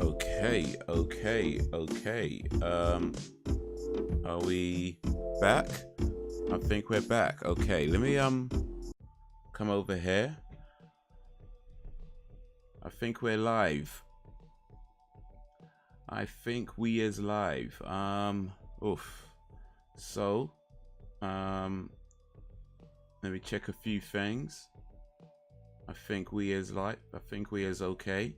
Okay. Are we back? I think we're back. Okay, let me come over here. I think we're live. I think we is live. So, let me check a few things. I think we is live. I think we is okay.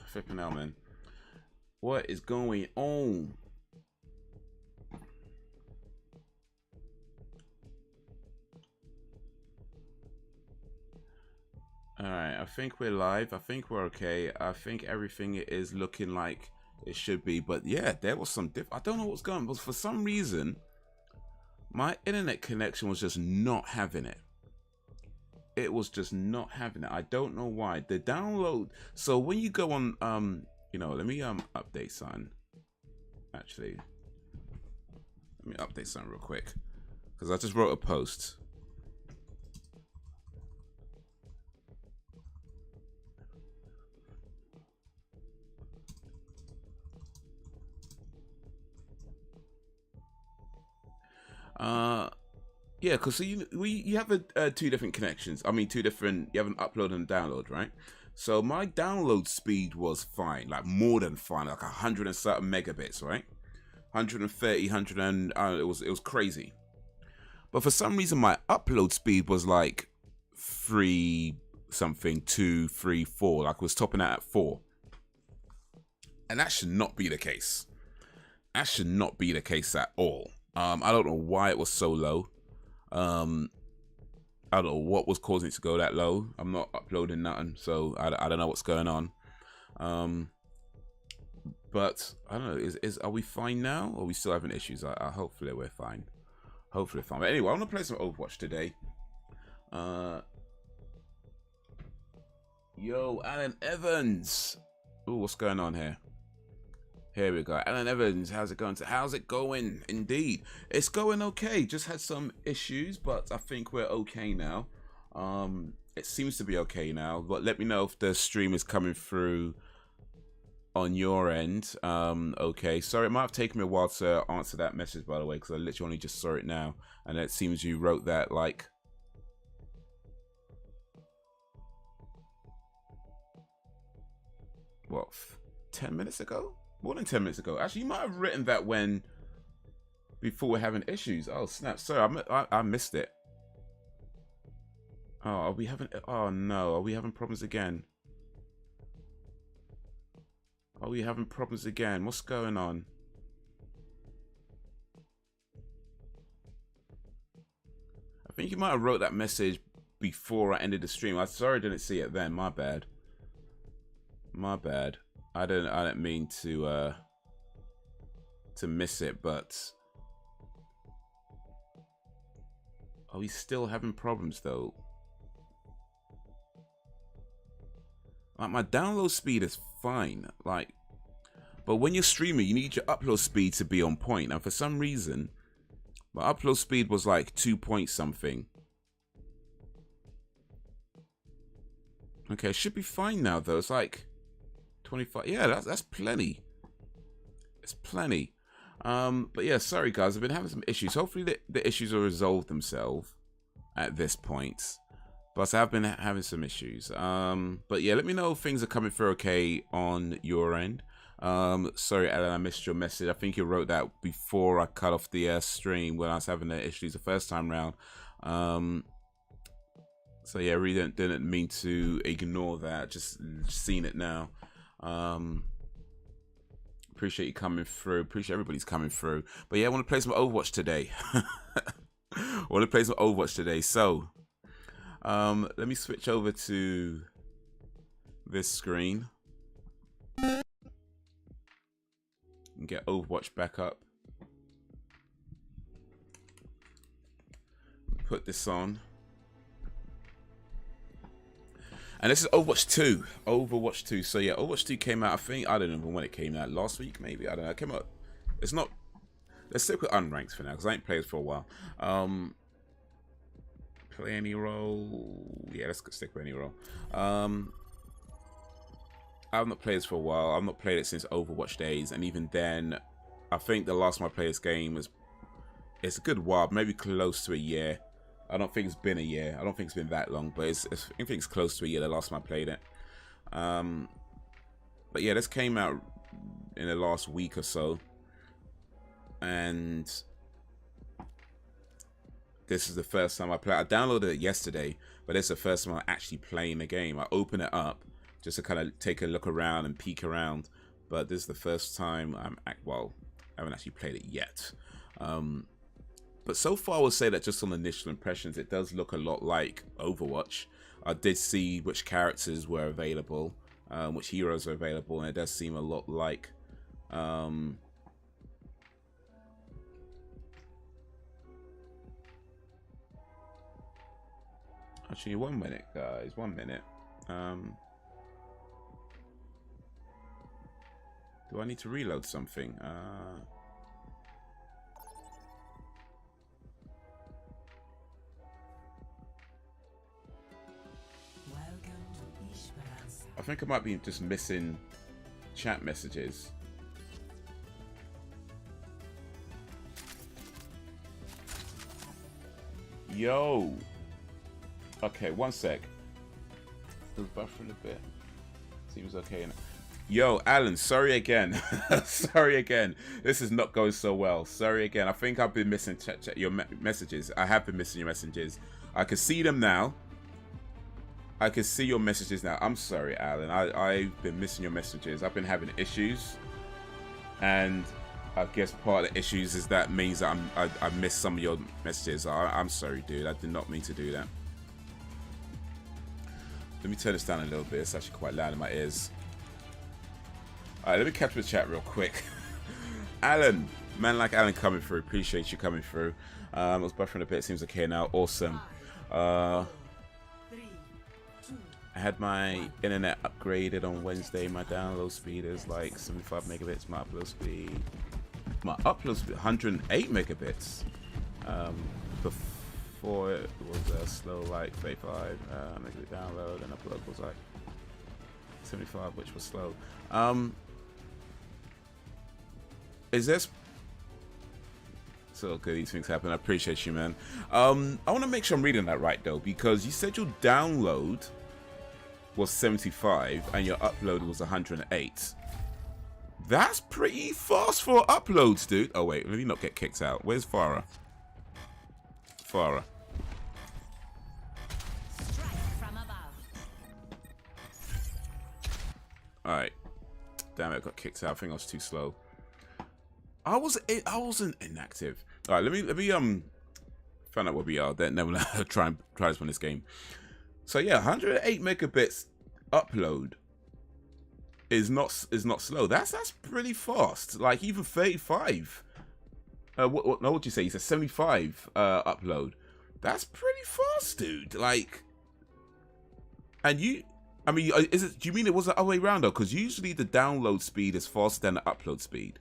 Flipping out, man. What is going on? Alright, I think we're live. I think we're okay. I think everything is looking like it should be. But yeah, there was some I don't know what's going on. But for some reason, my internet connection was just not having it. It was just not having it. I don't know why. The download. So when you go on, let me update something. Actually, let me update something real quick because I just wrote a post. Yeah, because you have two different connections. I mean, you have an upload and download, right? So my download speed was fine, like more than fine, like 100 and certain megabits, right? 130, 100 and it was crazy. But for some reason, my upload speed was like 3 something, 2, 3, 4. Like it was topping out at 4, and that should not be the case. That should not be the case at all. I don't know why it was so low. I don't know what was causing it to go that low. I'm not uploading nothing, so I don't know what's going on. But I don't know. Are we fine now, or are we still having issues? Hopefully we're fine. Hopefully we're fine. But anyway, I'm gonna play some Overwatch today. Yo, Alan Evans. Ooh, what's going on here? Here we go. Alan Evans, how's it going? How's it going? Indeed. It's going okay. Just had some issues, but I think we're okay now. It seems to be okay now, but let me know if the stream is coming through on your end. Okay. Sorry, it might have taken me a while to answer that message, by the way, because I literally only just saw it now. And it seems you wrote that like... what, 10 minutes ago? More than 10 minutes ago. Actually, you might have written that before we're having issues. Oh, snap. Sorry, I missed it. Oh, are we having... oh, no. Are we having problems again? Are we having problems again? What's going on? I think you might have wrote that message before I ended the stream. I'm sorry I didn't see it then. My bad. My bad. I didn't mean to miss it, but are we still having problems though? Like my download speed is fine, like, but when you're streaming, you need your upload speed to be on point. And for some reason, my upload speed was like 2 point something. Okay, it should be fine now though. It's like 25. Yeah, that's plenty. It's plenty. But yeah, sorry guys, I've been having some issues. Hopefully the issues will resolve themselves at this point. But I have been having some issues. But yeah, let me know if things are coming through okay on your end. Sorry Alan, I missed your message. I think you wrote that before I cut off the stream when I was having the issues the first time round. So yeah, I really didn't mean to ignore that. Just seen it now. Appreciate you coming through. Appreciate everybody's coming through. But yeah, I want to play some Overwatch today. I want to play some Overwatch today. So, let me switch over to this screen and get Overwatch back up. Put this on. And this is Overwatch 2. Overwatch 2. So yeah, Overwatch 2 came out, I think, I don't know when it came out. Last week, maybe? I don't know. It came out. It's not... Let's stick with unranked for now, because I ain't played it for a while. Play any role. Yeah, let's stick with any role. I've not played this for a while. I've not played it since Overwatch days, and even then, I think the last time I played this game was, it's a good while, maybe close to a year. I don't think it's been a year. I don't think it's been that long, but I think it's close to a year the last time I played it. But yeah, this came out in the last week or so, and this is the first time I played. I downloaded it yesterday, but it's the first time I'm actually playing the game. I open it up just to kind of take a look around and peek around, but this is the first time I haven't actually played it yet. But so far I would say that just on initial impressions, it does look a lot like Overwatch. I did see which characters were available, which heroes are available, and it does seem a lot like actually, 1 minute, guys, 1 minute. Do I need to reload something? I think I might be just missing chat messages. Yo. Okay, 1 sec. It was buffering a bit. Seems okay. Yo, Alan, sorry again. Sorry again. This is not going so well. Sorry again. I think I've been missing your messages. I have been missing your messages. I can see them now. I can see your messages now. I'm sorry, Alan. I've been missing your messages. I've been having issues. And I guess part of the issues is that means that I missed some of your messages. I'm sorry, dude. I did not mean to do that. Let me turn this down a little bit. It's actually quite loud in my ears. Alright, let me capture the chat real quick. Alan, man like Alan coming through. Appreciate you coming through. I was buffering a bit. Seems okay now. Awesome. I had my internet upgraded on Wednesday. My download speed is like 75 megabits. My upload speed, 108 megabits. Before it was slow, like 35 megabit download, and upload was like 75, which was slow. Is this so okay? These things happen. I appreciate you, man. I want to make sure I'm reading that right though, because you said your download was 75 and your upload was 108. That's pretty fast for uploads, dude. Oh wait, let me not get kicked out. Where's Farah? Farah. Alright. Damn it, I got kicked out. I think I was too slow. I wasn't inactive. Alright, let me find out where we are. Then we'll try this on this game. So yeah, 108 megabits upload is not slow. That's pretty fast. Like even 35. What would you say? You said 75 upload. That's pretty fast, dude. Like, and you, I mean, is it? Do you mean it was the other way around though? Because usually the download speed is faster than the upload speed.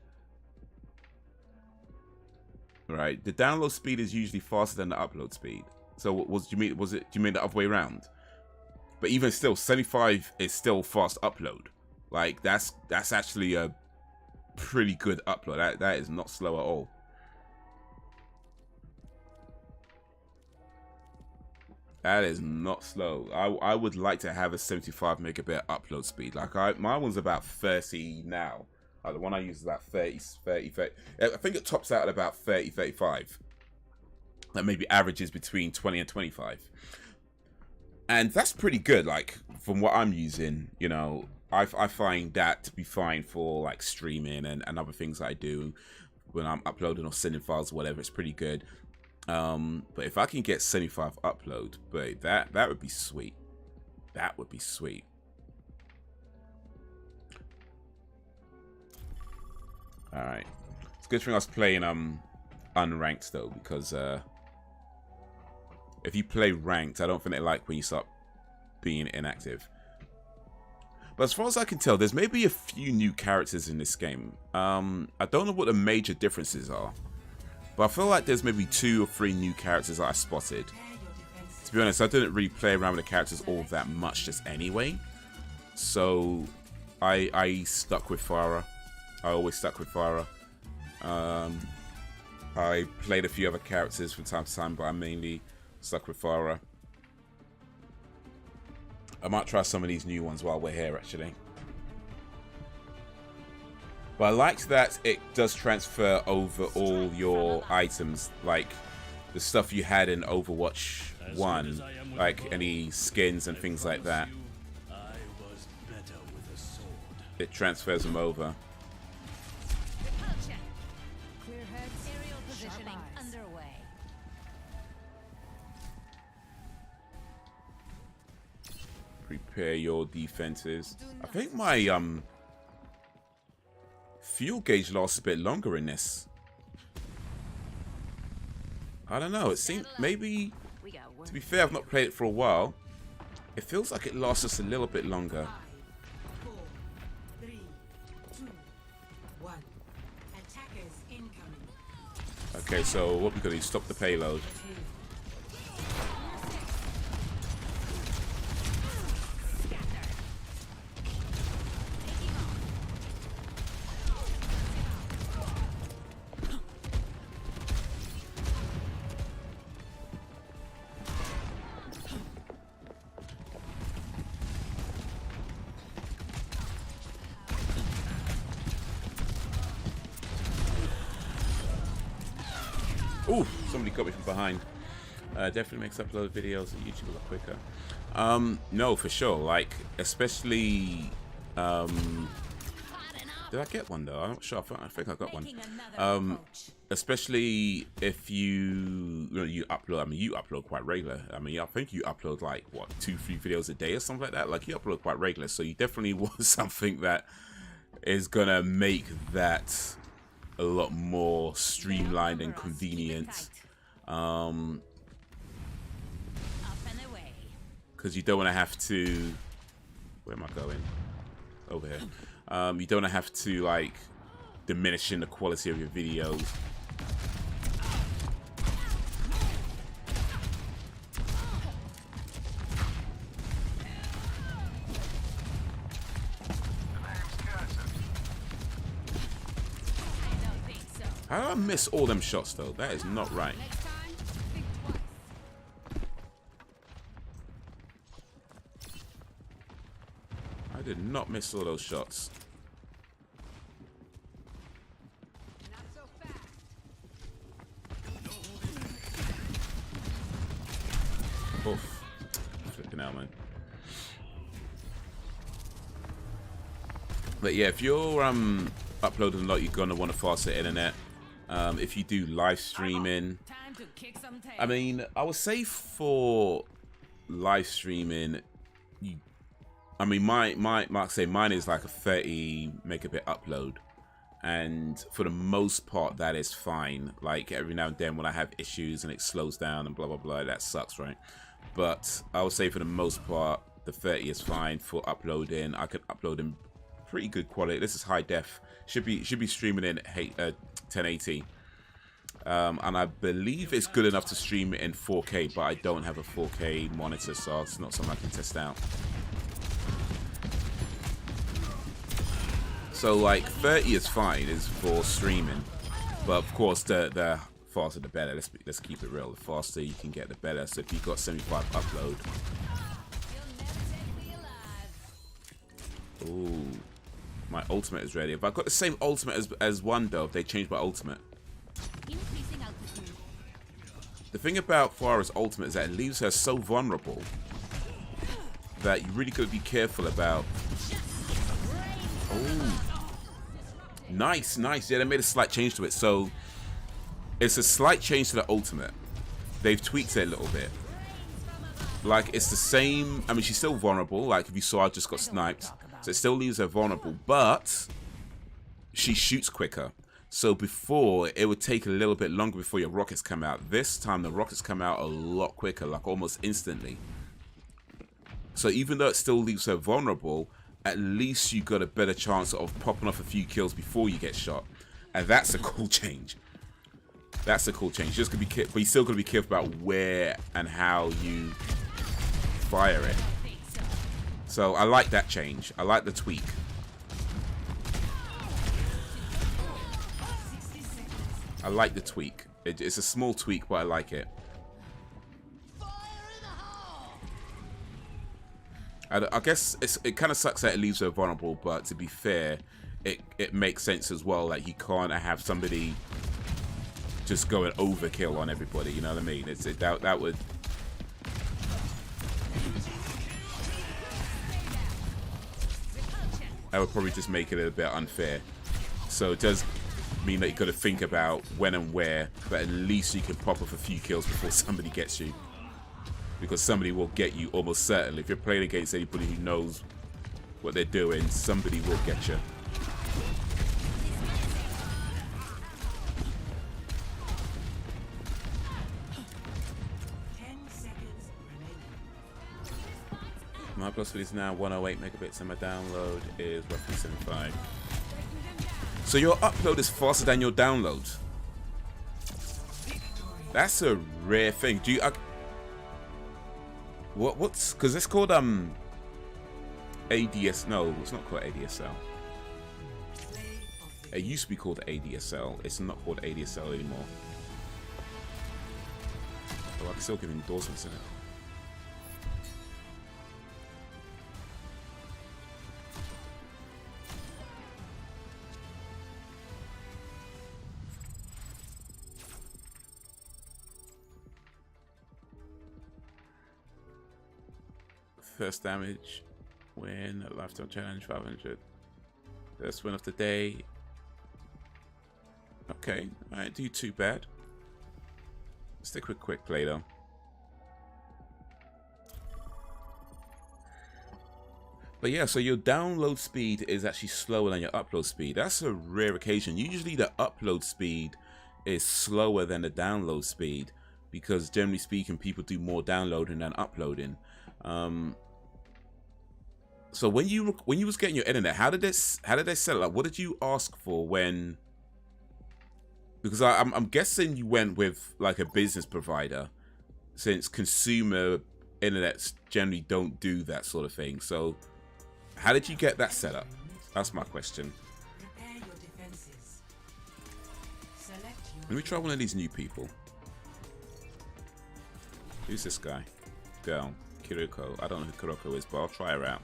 Right, the download speed is usually faster than the upload speed. So what do you mean? Do you mean the other way around? But even still, 75 is still fast upload. Like that's actually a pretty good upload. That is not slow at all. That is not slow. I would like to have a 75 megabit upload speed. Like my one's about 30 now. The one I use is about 30. I think it tops out at about 30, 35. That maybe averages between 20 and 25. And that's pretty good. Like from what I'm using, you know, I find that to be fine for like streaming and other things I do when I'm uploading or sending files or whatever. It's pretty good. But if I can get 75 upload, but that would be sweet. That would be sweet. All right, it's a good thing I was playing unranked though, because if you play ranked, I don't think they like when you start being inactive. But as far as I can tell, there's maybe a few new characters in this game. I don't know what the major differences are, but I feel like there's maybe 2 or 3 new characters that I spotted. To be honest, I didn't really play around with the characters all that much just anyway. So I stuck with Farah. I always stuck with Farah. I played a few other characters from time to time, but I mainly stuck with Farah. I might try some of these new ones while we're here, actually. But I liked that it does transfer over all your items, like the stuff you had in Overwatch 1, like any skins and things like that. It transfers them over. Prepare your defenses. I think my fuel gauge lasts a bit longer in this. I don't know. It seems maybe. To be fair, I've not played it for a while. It feels like it lasts just a little bit longer. 5, 4, 3, 2, 1. Attackers incoming. Okay, so what we gotta do? Stop the payload. Ooh, somebody got me from behind. Definitely makes upload videos on YouTube a lot quicker. No, for sure. Like, especially... did I get one, though? I'm not sure. I think I got one. Especially if you upload... I mean, you upload quite regular. I mean, I think you upload, like, what, 2-3 videos a day or something like that? Like, you upload quite regular. So you definitely want something that is gonna make that a lot more streamlined and convenient, because you don't want to have to, where am I going? Over here. You don't want to have to, like, diminishing the quality of your videos. How do I miss all them shots, though? That is not right. I did not miss all those shots. Oof. Flipping out, man. But yeah, if you're uploading a lot, you're gonna want a faster internet. If you do live streaming, I mean, I would say for live streaming, I mean, mine is like a 30 megabit upload, and for the most part, that is fine. Like every now and then, when I have issues and it slows down and blah blah blah, that sucks, right? But I would say for the most part, the 30 is fine for uploading. I can upload in pretty good quality. This is high def. Should be streaming in 1080, and I believe it's good enough to stream it in 4K, but I don't have a 4K monitor, so it's not something I can test out. So like 30 is fine, is for streaming, but of course the faster the better. Let's keep it real. The faster you can get, the better. So if you've got 75 upload, ooh. My ultimate is ready. If I've got the same ultimate as one, though, if they change my ultimate. The thing about Farah's ultimate is that it leaves her so vulnerable that you really got to be careful about. Oh, nice, nice. Yeah, they made a slight change to it. So it's a slight change to the ultimate. They've tweaked it a little bit. Like, it's the same. I mean, she's still vulnerable. Like, if you saw, I just got sniped. So it still leaves her vulnerable, but she shoots quicker. So before, it would take a little bit longer before your rockets come out. This time, the rockets come out a lot quicker, like almost instantly. So even though it still leaves her vulnerable, at least you got a better chance of popping off a few kills before you get shot. And that's a cool change. That's a cool change. Just gonna be, but you still gotta be careful about where and how you fire it. So I like that change. I like the tweak. I like the tweak. It's a small tweak, but I like it. I guess it kind of sucks that it leaves her vulnerable, but to be fair, it makes sense as well. Like, you can't have somebody just go and overkill on everybody. You know what I mean? That would. That would probably just make it a bit unfair. So it does mean that you got to think about when and where, but at least you can pop off a few kills before somebody gets you. Because somebody will get you almost certainly. If you're playing against anybody who knows what they're doing, somebody will get you. My upload speed is now 108 megabits and my download is roughly 75. So your upload is faster than your download. That's a rare thing. Do you? What's? Because it's called ADS. No, it's not called ADSL. It used to be called ADSL. It's not called ADSL anymore. Oh, I can still give endorsements in it. First damage, win, lifetime challenge, 500. First win of the day. Okay, I didn't do too bad. Stick with quick play though. But yeah, so your download speed is actually slower than your upload speed. That's a rare occasion. Usually the upload speed is slower than the download speed because generally speaking, people do more downloading than uploading. So when you was getting your internet, how did they set it up? What did you ask for when? Because I'm guessing you went with like a business provider, since consumer internets generally don't do that sort of thing. So how did you get that set up? That's my question. Let me try one of these new people. Who's this guy? Girl. Kiriko. I don't know who Kiriko is, but I'll try her out.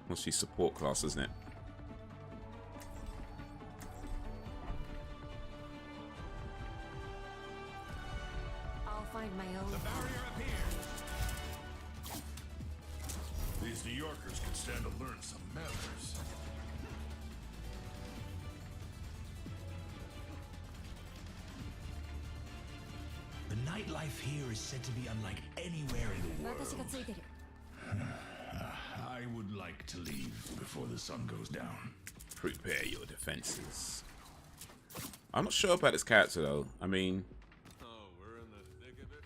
Well, she's support class, isn't it? I'll find my own. The barrier appears. These New Yorkers can stand to learn some manners. The nightlife here is said to be unlike anywhere in the world. I would like to leave before the sun goes down. Prepare your defenses. I'm not sure about this character though. I mean, We're in the thick of it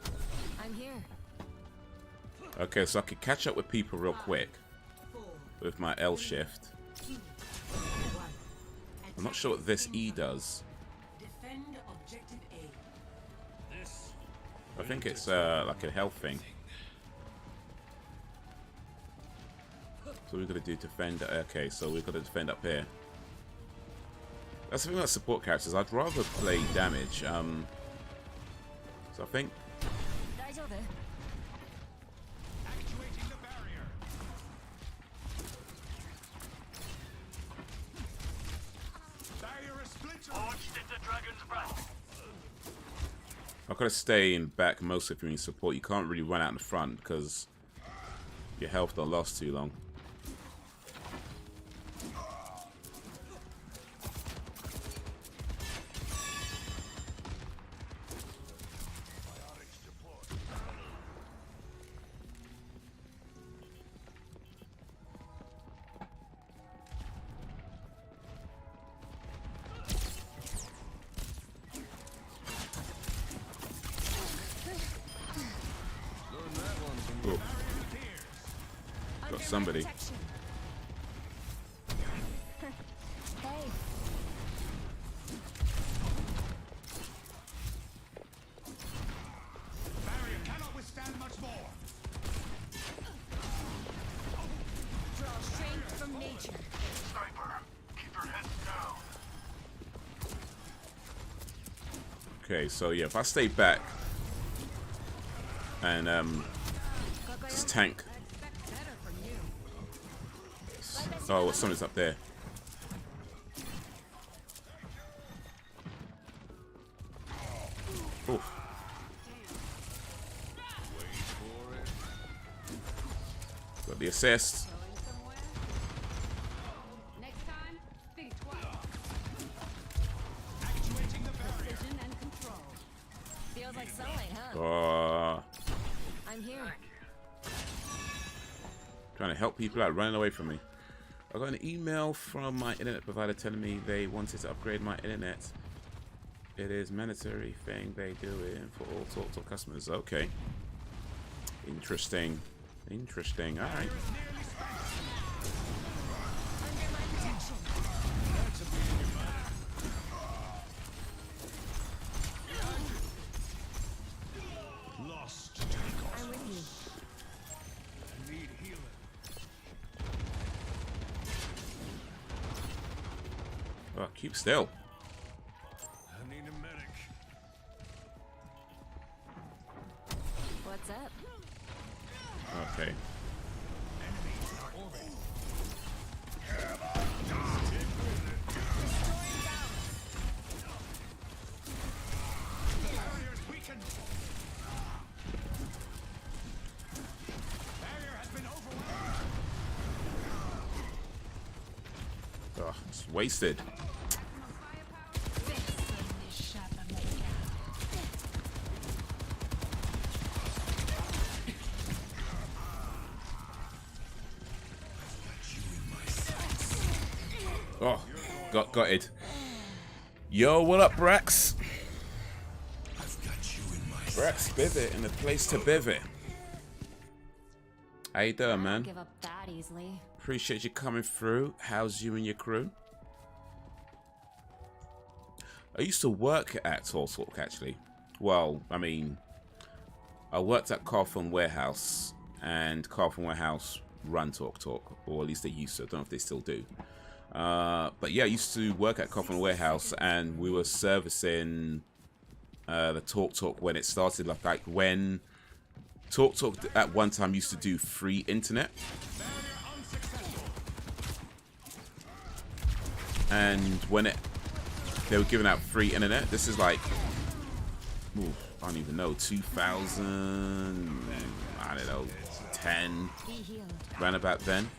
now. I'm here. okay, so I could catch up with people real quick with my L shift. I'm not sure what this E does. Defend objective A. This I think it's like a health thing. So we're gonna do defend. Okay, so we've got to defend up here. That's the thing about support characters. I'd rather play damage. So I think. actuating the barrier. Barrier is splintered. Launched into Dragon's Breath. I've got to stay in back mostly if you need support. You can't really run out in the front because your health don't last too long. Got somebody. Hey, Barrier cannot withstand much more. draw strength from nature. Sniper, keep your heads down. Okay, so yeah, if I stay back and just tank. Oh, somebody's up there. Oof. Got the assist. Next time, think twice. Actuating the barrier. Precision and control. Feels like sunlight, huh? Oh, I'm here. trying to help people out, running away from me. I got an email from my internet provider telling me they wanted to upgrade my internet. It is mandatory thing they do it for all TalkTalk customers. Okay. Interesting. Interesting. All right. Under my protection. Lost to take off. I'm with you. Need healing. Oh, keep still. I need a medic. What's up? Okay. Enemies are orbiting. Barrier's weakened. Barrier has been overwhelmed. Oh, it's wasted. Oh, got it. Yo, what up, Brax? I've got you in my Brax Bivit in the place to bivit. How you doing, I don't man? give up that easily. Appreciate you coming through. How's you and your crew? I used to work at TalkTalk, actually. Well, I mean, I worked at Carphone Warehouse, and Carphone Warehouse run TalkTalk, or at least they used to. I don't know if they still do. But yeah, I used to work at Carphone Warehouse, and we were servicing the TalkTalk when it started. Like when TalkTalk at one time used to do free internet. And when they were giving out free internet, this is like, ooh, I don't even know, 2000, I don't know, 10, Be healed. around about then.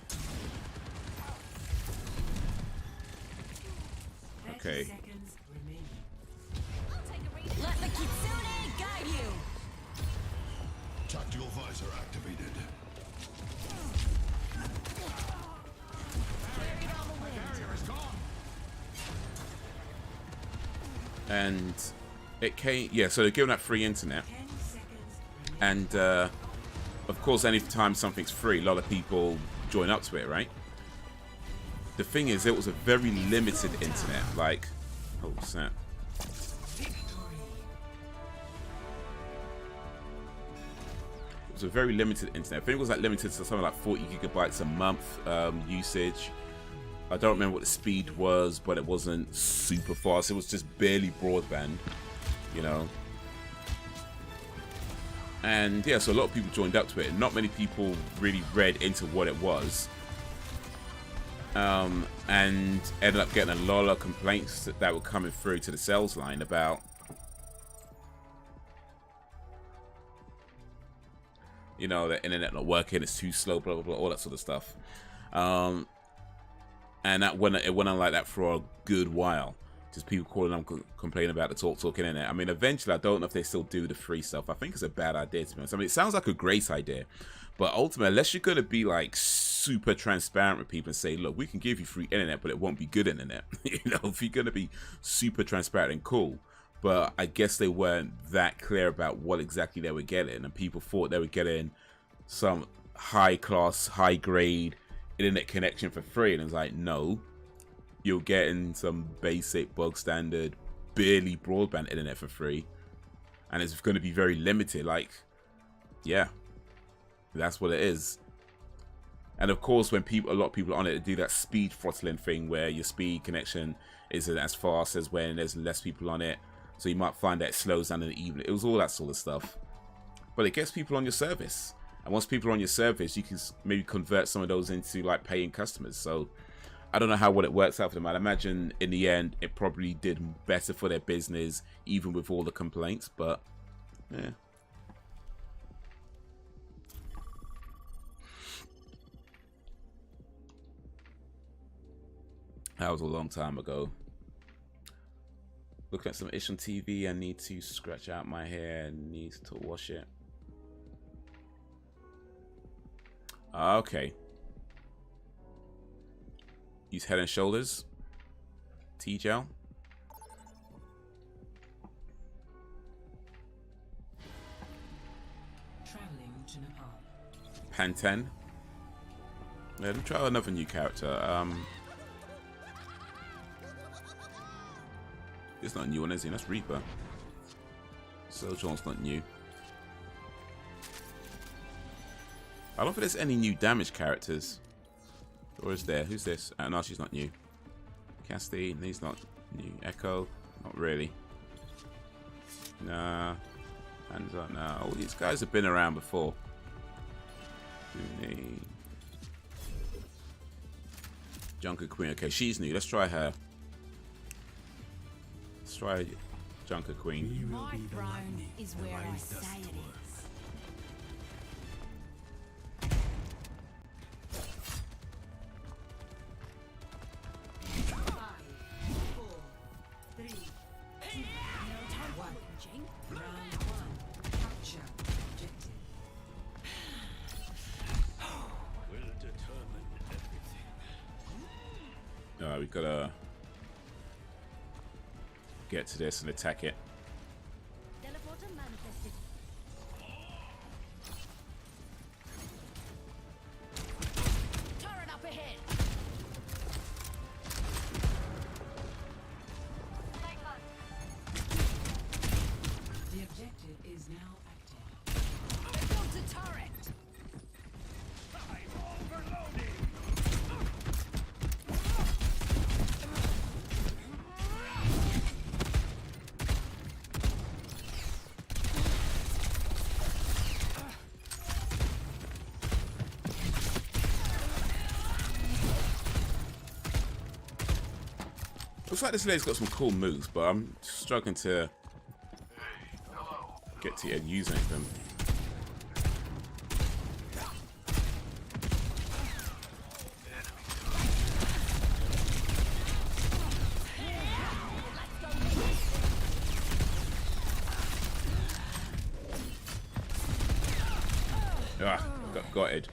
30 Okay. seconds remaining. Let the Kitsune guide you. tactical visor activated. Buried on the wind. Barrier is gone. And it came, yeah, so they're giving out free internet. 10 seconds remaining. And of course, anytime something's free, a lot of people join up to it, right? The thing is, it was a very limited internet. Like, oh snap! It was a very limited internet. I think it was like limited to something like 40 gigabytes a month usage. I don't remember what the speed was, but it wasn't super fast. It was just barely broadband, you know. And yeah, so a lot of people joined up to it. Not many people really read into what it was. And ended up getting a lot of complaints that were coming through to the sales line about, you know, the internet not working, it's too slow, blah, blah, blah, all that sort of stuff. And it went on like that for a good while. Just people calling them complaining about the TalkTalk internet. I mean, eventually, I don't know if they still do the free stuff. I think it's a bad idea, to be honest. I mean, it sounds like a great idea, but ultimately, unless you're going to be like super transparent with people and say, look, we can give you free internet, but it won't be good internet. You know, if you're going to be super transparent and cool. But I guess they weren't that clear about what exactly they were getting, and people thought they were getting some high class, high grade internet connection for free, and it's like, no, you're getting some basic bog standard, barely broadband internet for free, and it's going to be very limited. Like, yeah, that's what it is. And of course, when a lot of people are on it, do that speed throttling thing where your speed connection isn't as fast as when there's less people on it. So you might find that it slows down in the evening. It was all that sort of stuff. But it gets people on your service. And once people are on your service, you can maybe convert some of those into like paying customers. So I don't know how well it works out for them. I'd imagine in the end, it probably did better for their business, even with all the complaints. But yeah. That was a long time ago. Looking at some ish on TV. I need to scratch out my hair. Need to wash it. Okay. Use Head and Shoulders. T-gel. Traveling to Nepal. Pantene. Yeah, let me try another new character. It's not a new one, is he? That's Reaper. Sojourn's not new. I don't think there's any new damage characters. Or is there? Who's this? No, she's not new. Castine, he's not new. Echo, not really. Nah. Hands up, nah. All these guys have been around before. Junker Queen. Okay, she's new. Let's try her. Let's try Junker Queen. My throne is where I say it is. We gotta get to this and attack it. Teleporter manifested. Turret up ahead. The objective is now active. They've built a turret. Looks like this lady's got some cool moves, but I'm struggling to get to use any of them. Ah, got it.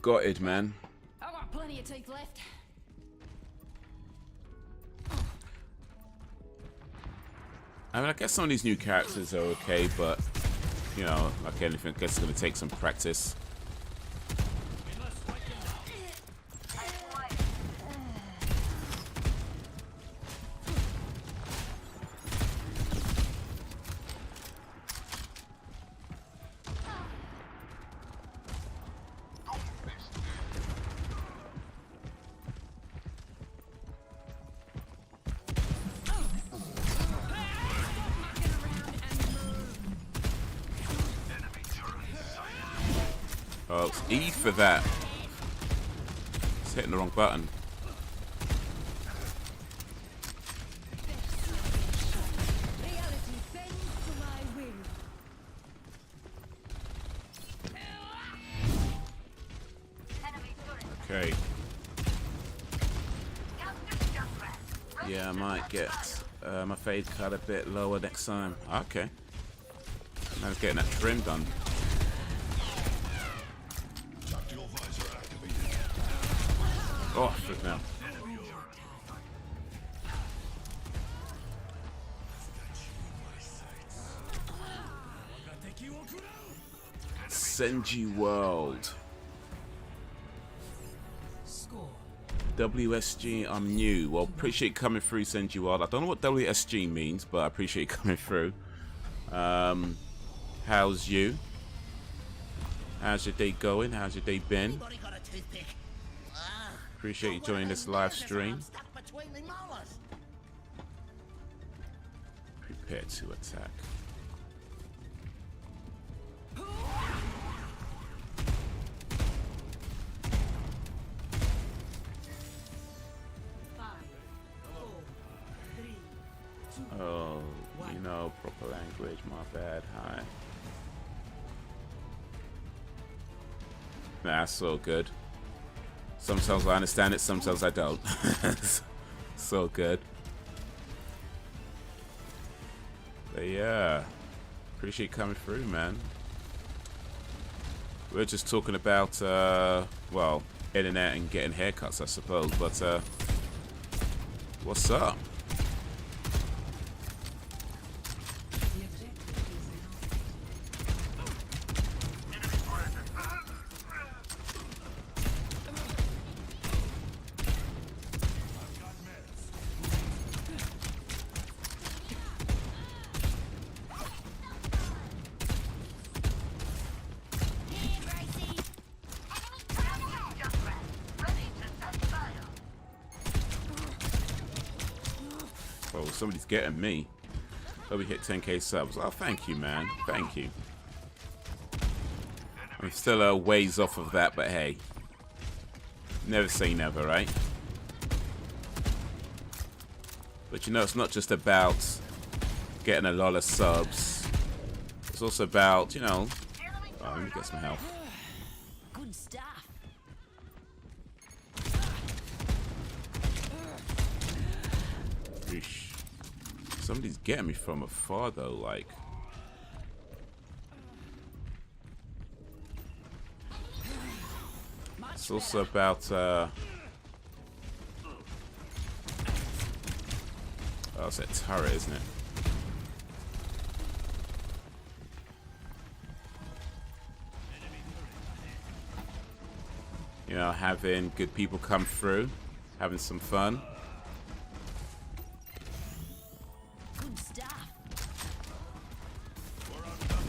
Got it, man. I've got plenty of teeth left. I mean, I guess some of these new characters are okay, but you know, like anything, I guess it's gonna take some practice. Oh, it's E for that. It's hitting the wrong button. Reality bends to my will. Okay. Yeah, I might get my fade cut a bit lower next time. Okay. Now it's getting that trim done. Oh, flip now. Senji World. Score. WSG, I'm new. Well, appreciate coming through, Senji World. I don't know what WSG means, but I appreciate coming through. How's you? How's your day going? How's your day been? Appreciate you joining this live stream. Prepare to attack. Oh, you know, proper language, my bad. Hi. That's so good. Sometimes I understand it, sometimes I don't. So good. But yeah, appreciate coming through, man. We're just talking about, well, internet and getting haircuts, I suppose. But what's up? Somebody's getting me. Hope we hit 10k subs. Oh, thank you, man. Thank you. I'm still a ways off of that, but hey. Never say never, right? But you know, it's not just about getting a lot of subs. It's also about, you know... Oh, let me get some health. Good stuff. Eesh. Somebody's getting me from afar though, like. It's also about oh, it's that turret, isn't it? You know, having good people come through, having some fun.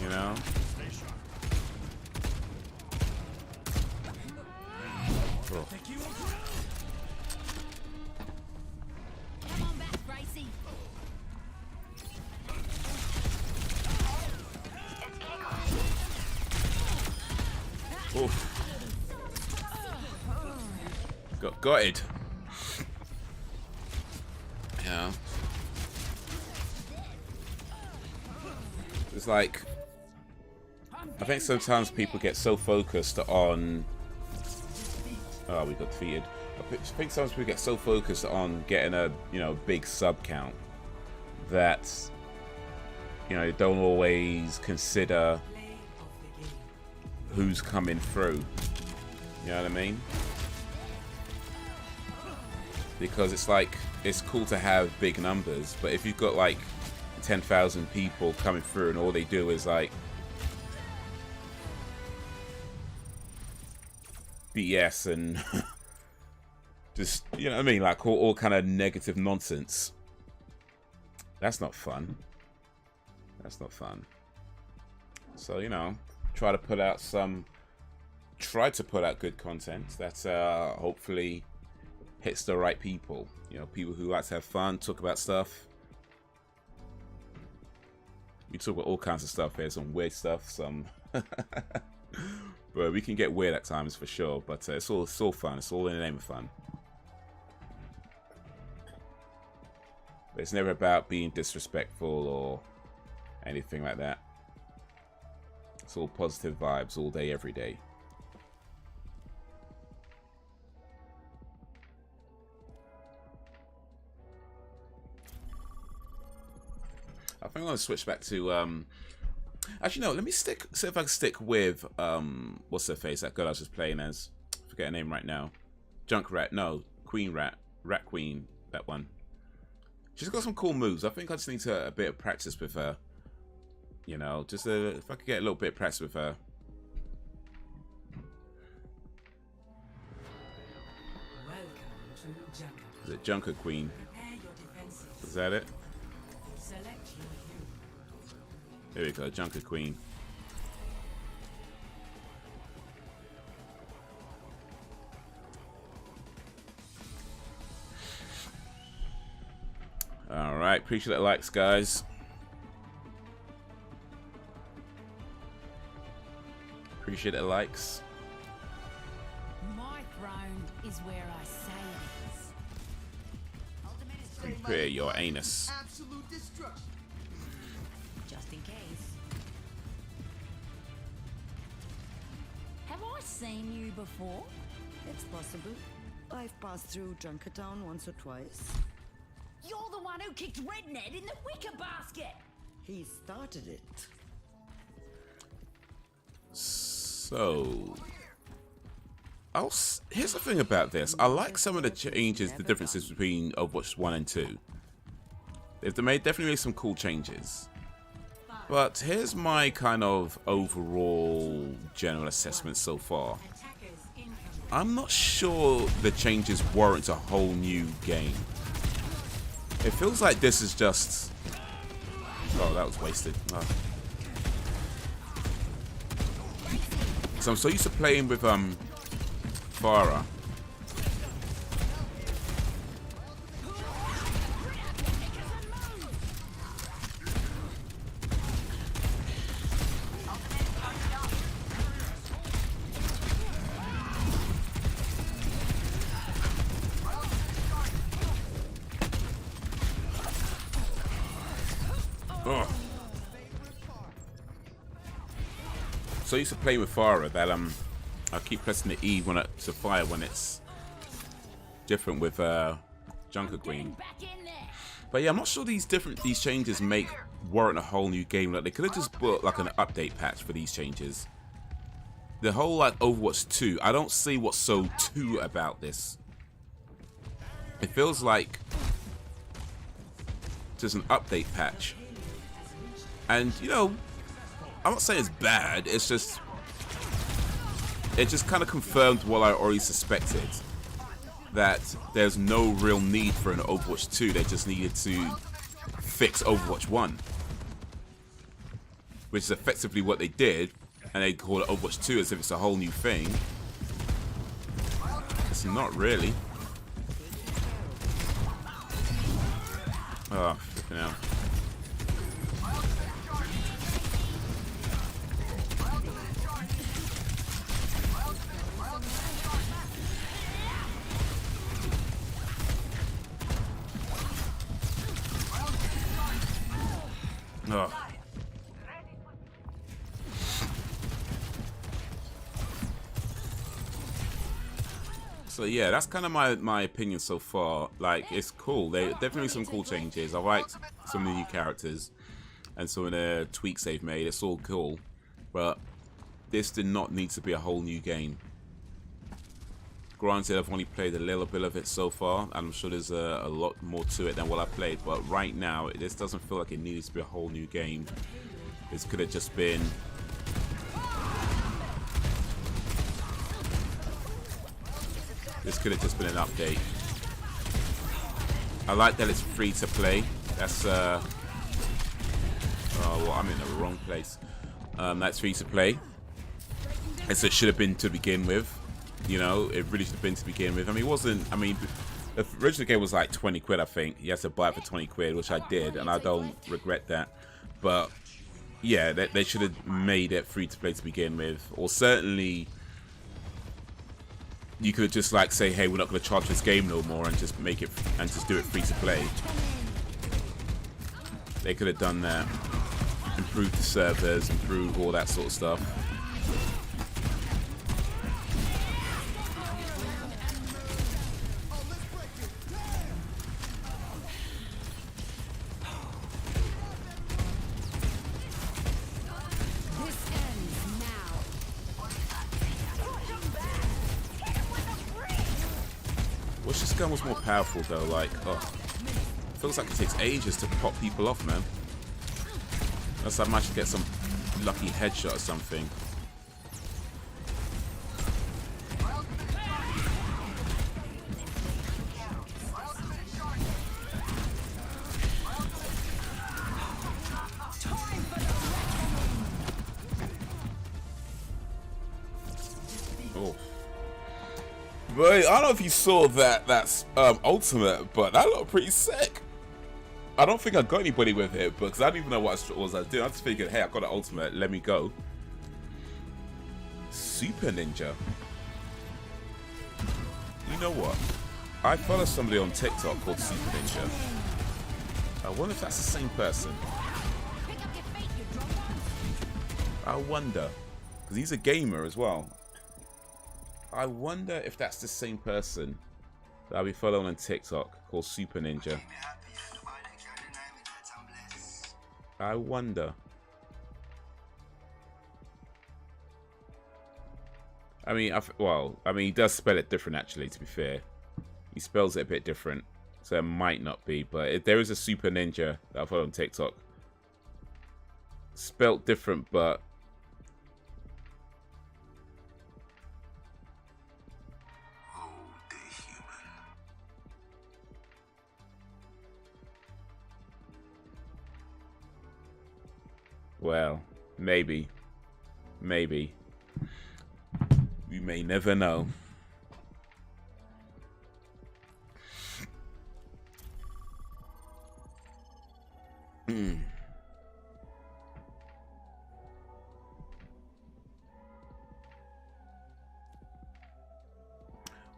You know? Cool. Come on back, Gracie. Oof. Got it. Yeah. It's like, I think sometimes people get so focused on... Oh, we got defeated. I think sometimes people get so focused on getting a, you know, big sub count that, you know, they don't always consider who's coming through. You know what I mean? Because it's like, it's cool to have big numbers, but if you've got like 10,000 people coming through and all they do is like BS and just, you know what I mean, like all kind of negative nonsense, that's not fun. That's not fun. So, you know, try to put out good content that hopefully hits the right people. You know, people who like to have fun, talk about stuff. We talk about all kinds of stuff here, some weird stuff, some but we can get weird at times for sure, but it's all fun. It's all in the name of fun. But it's never about being disrespectful or anything like that. It's all positive vibes all day, every day. I think I'm gonna switch back to actually no, let me see if I can stick with what's her face, that girl I was just playing as. I forget her name right now. Junkrat, no, Queen Rat Queen, that one. She's got some cool moves. I think I just need a bit of practice with her. You know, just if I could get a little bit of practice with her. to Junker. The Junker Queen. Prepare your defenses. Is that it? Select your hero. Here we go, Junker Queen. Alright, appreciate the likes, guys. Appreciate the likes. My throne is where I say it is. Prepare your anus. Absolute destruction. Just in case. Have I seen you before? It's possible. I've passed through Junkertown once or twice. You're the one who kicked Rednet in the wicker basket. He started it. So, here's the thing about this. I like some of the changes, the differences between Overwatch 1 and 2. They've definitely made some cool changes. But here's my kind of overall general assessment so far. Attackers incoming. I'm not sure the changes warrant a whole new game. It feels like this is just... Oh, that was wasted. Oh. So I'm so used to playing with Farah. Oh. So used to play with Farah that I keep pressing the E when to fire when it's different with Junker Queen. But yeah, I'm not sure these changes warrant a whole new game. Like they could have just put like an update patch for these changes. The whole like Overwatch 2, I don't see what's so 2 about this. It feels like just an update patch. And you know, I'm not saying it's bad, it just kind of confirmed what I already suspected. That there's no real need for an Overwatch 2, they just needed to fix Overwatch 1. Which is effectively what they did, and they call it Overwatch 2 as if it's a whole new thing. It's not really. Oh, flipping out. Oh. So yeah, that's kind of my opinion so far. Like, it's cool. There definitely some cool changes. I liked some of the new characters and some of the tweaks they've made. It's all cool, but this did not need to be a whole new game. Granted, I've only played a little bit of it so far, and I'm sure there's a lot more to it than what I played, but right now, this doesn't feel like it needed to be a whole new game. This could have just been... This could have just been an update. I like that it's free to play. That's, oh, well, I'm in the wrong place. That's free to play. As it should have been to begin with. You know, it really should have been to begin with. I mean, it wasn't, I mean, the original game was like 20 quid, I think. You had to buy it for 20 quid, which I did, and I don't regret that. But, yeah, they should have made it free to play to begin with. Or certainly, you could have just like say, hey, we're not going to charge this game no more and just make it, and just do it free to play. They could have done that. Improve the servers, improve all that sort of stuff. Wish this gun was more powerful though, like, oh. Feels like it takes ages to pop people off, man. Unless I managed to get some lucky headshot or something. But I don't know if you saw that's ultimate, but that looked pretty sick. I don't think I got anybody with it because I didn't even know what I was doing. I just figured, hey, I got an ultimate, let me go. Super Ninja. You know what? I follow somebody on TikTok called Super Ninja. I wonder if that's the same person. I wonder, because he's a gamer as well. I wonder if that's the same person that I'll be following on TikTok called Super Ninja. I wonder. I mean, he does spell it different actually, to be fair. He spells it a bit different, so it might not be, but there is a Super Ninja that I follow on TikTok. Spelt different, but well, maybe. We may never know.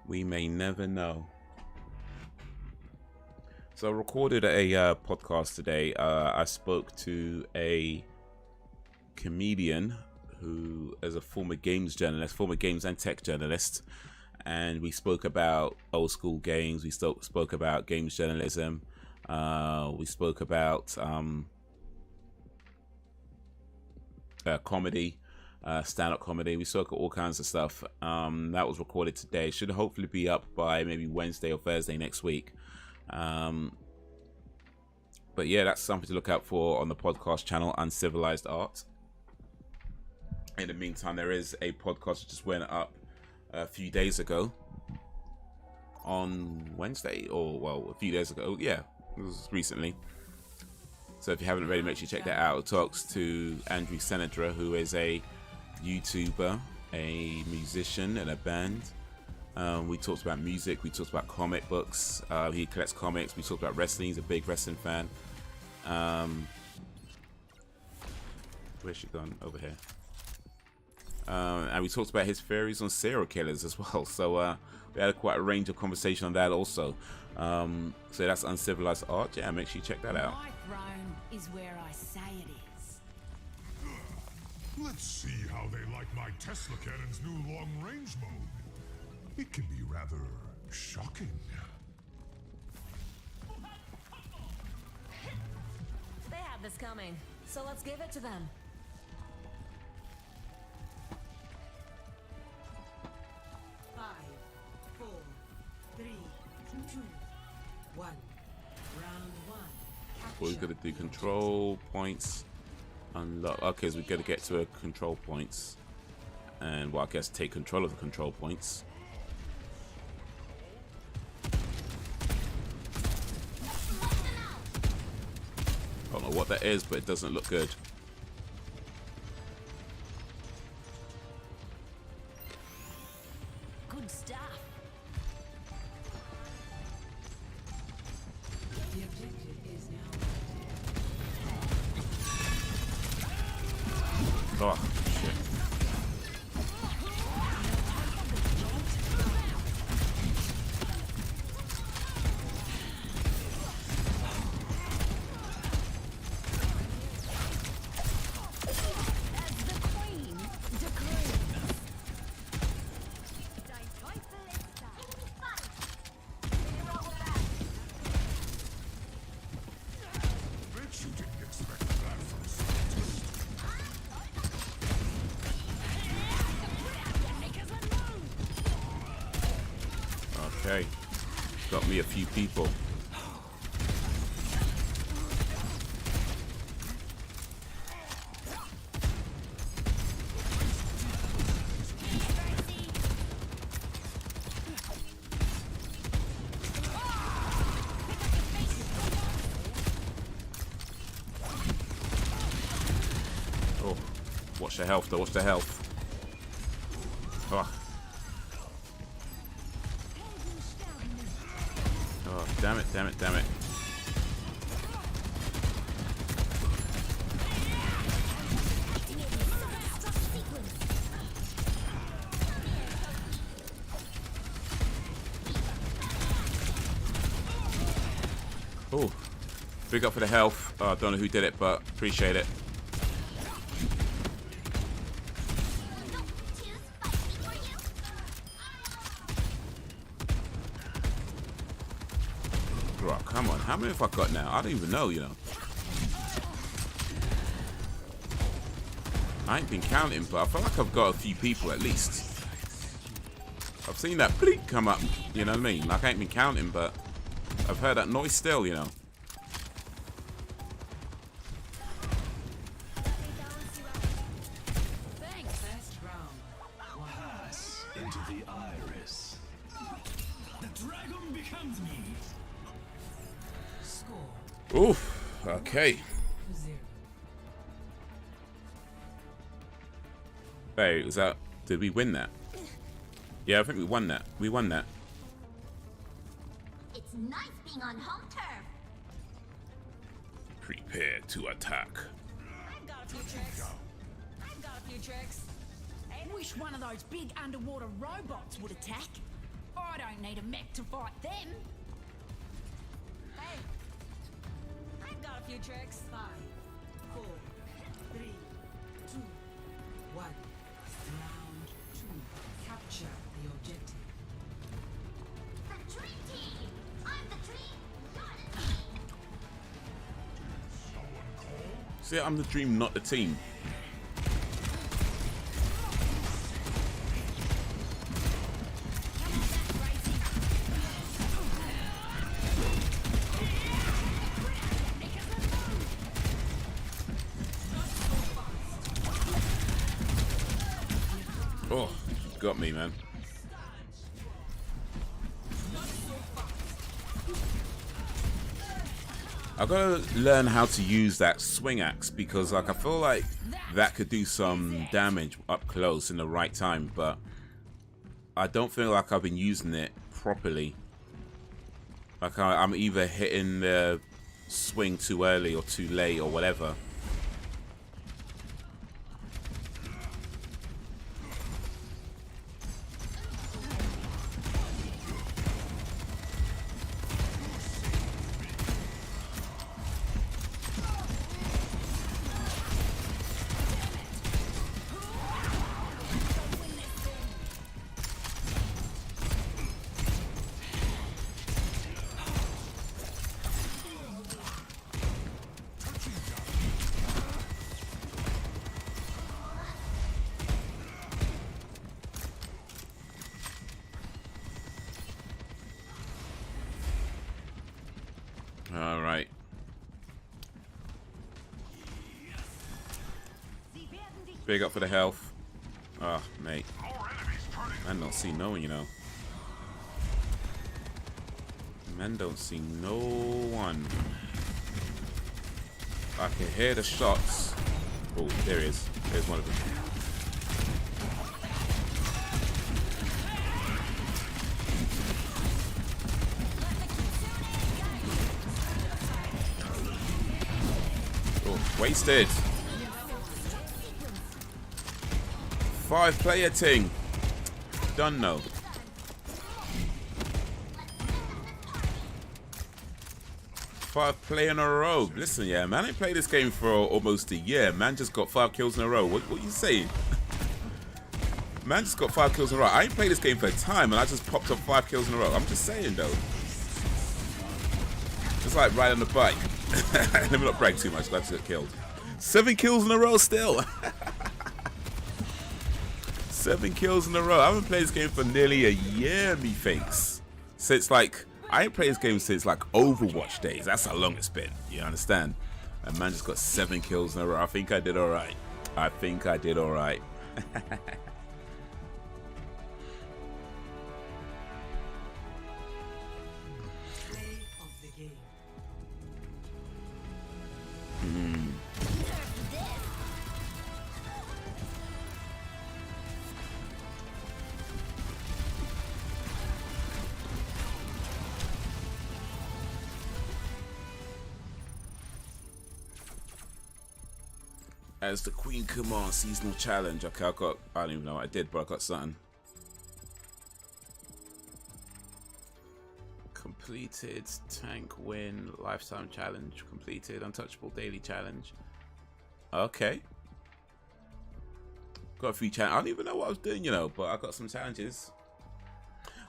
We may never know. So I recorded a podcast today. I spoke to a comedian who is a former games journalist, former games and tech journalist, and we spoke about old school games. We spoke about games journalism. We spoke about comedy, stand-up comedy. We spoke about all kinds of stuff. That was recorded today. Should hopefully be up by maybe Wednesday or Thursday next week. But yeah, that's something to look out for on the podcast channel, Uncivilized Art. In the meantime, there is a podcast that just went up a few days ago on Wednesday, or well, a few days ago. Yeah, it was recently. So if you haven't already, make sure you check that out. It talks to Andrew Senedra, who is a YouTuber, a musician, and a band. We talked about music. We talked about comic books. He collects comics. We talked about wrestling. He's a big wrestling fan. Where's she gone? Over here. And we talked about his theories on serial killers as well. So we had quite a range of conversation on that also. So that's Uncivilized Art. Yeah, make sure you check that out. My throne is where I say it is. Let's see how they like my Tesla cannon's new long-range mode. It can be rather shocking. They have this coming, so let's give it to them. We're gonna do control points. Unlock. Okay, so we're gonna get to a control points, and well, I guess take control of the control points. I don't know what that is, but it doesn't look good. Good stuff. The objective is now Oh, shit. Bet you didn't expect that from a scientist. Okay, got me a few people. Oh, watch the health though, watch the health. Oh. damn it, damn it. Oh, big up for the health. Oh, I don't know who did it, but appreciate it. Bro, come on. How many have I got now? I don't even know, you know. I ain't been counting, but I feel like I've got a few people at least. I've seen that bleep come up, you know what I mean? Like, I ain't been counting, but I've heard that noise still, you know. First round. Pass into the iris. The dragon becomes me. Score Oof. Okay. 0. Hey, was that? Did we win that? Yeah, I think we won that. We won that. It's nice being on home turf. Prepare to attack. I've got a few tricks. I've got a few tricks. I wish one of those big underwater robots would attack. I don't need a mech to fight them. Hey, I've got a few tricks. 5, 4, 3, 2, 1. Round 2. Capture the objective. The dream team. I'm the dream. You're the team. See, I'm the dream, not the team. Oh, got me, man. I've got to learn how to use that swing axe because, like, I feel like that could do some damage up close in the right time, but I don't feel like I've been using it properly. Like, I'm either hitting the swing too early or too late or whatever. All right. Big up for the health. Ah, mate. I don't see no one, you know. Man don't see no one. I can hear the shots. Oh, there he is. There's one of them. Wasted. 5-player ting. Done no. 5 play in a row. Listen, yeah, man, I ain't played this game for almost a year. Man just got 5 kills in a row. What you saying? Man just got 5 kills in a row. I ain't played this game for a time, and I just popped up 5 kills in a row. I'm just saying, though. Just like riding a bike. Let me not brag too much. Glad to get killed. 7 kills in a row still. 7 kills in a row. I haven't played this game for nearly a year, methinks. Since like, I ain't played this game since like Overwatch days. That's how long it's been. You understand? And man just got 7 kills in a row. I think I did alright. I think I did alright. as the Queen Command seasonal challenge. Okay, I don't even know what I did, but I got something. Completed tank win lifetime challenge. Completed untouchable daily challenge. Okay. Got a few challenges. I don't even know what I was doing, you know, but I got some challenges.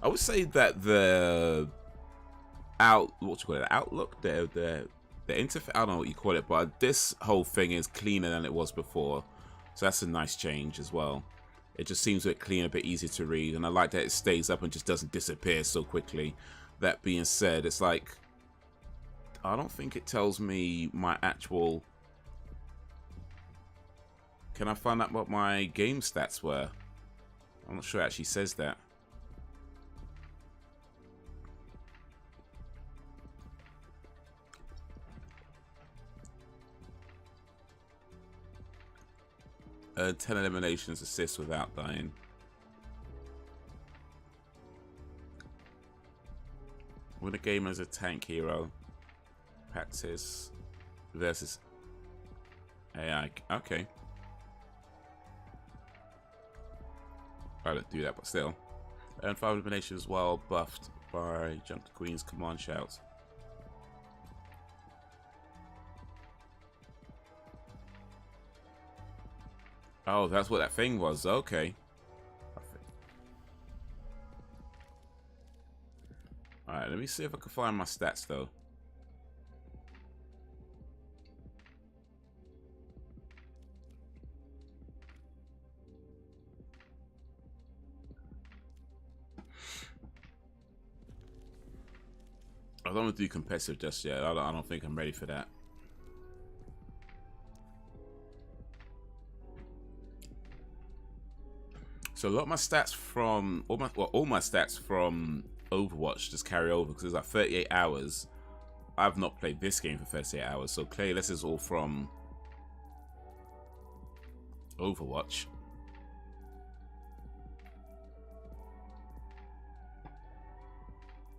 I would say that the outlook, the interface, I don't know what you call it, but this whole thing is cleaner than it was before. So that's a nice change as well. It just seems a bit cleaner, a bit easier to read, and I like that it stays up and just doesn't disappear so quickly. That being said, it's like, I don't think it tells me my actual... Can I find out what my game stats were? I'm not sure it actually says that. 10 eliminations, assists without dying. Win a game as a tank hero. Practice versus AI. Okay. I don't do that, but still. Earn 5 eliminations while buffed by Junker Queen's command shout. Oh, that's what that thing was. Okay. Alright, let me see if I can find my stats, though. I don't want to do competitive just yet. I don't think I'm ready for that. So a lot of my stats from all my stats from Overwatch just carry over because it's like 38 hours. I've not played this game for 38 hours, so clearly this is all from Overwatch.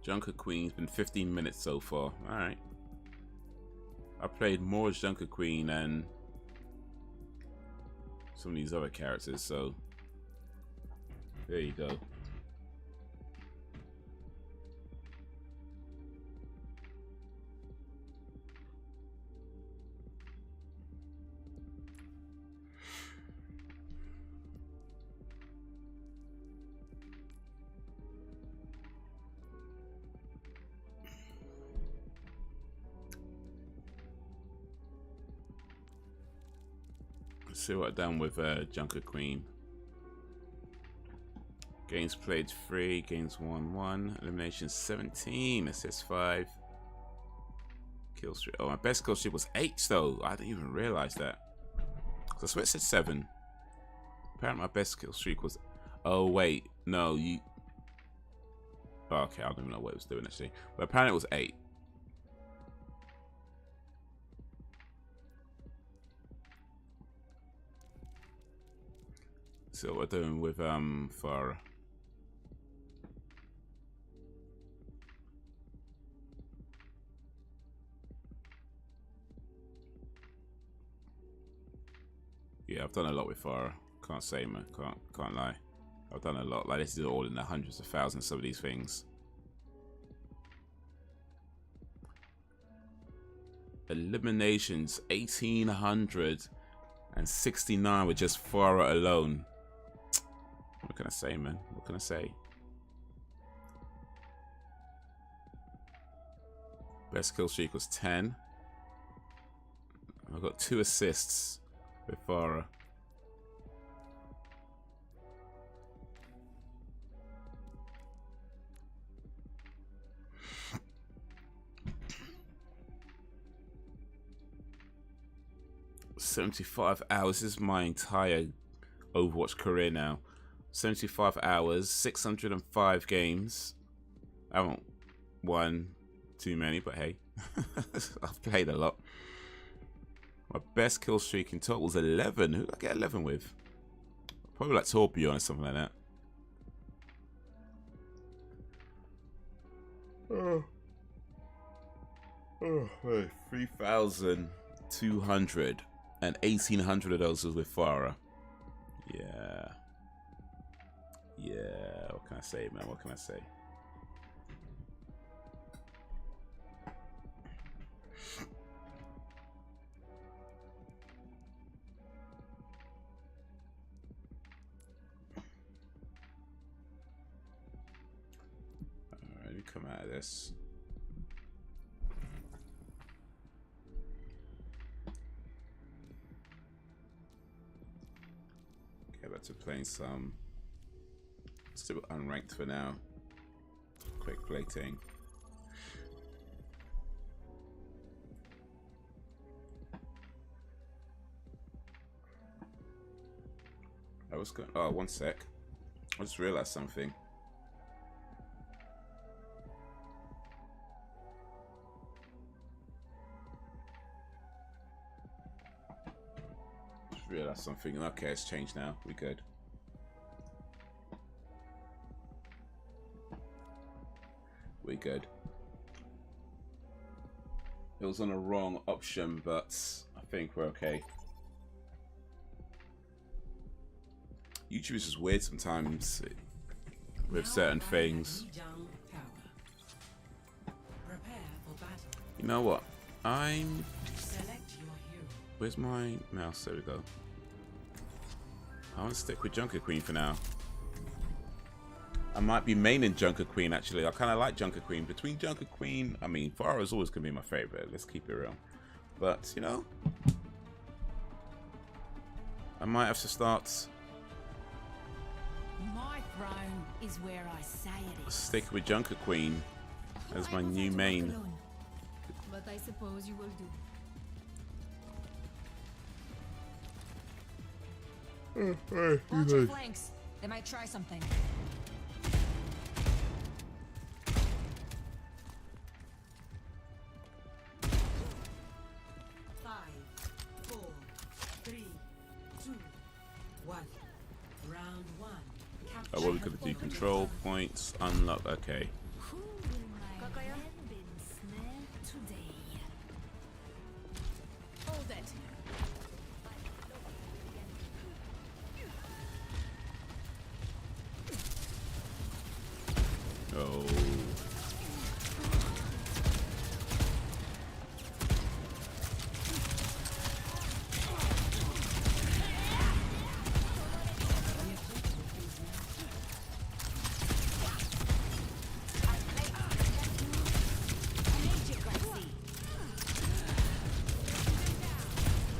Junker Queen's been 15 minutes so far. Alright. I played more as Junker Queen than some of these other characters, so there you go. Let's see what I've done with Junker Queen. Games played 3, games 1-1, eliminations 17, assists 5, kill streak. Oh, my best kill streak was 8 though. I didn't even realize that. So I swear it said 7. Apparently my best kill streak was... Oh wait, no, you... Oh, okay, I don't even know what it was doing actually. But apparently it was 8. So what we're doing with Fray. Yeah, I've done a lot with Fray. Can't say, man. Can't lie. I've done a lot. Like, this is all in the hundreds of thousands, some of these things. Eliminations, 1,869 with just Fray alone. What can I say, man? What can I say? Best kill streak was 10. I've got 2 assists with Fray. $75 hours. This is my entire Overwatch career now. 75 hours, 605 games. I haven't won too many, but hey, I've played a lot. My best kill streak in total was 11. Who did I get 11 with? Probably like Torbjorn or something like that. Oh, 3,200 And 1,800 of those was with Farah. Yeah. Yeah. What can I say, man? What can I say? Alright, let me come out of this. Back to playing some. Still unranked for now. Quick plating. I was going. Oh, one sec. I just realized something. Realize something. Okay, it's changed now. We good. We good. It was on a wrong option, but I think we're okay. YouTube is just weird sometimes with certain things. You know what? Where's my mouse? There we go. I want to stick with Junker Queen for now. I might be maining Junker Queen actually. I kind of like Junker Queen. Between Junker Queen, I mean, Farah is always going to be my favorite. Let's keep it real. But, you know, I might have to start. My throne is where I say it is. Stick with Junker Queen as my new main. But I suppose you will do. Watch your flanks. They might try something. Oh, what are we gonna do? Control points, unlock. Okay. Hold it. Oh.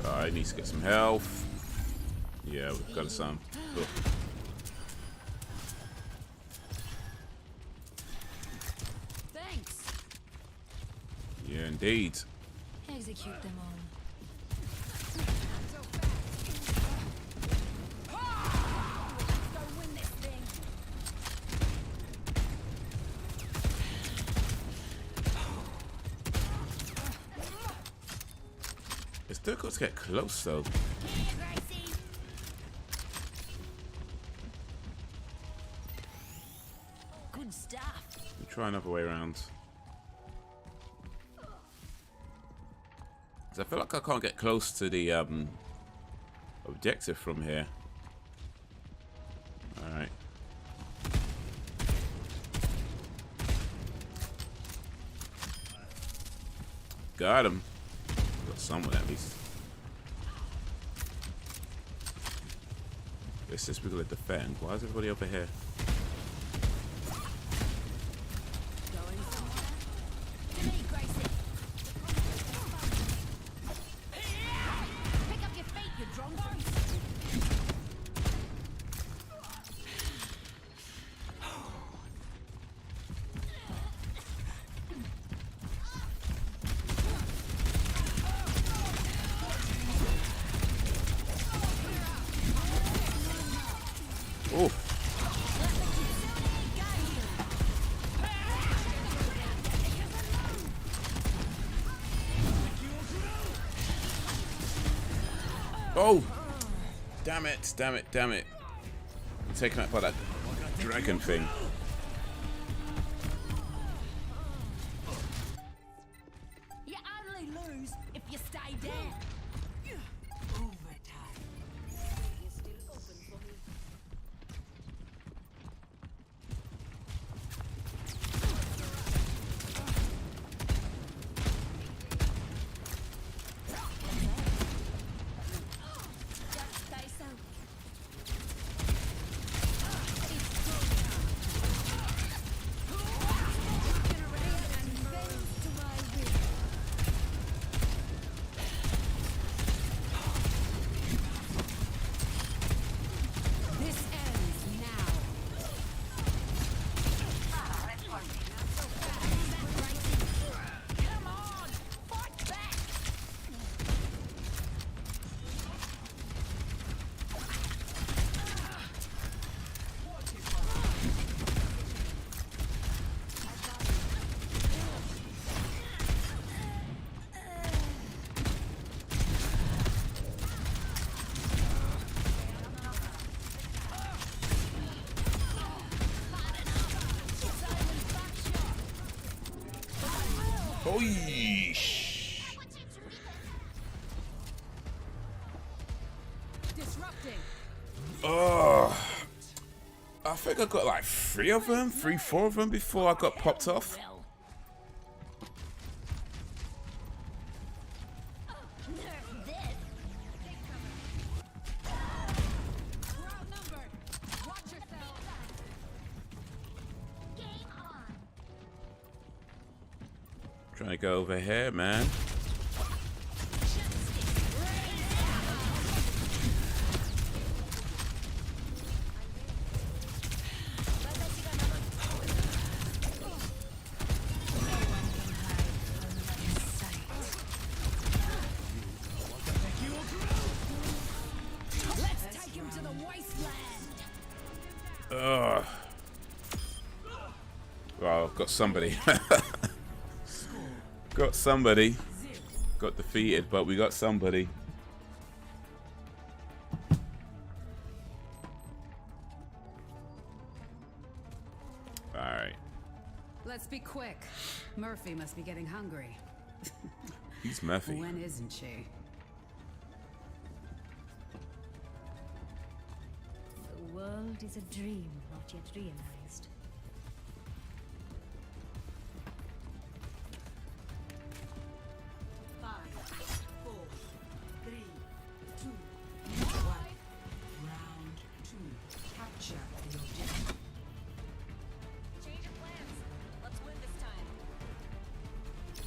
Alright, needs to get some health. Yeah, we've got some. Cool. Thanks. Yeah, indeed. Execute them all. Let's go win this thing. It's difficult to get close though. Good stuff. We'll try another way around. 'Cause I feel like I can't get close to the objective from here. Alright. Got him. Got someone at least. This is people to defend. Why is everybody over here? Pick up your feet, you drongos. Oh. Oh! Damn it, damn it, damn it. I'm taken out by that dragon thing. You only lose if you stay down. Oish. Disrupting. Oh, I think I got like 3 of them, 3, 4 of them before I got popped off. Trying to go over here, man. Let's take him to the wasteland. Ugh. Well, got somebody. Got somebody. Got defeated, but we got somebody. Alright. Let's be quick. Murphy must be getting hungry. He's Murphy. When isn't she? The world is a dream not yet realized.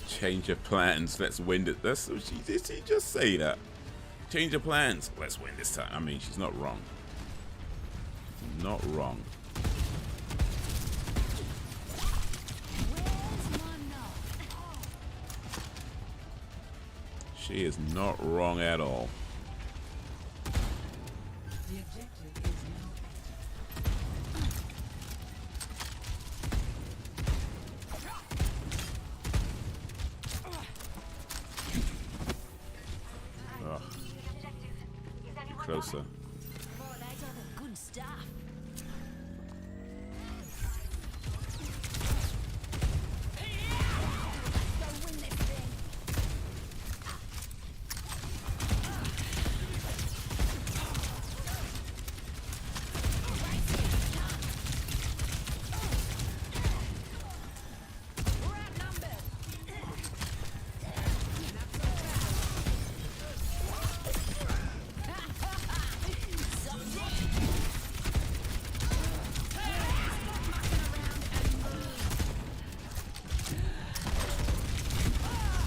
Change of plans. Let's win it. That's what she did. She just say that. Change of plans. Let's win this time. I mean, she's not wrong. Not wrong. She is not wrong at all. The objective is now Closer. Oh, that's all the good stuff. Let's go win this thing. We're outnumbered.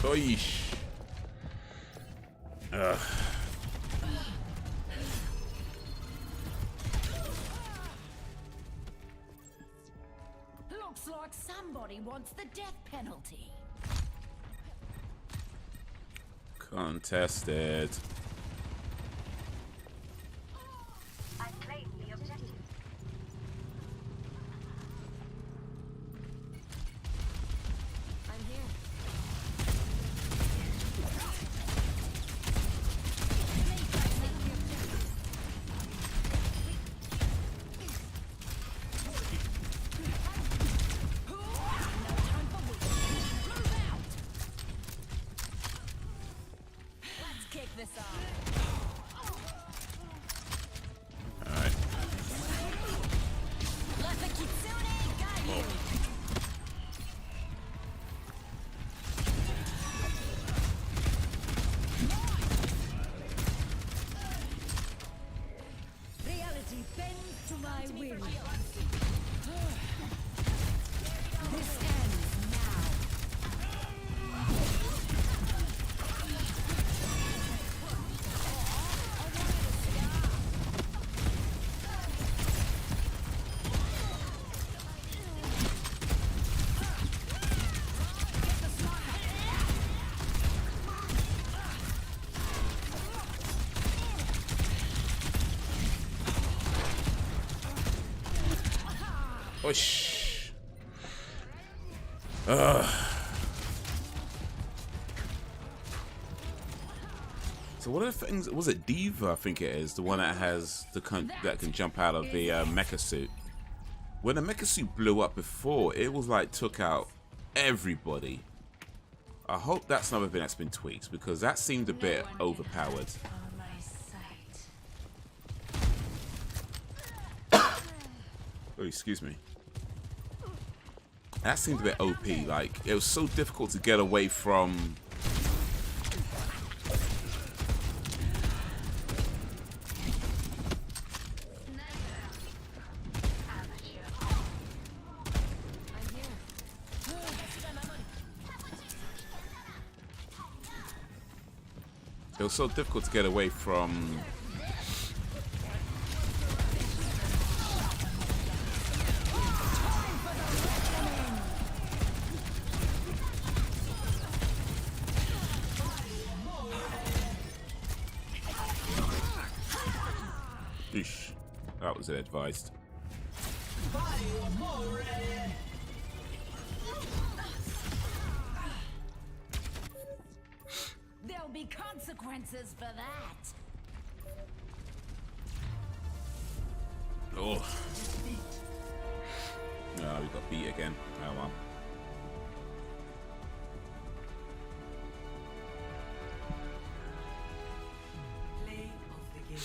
Oish. Ugh. Looks like somebody wants the death penalty. Contested. I claim the objective. I'm here. Let's kick this off. Alright. Let the Kitsune guide you. Reality bends to my will. This ends now. Oish. Ugh. So what are the things? Was it Diva? I think it is the one that has the that can jump out of the mecha suit. When the mecha suit blew up before, it was like took out everybody. I hope that's another thing that's been tweaked, because that seemed a bit overpowered. On my sight. Oh, excuse me. That seemed a bit OP. Like, it was so difficult to get away from. It was so difficult to get away from. Eesh, that was ill-advised. There'll be consequences for that. Oh. No, we got beat again. Oh well. Play of the game.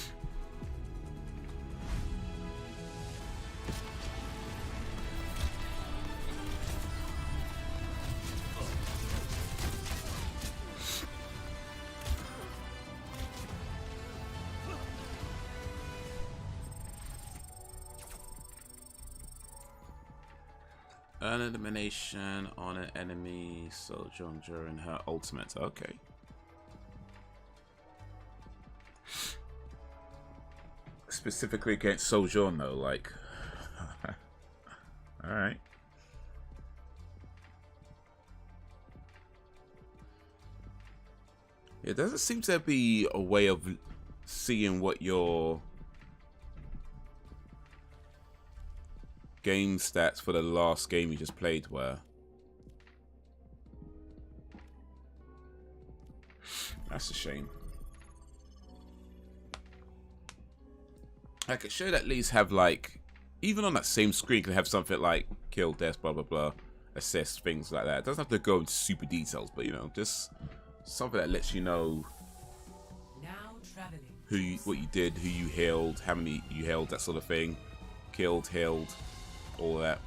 An elimination on an enemy sojourn during her ultimate. Okay. Specifically against Sojourn though, like. Alright. It doesn't seem to be a way of seeing what your game stats for the last game you just played were. That's a shame. Like, it should at least have, like, even on that same screen, it can have something like kill, death, blah blah blah, assist, things like that. It doesn't have to go into super details, but you know, just something that lets you know Now traveling. who you, what you did, who you healed, how many you healed, that sort of thing. Killed, healed, all that.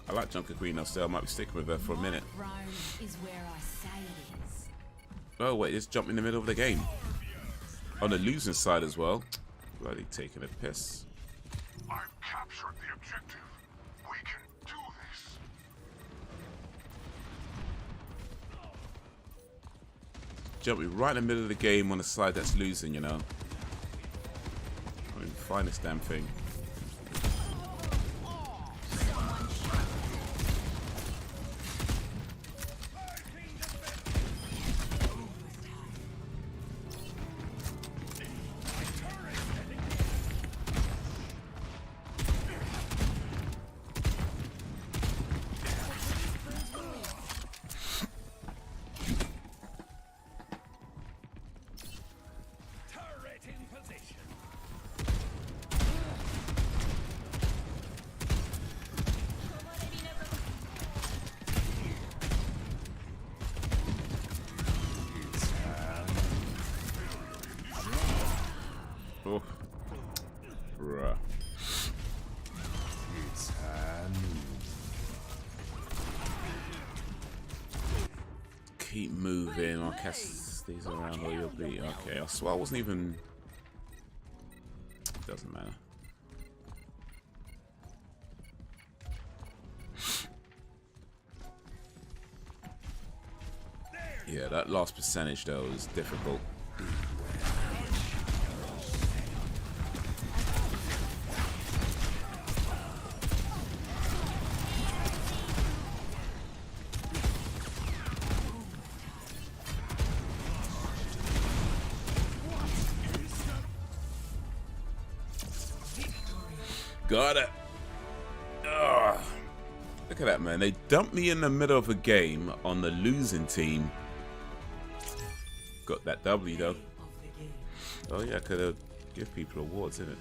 I like Junker Queen though, still I might be sticking with her for a minute. Rome is where I say it is. Oh wait, just jump in the middle of the game. On the losing side as well. Bloody taking a piss. I've captured the objective. We can do this. Jumping right in the middle of the game on the side that's losing, you know. I don't even find this damn thing. Oh, bruh. Keep moving. I'll cast these around or you'll be okay. I swear I wasn't even. Doesn't matter. Yeah, that last percentage though is difficult. Got it. Ugh. Look at that, man. They dumped me in the middle of a game on the losing team. Got that W though. Oh yeah, I could have give people awards, innit?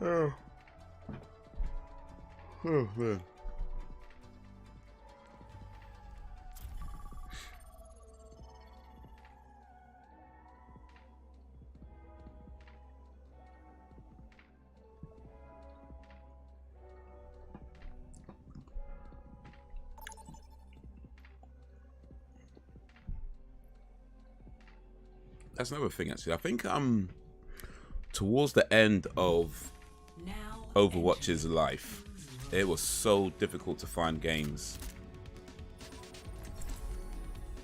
Oh. Oh, man. That's another thing, actually. I think towards the end of Now Overwatch's life, it was so difficult to find games.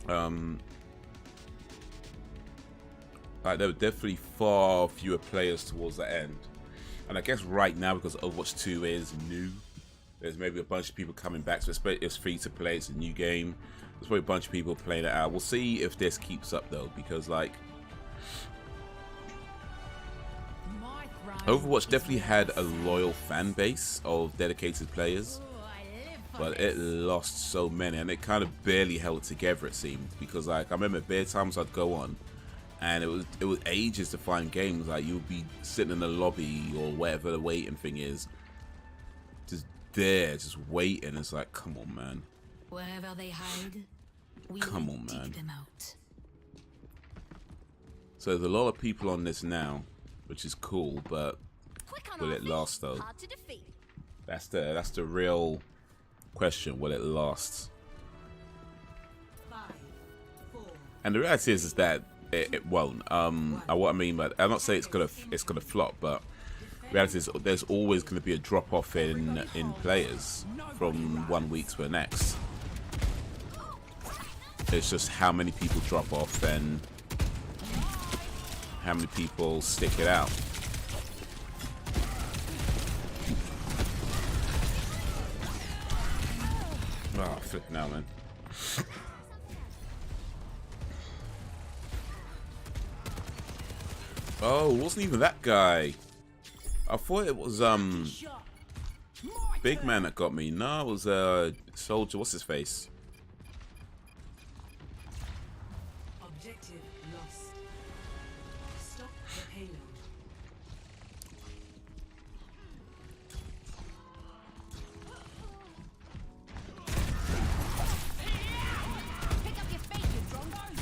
Like there were definitely far fewer players towards the end, and I guess right now because Overwatch 2 is new, there's maybe a bunch of people coming back. So it's free to play. It's a new game. There's probably a bunch of people playing it out. We'll see if this keeps up though, because like Overwatch definitely had a loyal fan base of dedicated players, but it lost so many, and it kind of barely held together, it seemed. Because like I remember bare times I'd go on, and it was ages to find games. Like you'd be sitting in the lobby or whatever the waiting thing is, just there, just waiting. It's like, come on, man. Wherever they hide, we Come will on, dig man. them out. So there's a lot of people on this now, which is cool, but will it last though? Hard to defeat. That's the real question. Will it last? 5, 4, And the reality is that it won't. What I mean, but I'm not saying it's gonna flop, but the reality is there's always gonna be a drop off in players from 1 week to the next. It's just how many people drop off and how many people stick it out. Oh, flip now, man. Oh, it wasn't even that guy. I thought it was Big Man that got me. No, it was Soldier. What's his face? objective lost. Stop the payload. Pick up your feet, you drongos!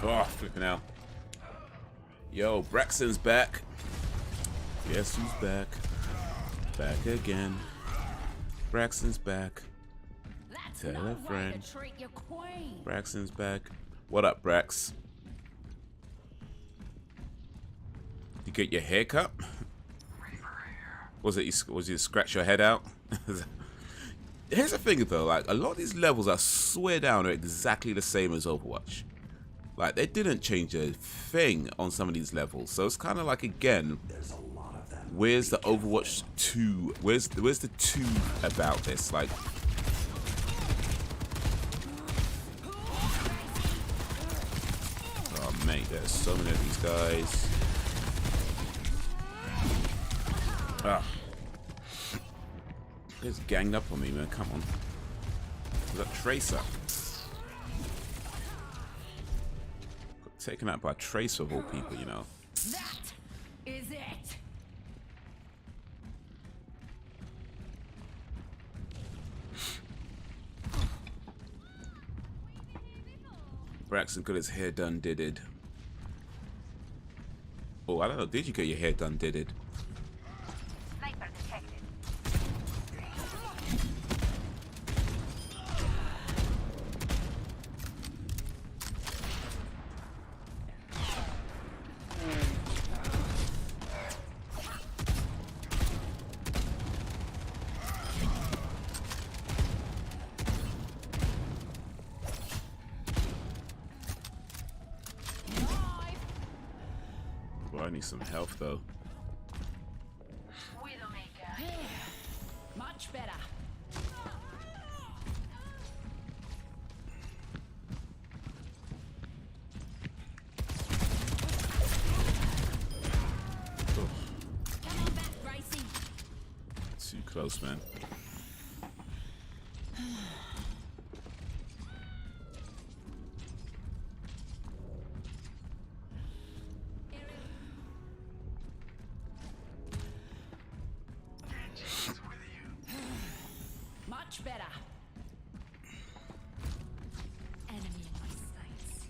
Oh, flipping out. Yo, Braxton's back. Guess who's back? Back again. Braxton's back. That's Tell no a way friend. to treat your queen. Braxton's back. What up, Brax? You get your hair cut? Was you scratch your head out? Here's the thing though, like a lot of these levels I swear down are exactly the same as Overwatch. Like they didn't change a thing on some of these levels. So it's kinda like again, where's the Overwatch 2? Where's the 2 about this? Like oh mate, there's so many of these guys. Ah. It's ganged up on me, man. Come on. Is that Tracer? Got taken out by Tracer of all people, you know. That is it. Braxton got his hair done, did. Oh, I don't know. Did you get your hair done, did? Sniper detected. Well, I need some health though. Widowmaker. Much better. Too close, man. Much better. Enemy in my sights.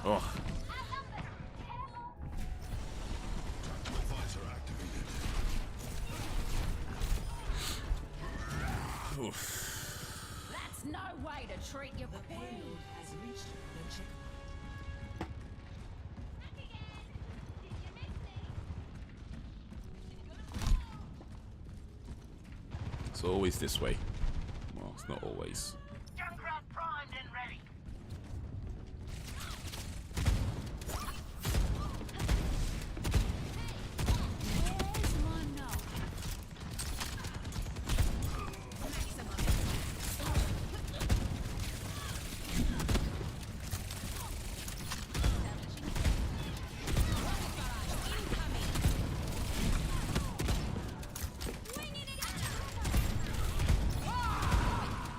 Oh. Oof. That's no way to treat your queen. Has reached the checkpoint. It's always this way. Well, it's not always. Junkrat primed and ready. There's one note.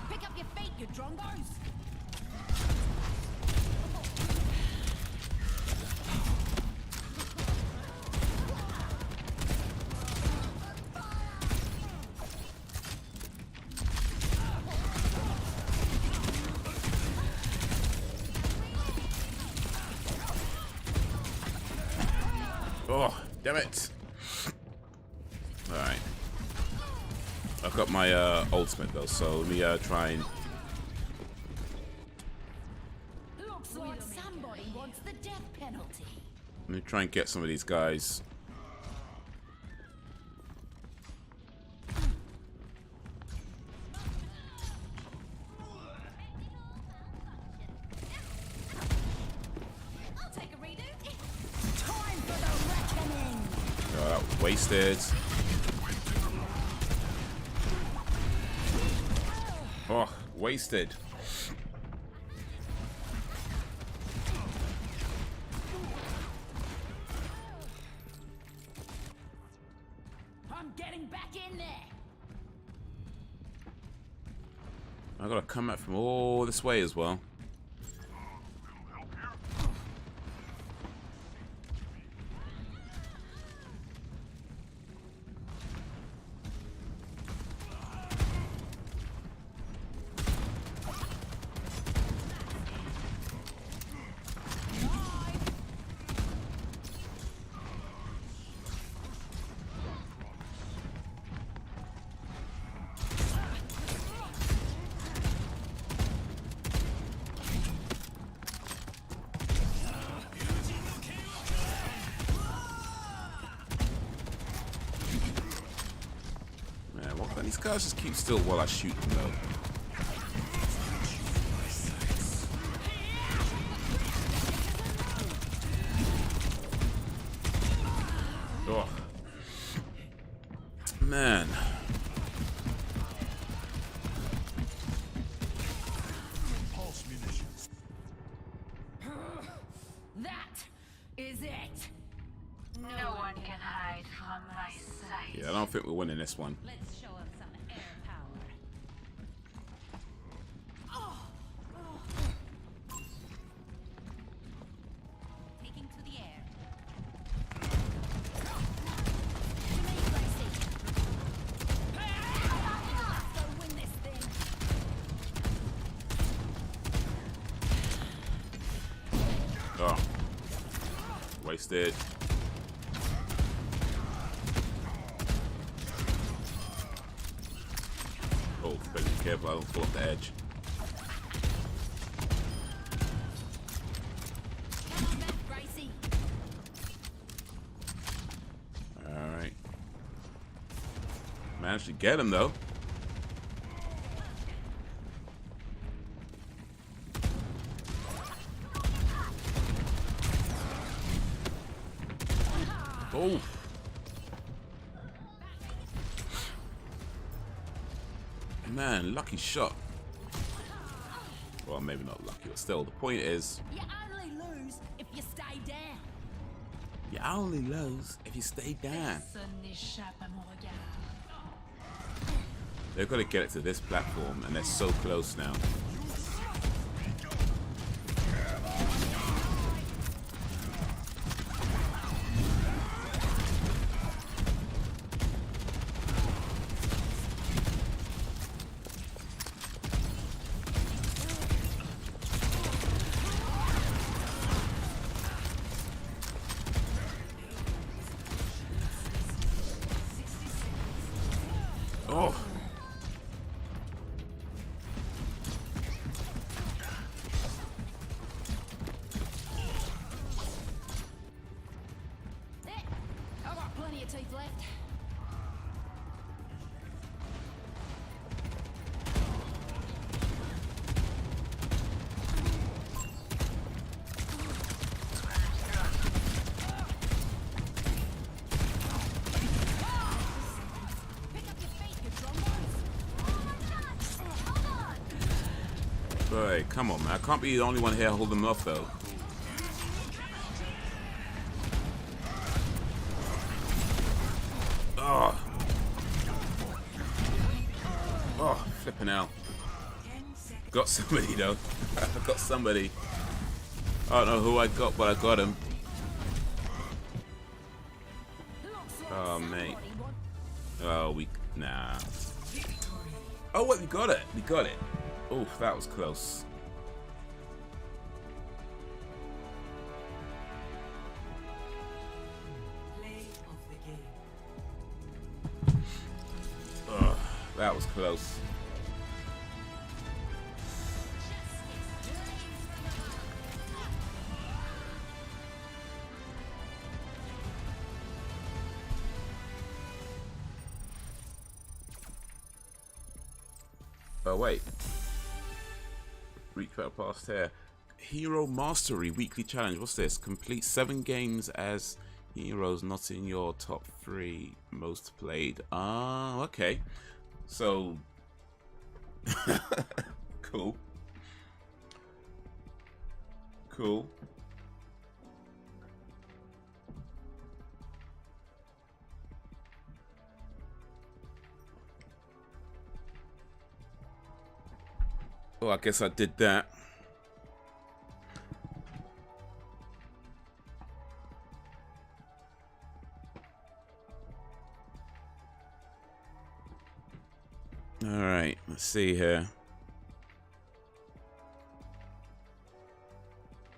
Pick up your feet, you drongos. Oh, damn it. Alright. I've got my ultimate though, so let me try and... Looks like somebody wants the death penalty. Let me try and get some of these guys. I'll take a redo. Time for the reckoning. Oh, that was wasted. Oh, wasted. I'm getting back in there. I gotta come back from all this way as well. Man, why can't these guys just keep still while I shoot them though? Oh. Man. Pulse munitions. That is it. No one can hide from my sight. Yeah, I don't think we're winning this one. Let's show them some air power. Taking to the air. Go win this thing. Oh. Wasted. Oh, better be careful I don't fall off the edge. Come on back, Gracie. Alright. Managed to get him though. Oh. Man, lucky shot. Well, maybe not lucky, but still, the point is... You only lose if you stay down. You only lose if you stay down. Personne n'échappe à mon regard. They've got to get it to this platform, and they're so close now. Oh. There, I've got plenty of teeth left. Boy, come on, man. I can't be the only one here holding them off, though. Oh. Oh, flipping out. Got somebody, though. I got somebody. I don't know who I got, but I got him. Oh, mate. Oh, nah. Oh, wait, we got it. We got it. Oof, that was close. Ugh, that was close. Oh, wait. Reach well past here. Hero Mastery Weekly Challenge. What's this? Complete 7 games as heroes not in your top 3 most played. Ah, okay. So, cool. Cool. Well, I guess I did that. All right, let's see here.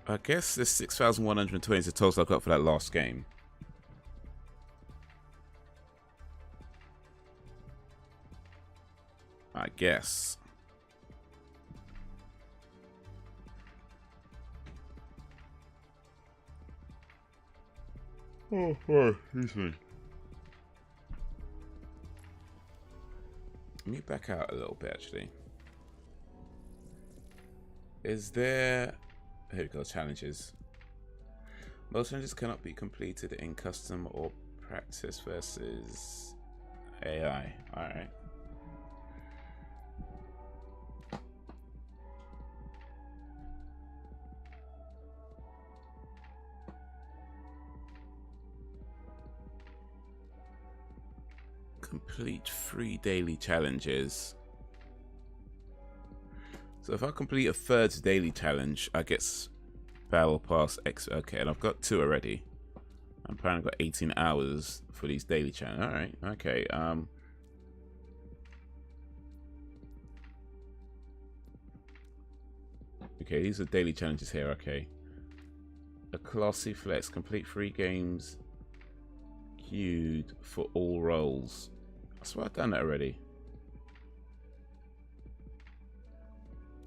I guess this 6,120 is the total I got for that last game. I guess. Oh, excuse me. Let me back out a little bit, actually. Is there... Here we go, challenges. Most challenges cannot be completed in custom or practice versus AI. Alright. Complete 3 daily challenges. So if I complete a 3rd daily challenge, I get Battle Pass X. Okay, and I've got 2 already. I'm apparently got 18 hours for these daily challenges. All right, okay. Okay, these are daily challenges here. Okay. A classy flex. Complete 3 games queued for all roles. I swear I've done that already.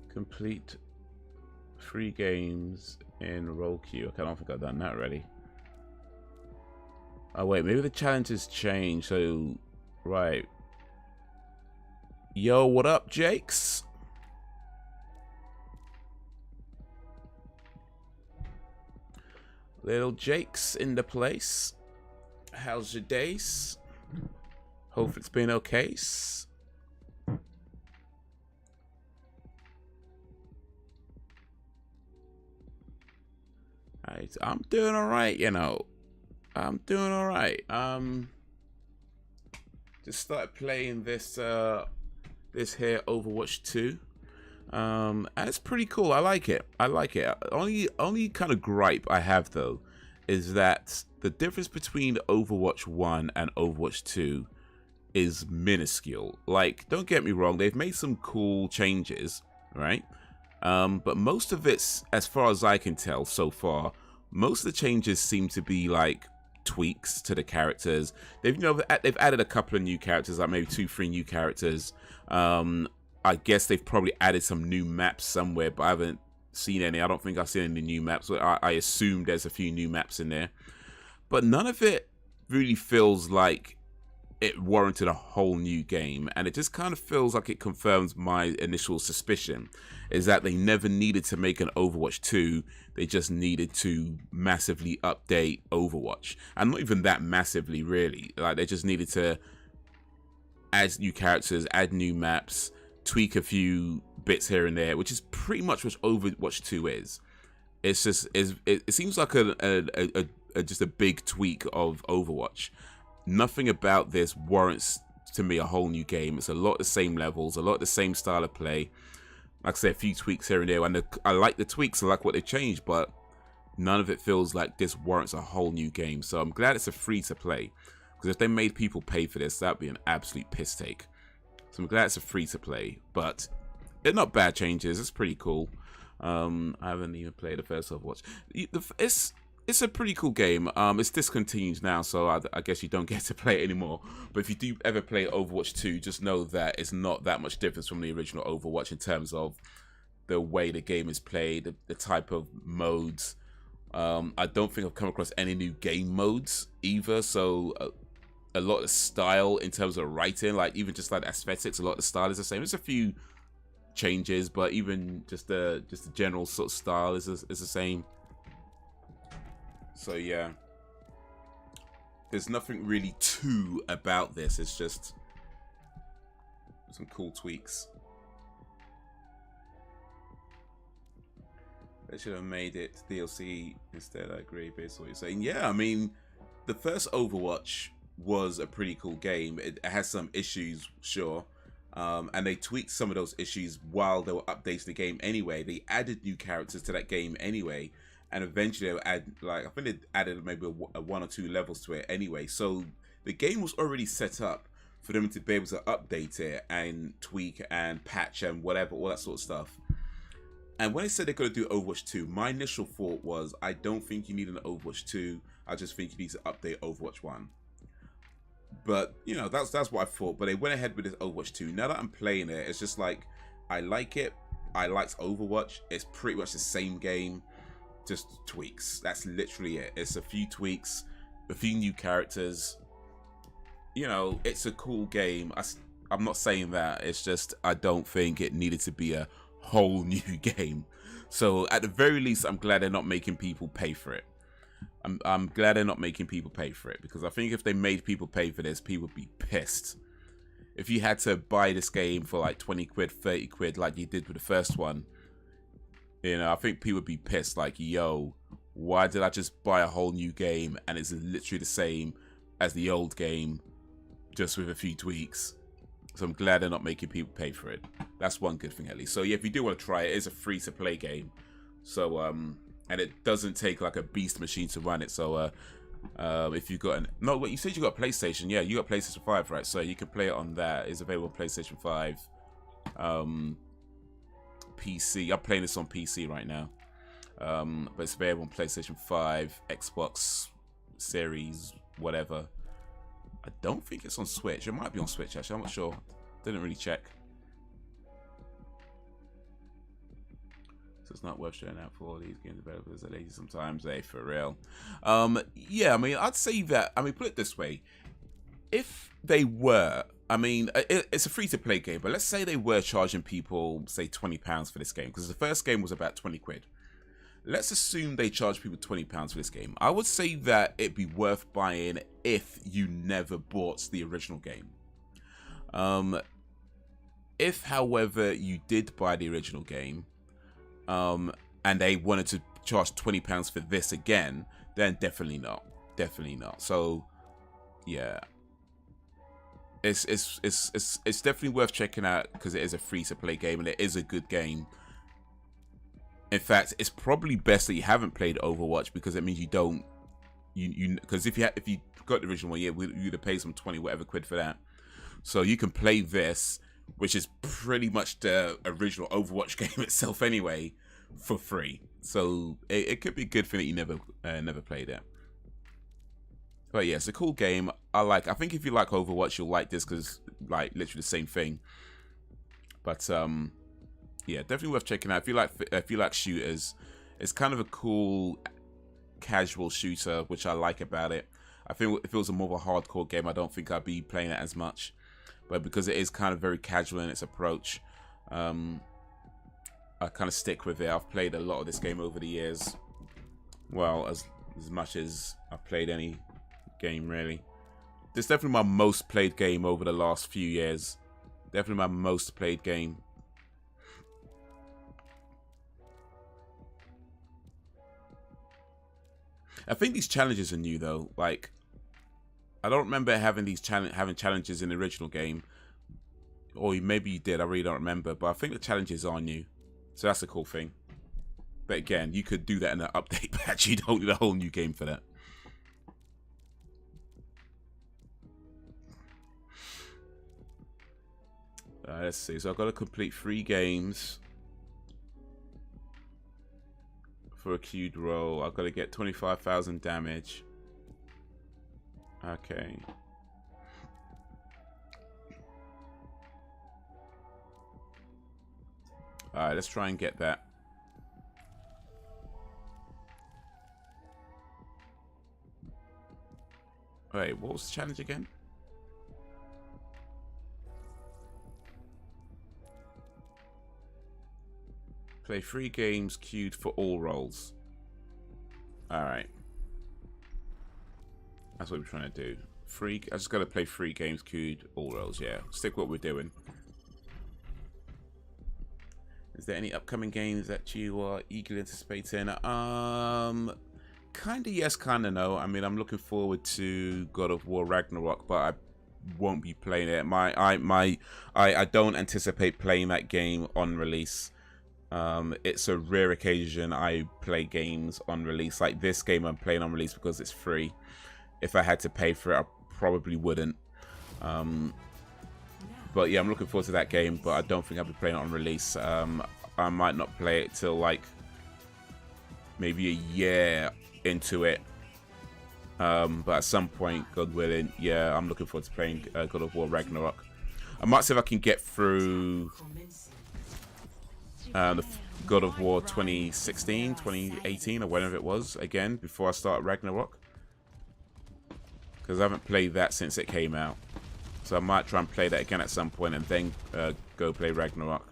Complete 3 games in role queue. Okay, I don't think I've done that already. Oh wait, maybe the challenges change. So, right. Yo, what up, Jakes? Little Jakes in the place. How's your days? Hope it's been okay. I'm doing all right, you know. I'm doing all right. Just started playing this this here Overwatch 2. And it's pretty cool. I like it. I like it. Only kind of gripe I have though is that the difference between Overwatch 1 and Overwatch 2 is minuscule. Like, don't get me wrong, they've made some cool changes, right? But most of it's, as far as I can tell so far, most of the changes seem to be like tweaks to the characters. They've added a couple of new characters, like maybe 2-3 new characters. I guess they've probably added some new maps somewhere, but I haven't seen any. I don't think I've seen any new maps. I assume there's a few new maps in there, but none of it really feels like it warranted a whole new game, and it just kind of feels like it confirms my initial suspicion, is that they never needed to make an Overwatch 2, they just needed to massively update Overwatch, and not even that massively really, like they just needed to add new characters, add new maps, tweak a few bits here and there, which is pretty much what Overwatch 2 is. It's just, it seems like just a big tweak of Overwatch. Nothing about this warrants to me a whole new game. It's a lot of the same levels, a lot of the same style of play. Like I said, a few tweaks here and there, and I like the tweaks, I like what they changed, but none of it feels like this warrants a whole new game. So I'm glad it's a free to play, because if they made people pay for this, that'd be an absolute piss take. So I'm glad it's a free to play, but they're not bad changes. It's pretty cool. I haven't even played the first Overwatch. It's a pretty cool game. It's discontinued now, so I guess you don't get to play it anymore. But if you do ever play Overwatch 2, just know that it's not that much difference from the original Overwatch in terms of the way the game is played, the type of modes. I don't think I've come across any new game modes either, so a lot of the style in terms of writing, like even just like the aesthetics, a lot of the style is the same. There's a few changes, but even just the general sort of style is the same. So yeah, there's nothing really too about this. It's just some cool tweaks. They should have made it DLC instead. I agree based on what you're saying. Yeah, I mean, the first Overwatch was a pretty cool game. It has some issues, sure, and they tweaked some of those issues while they were updating the game anyway. They added new characters to that game anyway. And eventually they'll add, like, I think they added maybe a 1 or 2 levels to it anyway. So the game was already set up for them to be able to update it and tweak and patch and whatever, all that sort of stuff. And when they said they're going to do Overwatch 2, my initial thought was, I don't think you need an Overwatch 2. I just think you need to update Overwatch 1. But, you know, that's what I thought. But they went ahead with this Overwatch 2. Now that I'm playing it, it's just like, I like it. I liked Overwatch. It's pretty much the same game. Just tweaks. That's literally it. It's a few tweaks, a few new characters. You know, it's a cool game. I'm not saying that. It's just I don't think it needed to be a whole new game. So at the very least, I'm glad they're not making people pay for it. I'm glad they're not making people pay for it, because I think if they made people pay for this, people would be pissed. If you had to buy this game for like 20 quid, 30 quid, like you did with the first one, you know, I think people would be pissed, like, yo, why did I just buy a whole new game and it's literally the same as the old game, just with a few tweaks? So I'm glad they're not making people pay for it. That's one good thing at least. So yeah, if you do want to try it, it's a free-to-play game. So, and it doesn't take like a beast machine to run it. So, if you got no, wait, you said you got a PlayStation. Yeah, you got PlayStation 5, right? So you can play it on that. It's available on PlayStation 5. PC. I'm playing this on PC right now, but it's available on PlayStation 5, Xbox Series, whatever. I don't think it's on Switch. It might be on Switch actually. I'm not sure. Didn't really check. So it's not worth showing out for all these game developers. Are lazy sometimes. Hey, for real. Yeah, I mean, I'd say that. I mean, put it this way: if they were, I mean, it's a free-to-play game, but let's say they were charging people, say, £20 for this game, because the first game was about 20 quid. Let's assume they charge people £20 for this game. I would say that it'd be worth buying if you never bought the original game. If, however, you did buy the original game, and they wanted to charge £20 for this again, then definitely not. Definitely not. So yeah. It's definitely worth checking out because it is a free-to-play game and it is a good game. In fact, it's probably best that you haven't played Overwatch because it means you don't because if you got the original one, yeah, you'd have paid some 20 whatever quid for that. So you can play this, which is pretty much the original Overwatch game itself anyway, for free. So it could be a good thing that you never played it. But yeah, it's a cool game. I think if you like Overwatch, you'll like this because like literally the same thing. But yeah, definitely worth checking out. If you like shooters, it's kind of a cool casual shooter, which I like about it. I think if it was a more of a hardcore game, I don't think I'd be playing it as much. But because it is kind of very casual in its approach, I kind of stick with it. I've played a lot of this game over the years. Well, as much as I've played any game really. This is definitely my most played game over the last few years. Definitely my most played game. I think these challenges are new though. Like, I don't remember having these challenges in the original game, or maybe you did. I really don't remember. But I think the challenges are new, so that's a cool thing. But again, you could do that in an update patch. You don't need a whole new game for that. Let's see. So I've got to complete 3 games for a queued role. I've got to get 25,000 damage. Okay. Alright, let's try and get that. Wait, what was the challenge again? Play 3 games queued for all roles. Alright. That's what we're trying to do. I just gotta play 3 games queued, all roles, yeah. Stick what we're doing. Is there any upcoming games that you are eagerly anticipating? Kinda yes, kinda no. I mean, I'm looking forward to God of War Ragnarok, but I won't be playing it. I don't anticipate playing that game on release. It's a rare occasion I play games on release. Like this game I'm playing on release because it's free. If I had to pay for it, I probably wouldn't. But yeah, I'm looking forward to that game, but I don't think I'll be playing it on release. I might not play it till like maybe a year into it. But at some point, God willing, yeah, I'm looking forward to playing God of War Ragnarok. I might see if I can get through the God of War 2016, 2018, or whatever it was, again, before I start Ragnarok. Because I haven't played that since it came out. So I might try and play that again at some point and then go play Ragnarok.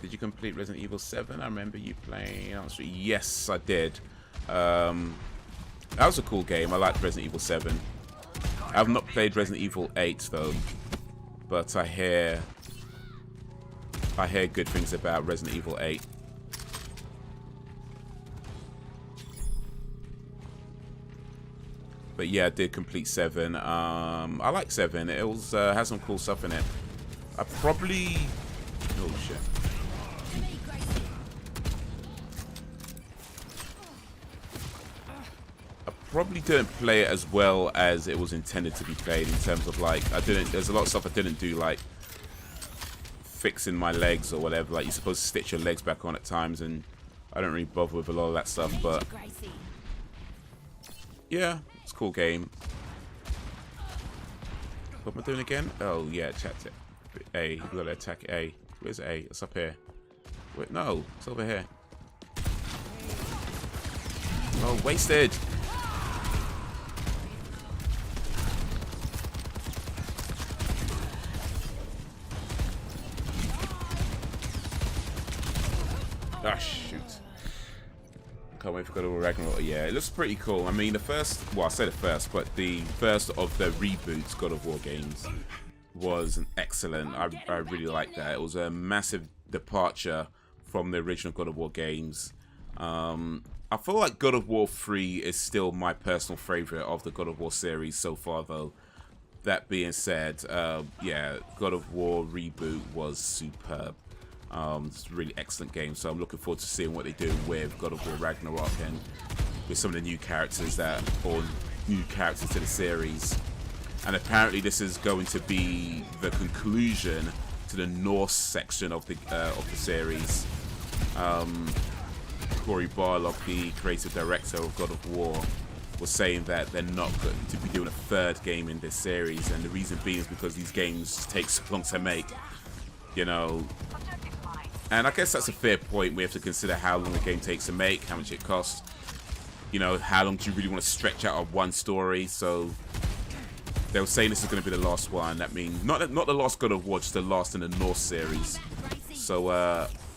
Did you complete Resident Evil 7? I remember you playing. Yes, I did. That was a cool game. I liked Resident Evil 7. I've not played Resident Evil 8 though, but I hear good things about Resident Evil 8. But yeah, I did complete 7. I like 7. It was has some cool stuff in it. I probably shit. Probably didn't play it as well as it was intended to be played, in terms of like there's a lot of stuff I didn't do, like fixing my legs or whatever. Like you're supposed to stitch your legs back on at times, and I don't really bother with a lot of that stuff. But yeah, it's a cool game. What am I doing again? Oh yeah, chat it. A, we gotta attack A. Where's A? It's up here. Wait, no, it's over here. Oh, wasted. Ah, shoot. Can't wait for God of War Ragnarok. Yeah, it looks pretty cool. I mean, the first, well, I say the first, but the first of the reboots God of War games was an excellent. I really liked that. It was a massive departure from the original God of War games. I feel like God of War 3 is still my personal favorite of the God of War series so far, though. That being said, yeah, God of War Reboot was superb. It's a really excellent game, so I'm looking forward to seeing what they do with God of War Ragnarok and with some of the new characters or new characters to the series. And apparently this is going to be the conclusion to the Norse section of the series. Cory Barlog, the creative director of God of War, was saying that they're not going to be doing a third game in this series, and the reason being is because these games take so long to make, you know. And I guess that's a fair point. We have to consider how long a game takes to make, how much it costs, you know, how long do you really want to stretch out of one story. So they were saying this is going to be the last one. That means not the last God of War, just the last in the Norse series. So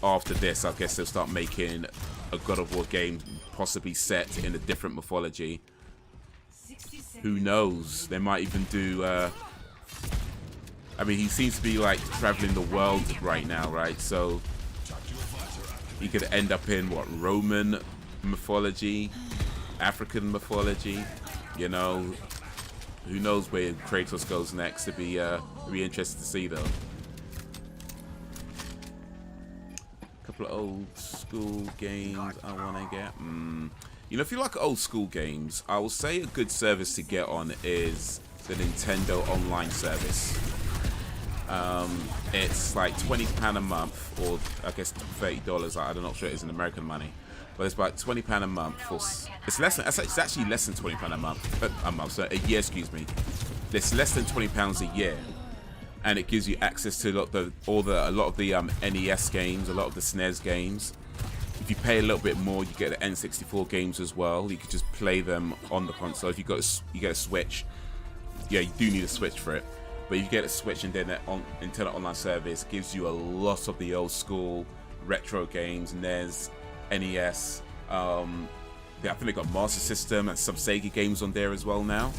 after this, I guess they'll start making a God of War game possibly set in a different mythology. Who knows? They might even do. I mean, he seems to be like traveling the world right now, right? So he could end up in what, Roman mythology, African mythology. You know, who knows where Kratos goes next? It'd be interesting to see though. Couple of old school games I want to get. You know, if you like old school games, I will say a good service to get on is the Nintendo Online service. It's like £20 a month, or I guess $30. I'm not sure it is in American money, but it's about £20 a month. For it's actually less than £20 a month. So a year, excuse me. It's less than £20 a year. And it gives you access to a lot of the NES games, a lot of the SNES games. If you pay a little bit more, you get the N64 games as well. You can just play them on the console. If you get a Switch, yeah, you do need a Switch for it. But if you get a Switch and then the Internet Online service gives you a lot of the old school retro games, NES, NES. I think they got Master System and some Sega games on there as well now.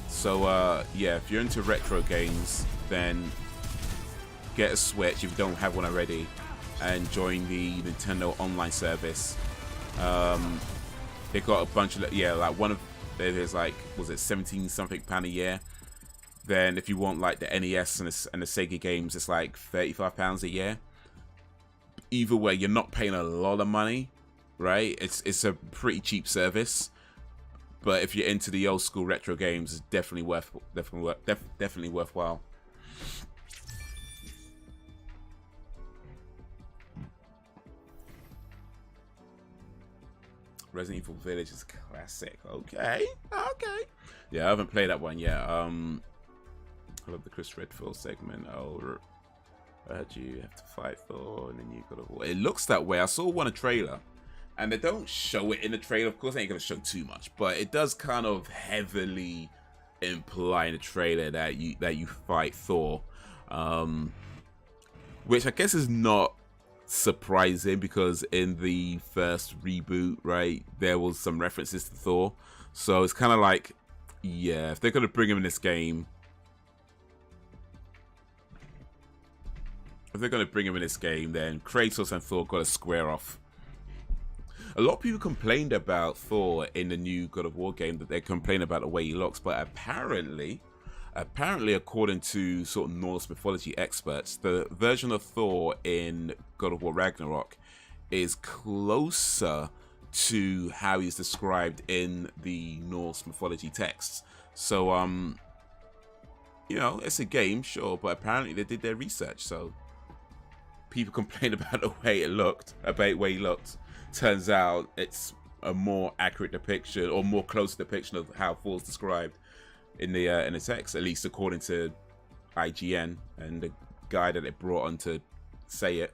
So yeah, if you're into retro games, then get a Switch if you don't have one already and join the Nintendo Online service. They got a bunch of, yeah, like there's like, was it 17 something pound a year? Then if you want like the NES and the Sega games, it's like £35 a year. Either way, you're not paying a lot of money, right? It's a pretty cheap service. But if you're into the old school retro games, it's definitely worthwhile. Resident Evil Village is classic. Okay. Yeah, I haven't played that one yet. I love the Chris Redfield segment. Oh, I heard you have to fight Thor and then you got to. It looks that way. I saw a trailer. And they don't show it in the trailer. Of course, they ain't going to show too much. But it does kind of heavily imply in the trailer that you fight Thor. Which I guess is not surprising because in the first reboot, right, there was some references to Thor. So it's kind of like, yeah, if they're going to bring him in this game... then Kratos and Thor got to square off. A lot of people complained about Thor in the new God of War game, that they complain about the way he looks, but apparently according to sort of Norse mythology experts, the version of Thor in God of War Ragnarok is closer to how he's described in the Norse mythology texts. So you know, it's a game, sure, but apparently they did their research, so people complained about the way he looked. Turns out it's a more accurate depiction, or more close depiction of how Thor's described in the text, at least according to IGN and the guy that it brought on to say it.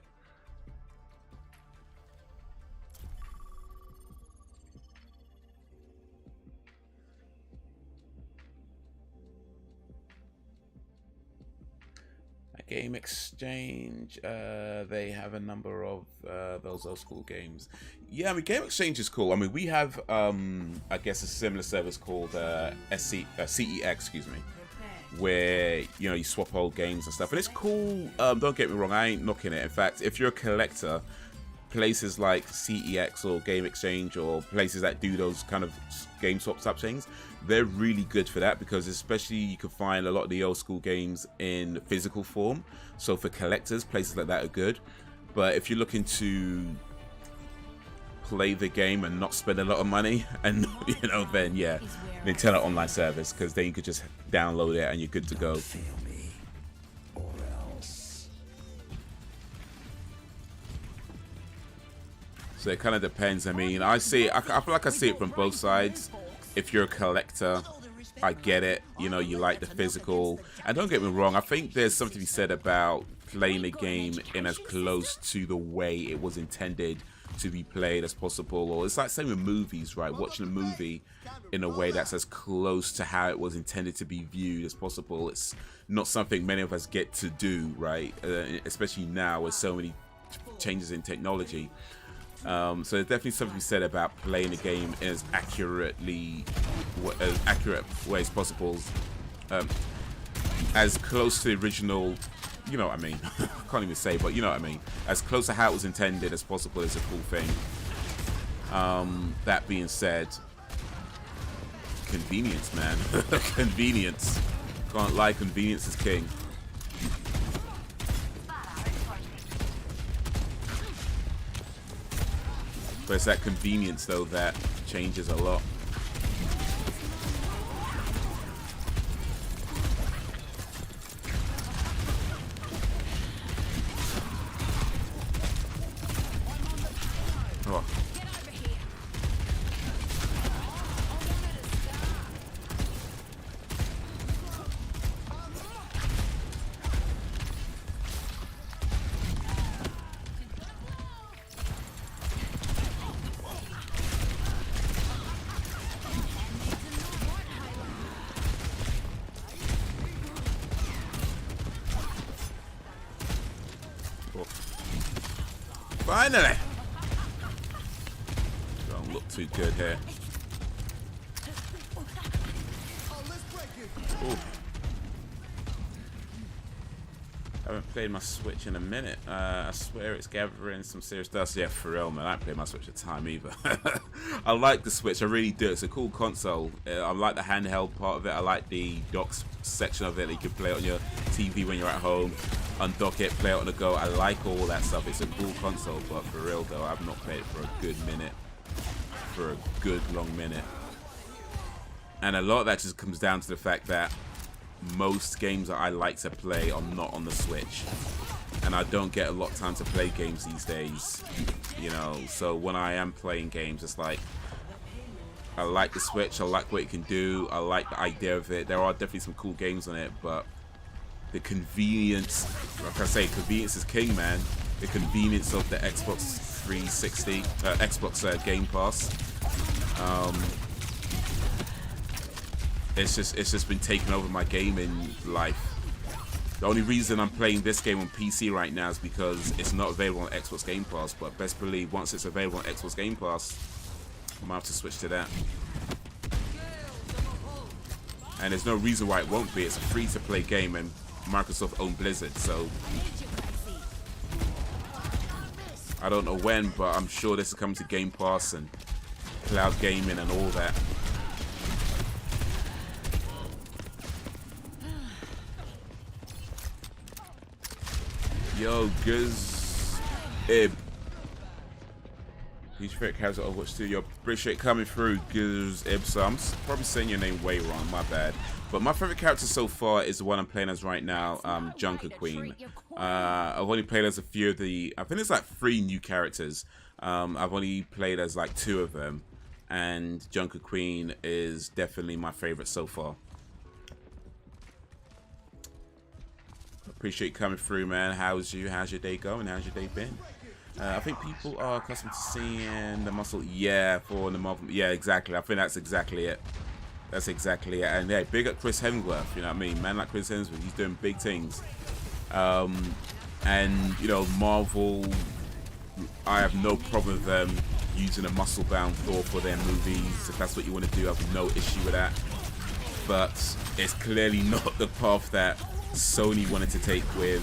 Game Exchange, they have a number of those old school games. Yeah, I mean, Game Exchange is cool. I mean, we have, I guess, a similar service called CEX, excuse me, where where you swap old games and stuff, and it's cool. Don't get me wrong, I ain't knocking it. In fact, if you're a collector, places like CEX or Game Exchange or places that do those kind of game swap type things, they're really good for that, because especially you can find a lot of the old school games in physical form. So for collectors, places like that are good. But if you're looking to play the game and not spend a lot of money, and then yeah, Nintendo Online service, because then you could just download it and you're good to go. So it kind of depends. I mean, I feel like I see it from both sides. If you're a collector, I get it. You like the physical. And don't get me wrong, I think there's something to be said about playing a game in as close to the way it was intended to be played as possible. Or it's like same with movies, right? Watching a movie in a way that's as close to how it was intended to be viewed as possible. It's not something many of us get to do, right? Especially now with so many changes in technology. So there's definitely something to be said about playing the game in as accurate way as possible, as close to the original, you know what I mean. I can't even say, but you know what I mean. As close to how it was intended as possible is a cool thing. That being said, convenience, man. Convenience. Can't lie, convenience is king. But it's that convenience, though, that changes a lot. Oh. Finally! Don't look too good here. Ooh. I haven't played my Switch in a minute. I swear it's gathering some serious dust. Yeah, for real, man. I haven't played my Switch at time either. I like the Switch. I really do. It's a cool console. I like the handheld part of it. I like the docks section of it. You can play it on your TV when you're at home. Undock it, play it on the go. I like all that stuff. It's a cool console, but for real though, I've not played it for a good minute. For a good long minute. And a lot of that just comes down to the fact that most games that I like to play are not on the Switch. And I don't get a lot of time to play games these days. So when I am playing games, it's like, I like the Switch, I like what it can do, I like the idea of it. There are definitely some cool games on it, but the convenience, like I say, convenience is king, man. The convenience of the Xbox 360, Xbox Game Pass. It's just been taking over my gaming life. The only reason I'm playing this game on PC right now is because it's not available on Xbox Game Pass. But best believe once it's available on Xbox Game Pass, I'm gonna have to switch to that. And there's no reason why it won't be. It's a free-to-play game, and Microsoft own Blizzard, so I don't know when, but I'm sure this will come to Game Pass and cloud gaming and all that. Yo, Guz Ib. Who's your favorite character of Overwatch 2? Yo, appreciate coming through, Guz Ib. So I'm probably saying your name way wrong, my bad. But my favorite character so far is the one I'm playing as right now, Junker Queen. I've only played as a few of the, I think it's like 3 new characters. I've only played as like 2 of them, and Junker Queen is definitely my favorite so far. Appreciate you coming through, man. How's your day going? How's your day been? I think people are accustomed to seeing the muscle. Yeah, for the Marvel. Yeah, exactly. I think that's exactly it. That's exactly it. And yeah, big up Chris Hemsworth. You know what I mean? Man like Chris Hemsworth, he's doing big things. And Marvel, I have no problem with them using a muscle-bound Thor for their movies. If that's what you want to do, I have no issue with that. But it's clearly not the path that Sony wanted to take with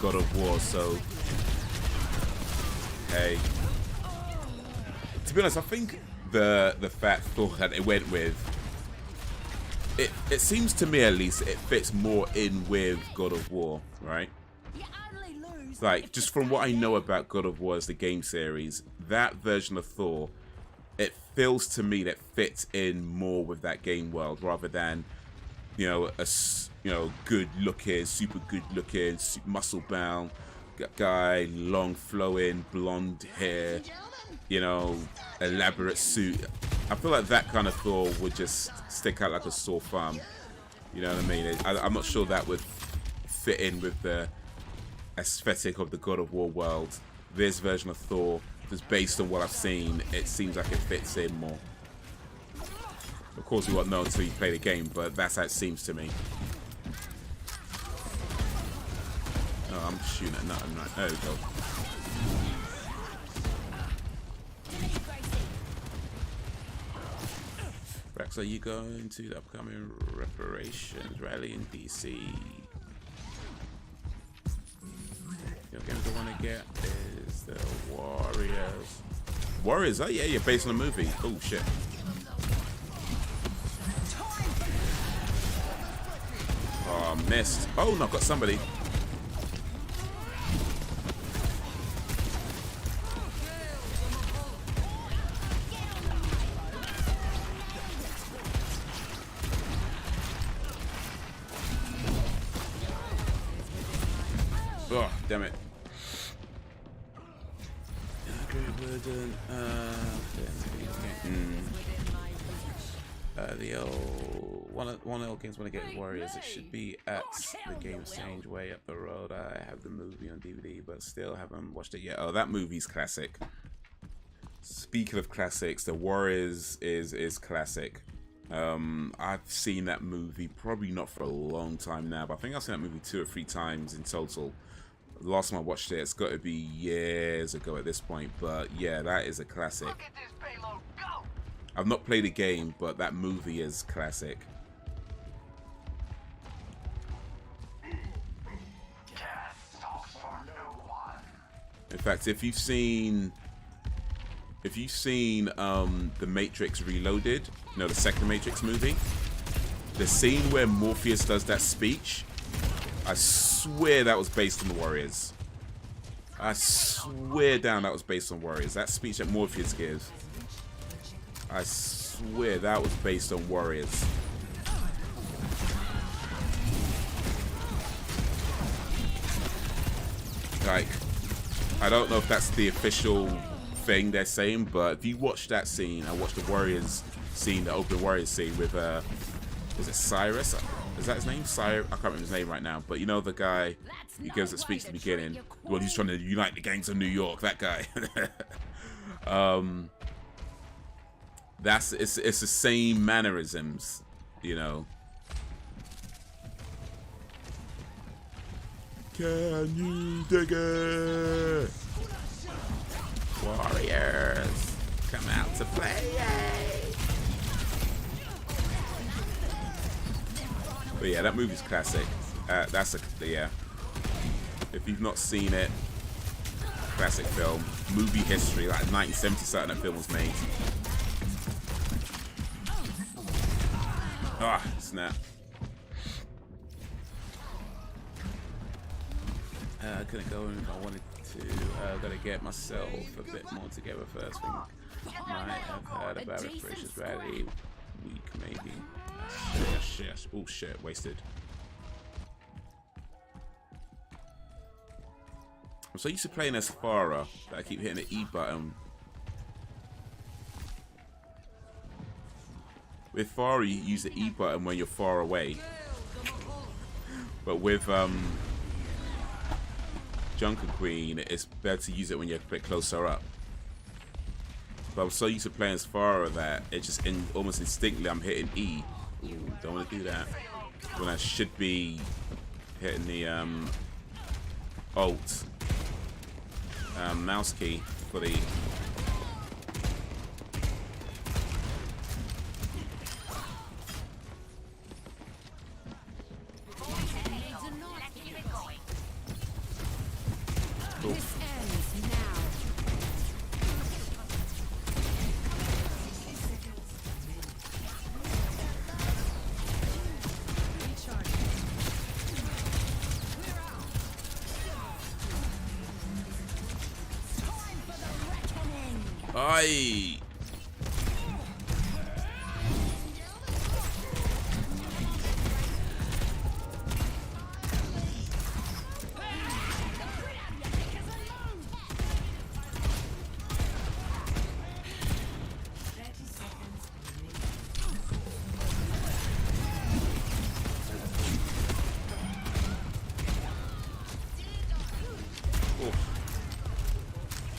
God of War. So, hey, to be honest, I think the fat thought that it went with, it seems to me at least it fits more in with God of War, right? Like, just from what I know about God of War as the game series, that version of Thor, it feels to me that fits in more with that game world rather than, you know, a good looking, super good looking, muscle bound guy, long flowing blonde hair, you know, elaborate suit. I feel like that kind of Thor would just stick out like a sore thumb. You know what I mean? I'm not sure that would fit in with the aesthetic of the God of War world. This version of Thor, just based on what I've seen, it seems like it fits in more. Of course, we won't know until you play the game, but that's how it seems to me. Oh, I'm shooting at nothing right. There we go. Rex, are you going to the upcoming reparations rally in DC? Your games I want to get is the Warriors. Warriors? Oh yeah, you're based on a movie. Oh shit. Oh, missed. Oh no, got somebody. Oh, damn it. The old one of the old games when I get Warriors, it should be at the game exchange way up the road. I have the movie on DVD, but still haven't watched it yet. Oh, that movie's classic. Speaking of classics, the Warriors is classic. I've seen that movie probably not for a long time now, but I think I've seen that movie 2 or 3 times in total. The last time I watched it, it's got to be years ago at this point, but yeah, that is a classic. I've not played a game, but that movie is classic. In fact, if you've seen The Matrix Reloaded, you know, the second Matrix movie, the scene where Morpheus does that speech, I swear that was based on the Warriors. I swear down that was based on Warriors. That speech that Morpheus gives, I swear that was based on Warriors. Like, I don't know if that's the official thing they're saying, but if you watch that scene, I watched the Warriors scene, the open Warriors scene with, was it Cyrus? Is that his name? Cyrus? I can't remember his name right now, but you know the guy who gives the speech at the beginning? Well, he's trying to unite the gangs of New York, that guy. It's the same mannerisms, you know. Can you dig it? Warriors, come out to play. Yay! But yeah, that movie's classic. Yeah. If you've not seen it, classic film, movie history, like 1970 something that film was made. Ah, snap. I couldn't go in if I wanted to. Gotta get myself a bit more together first. Might have heard about reparations rally week, maybe. Shit. Oh shit, wasted. I'm so used to playing as Farah that I keep hitting the E button. With Farah, you use the E button when you're far away. But with Junker Queen, it's better to use it when you're a bit closer up. But I'm so used to playing as Farah that it just almost instinctively I'm hitting E. Ooh, don't want to do that. When I should be hitting the Alt mouse key for the Aye.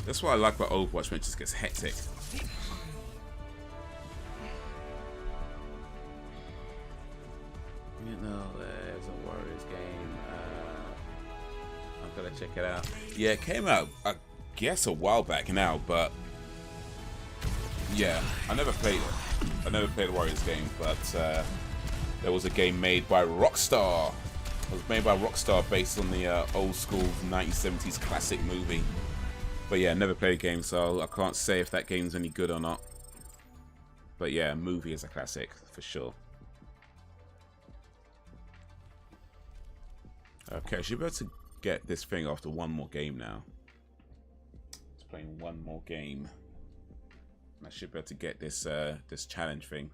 That's what I like about Overwatch, when it just gets hectic. You know, there's a Warriors game. I've got to check it out. Yeah, it came out, I guess, a while back now, but yeah, I never played it. I never played a Warriors game, but there was a game made by Rockstar. It was made by Rockstar based on the old school 1970s classic movie. But yeah, never played a game, so I can't say if that game's any good or not. But yeah, movie is a classic for sure. Okay, I should be able to get this thing after one more game now. Just playing one more game. I should be able to get this this challenge thing.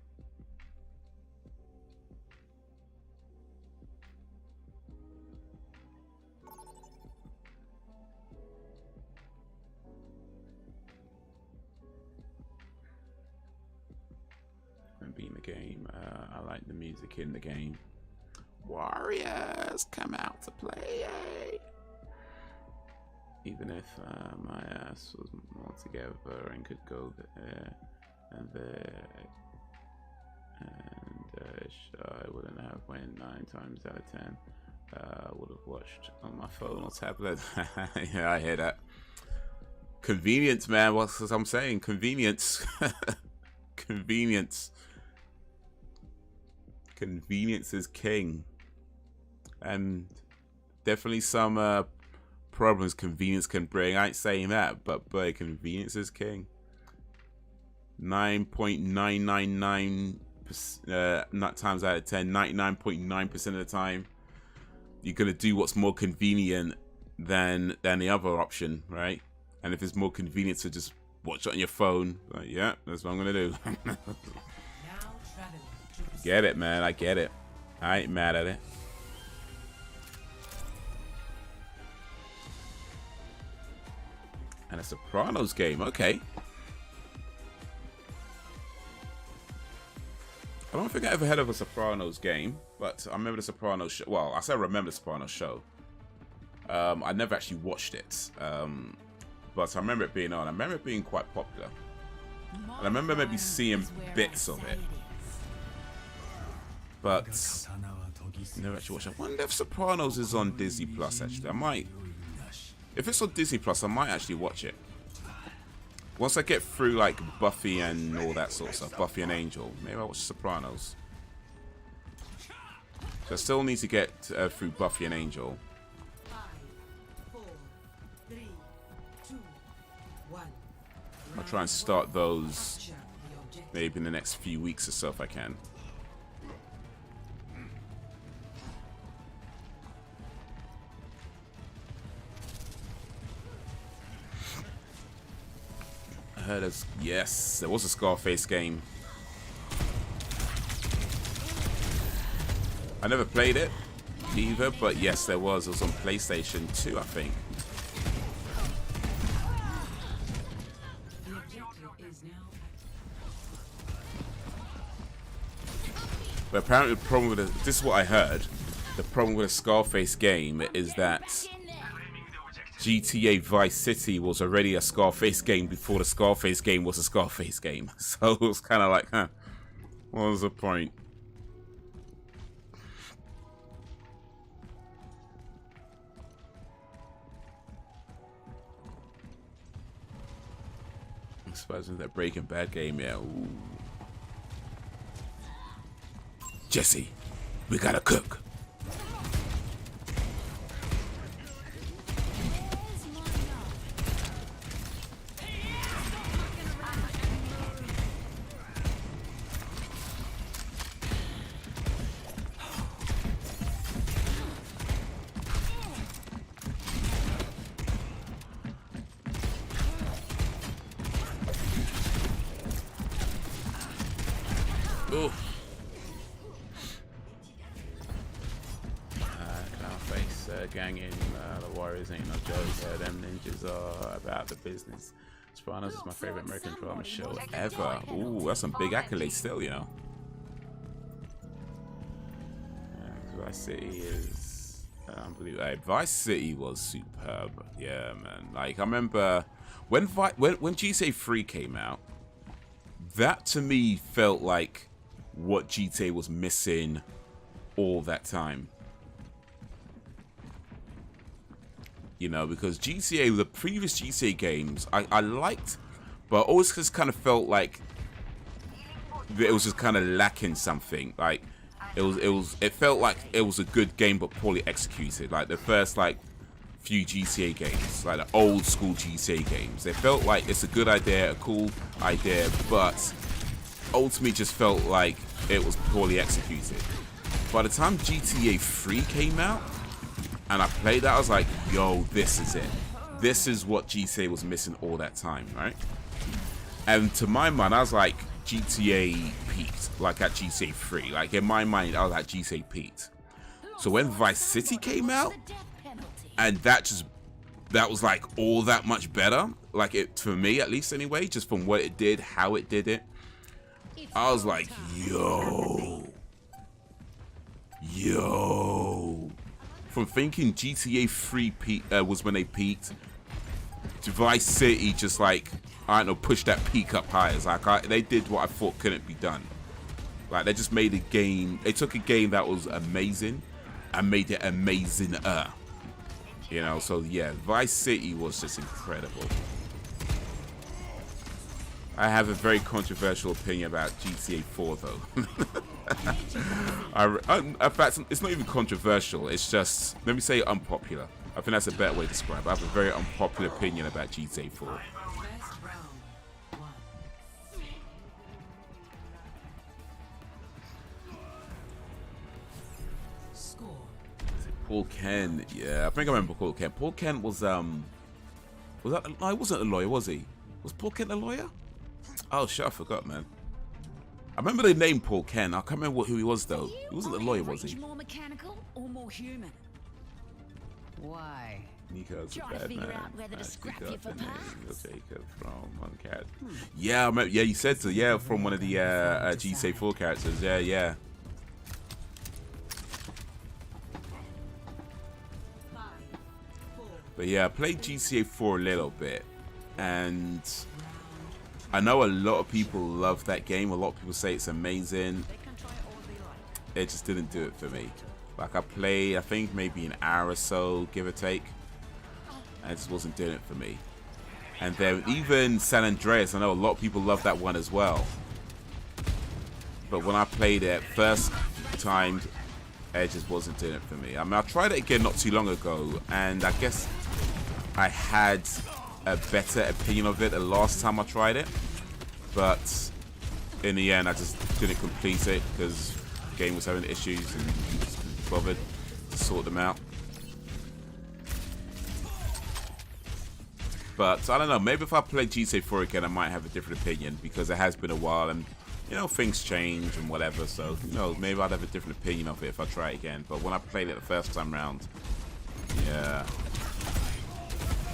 Beat the game. I like the music in the game. Warriors, come out to play. Even if my ass was more together and could go there and there, and I wouldn't have went 9 times out of 10. I would have watched on my phone or tablet. Yeah, I hear that. Convenience, man. What's I'm saying? Convenience. Convenience. Convenience is king, and definitely some problems convenience can bring. I ain't saying that, but boy, convenience is king. 9.999 times out of 10, 99.9% of the time, you're gonna do what's more convenient than the other option, right? And if it's more convenient to just watch it on your phone, like, yeah, that's what I'm gonna do. Get it, man. I get it. I ain't mad at it. And a Sopranos game. Okay. I don't think I ever heard of a Sopranos game, but I remember the Sopranos show. Well, I say I remember the Sopranos show. I never actually watched it. But I remember it being on. I remember it being quite popular. And I remember maybe seeing bits of it. But never actually watched it. I wonder if Sopranos is on Disney Plus. Actually, I might. If it's on Disney Plus, I might actually watch it. Once I get through like Buffy and all that sort of stuff, Buffy and Angel, maybe I'll watch Sopranos. So I still need to get through Buffy and Angel. 5, 4, 3, 2, 1. I'll try and start those maybe in the next few weeks or so if I can. I heard of, yes, there was a Scarface game. I never played it either, but yes, there was. It was on PlayStation 2, I think. But apparently the problem with this is what I heard. The problem with a Scarface game is that GTA Vice City was already a Scarface game before the Scarface game was a Scarface game. So it was kind of like, huh, what was the point? I suppose in that Breaking Bad game, yeah. Ooh. Jesse, we gotta cook. Ganging the Warriors ain't no joke. Them ninjas are about the business. Sopranos is my favorite American drama show ever. Ooh, that's some big accolades still, you know. Vice City is unbelievable. Vice City was superb. Yeah, man. Like I remember when GTA 3 came out, that to me felt like what GTA was missing all that time. You know, because GTA, the previous GTA games, I liked, but I always just kind of felt like it was just kind of lacking something. Like it felt like it was a good game but poorly executed. Like the first like few GTA games, like the old school GTA games, they felt like it's a good idea, a cool idea, but ultimately just felt like it was poorly executed. By the time GTA 3 came out and I played that, I was like, yo, this is it. This is what GTA was missing all that time, right? And to my mind, I was like, GTA peaked, like at GTA 3. Like in my mind, I was like, GTA peaked. So when Vice City came out, and that was like all that much better, like it, for me at least anyway, just from what it did, how it did it, I was like, yo. From thinking GTA 3 was when they peaked, to Vice City just like, I don't know, pushed that peak up higher. It's like they did what I thought couldn't be done. Like they just made a game, they took a game that was amazing and made it amazinger. You know, so yeah, Vice City was just incredible. I have a very controversial opinion about GTA 4 though. In fact, it's not even controversial, it's just, let me say unpopular. I think that's a better way to describe it. I have a very unpopular opinion about GTA 4. First round, 1. Score. Paul Kent, yeah, I think I remember Paul Kent. Paul Kent was that? No, he wasn't a lawyer, was he? Was Paul Kent a lawyer? Oh shit, I forgot, man. I remember the name Paul Kent. I can't remember who he was though. He wasn't a lawyer, was he? More mechanical or more human? Why? Nico's a Trying to bad figure man. out whether to scrap you for parts. Jacob from one cat. Yeah, I remember, yeah, you said so. Yeah, from one of the GTA 4 characters. Yeah. But yeah, I played GTA 4 a little bit, and I know a lot of people love that game. A lot of people say it's amazing. It just didn't do it for me. Like I played, I think maybe an hour or so, give or take, and it just wasn't doing it for me. And then even San Andreas, I know a lot of people love that one as well. But when I played it first time, it just wasn't doing it for me. I mean, I tried it again not too long ago, and I guess I had a better opinion of it the last time I tried it. But in the end, I just didn't complete it because the game was having issues and just couldn't be bothered to sort them out. But I don't know, maybe if I play GTA 4 again, I might have a different opinion because it has been a while and, you know, things change and whatever. So, you know, maybe I'd have a different opinion of it if I try it again. But when I played it the first time round, yeah,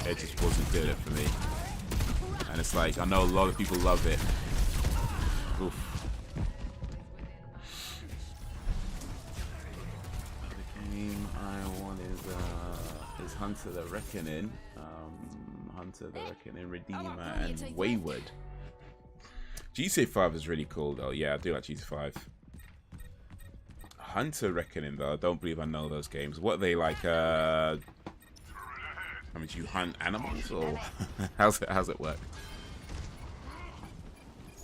it just wasn't doing it for me. And it's like, I know a lot of people love it. Oof. The game I want is Hunter the Reckoning. Hunter the Reckoning, Redeemer, and Wayward. GTA 5 is really cool though. Yeah, I do like GTA 5. Hunter Reckoning though, I don't believe I know those games. What are they like? I mean, do you hunt animals or how's it work?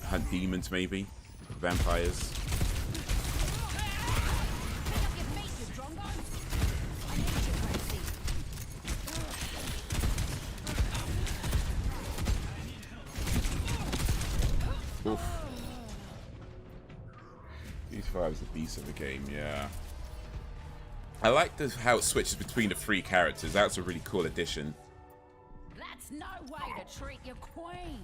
Hunt demons maybe? Vampires? Oof. GTA 5 is a beast of a game, yeah. I like this, how it switches between the three characters. That's a really cool addition. That's no way to treat your queen.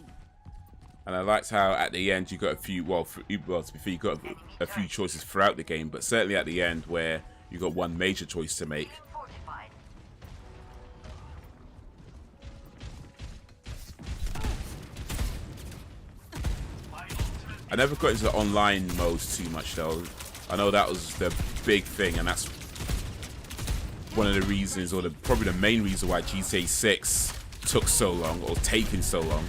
And I liked how at the end you got a few, well to be fair, you got a few choices throughout the game, but certainly at the end where you got one major choice to make. I never got into online modes too much though. I know that was the big thing, and that's one of the reasons, or probably the main reason why GTA 6 took so long, or taking so long.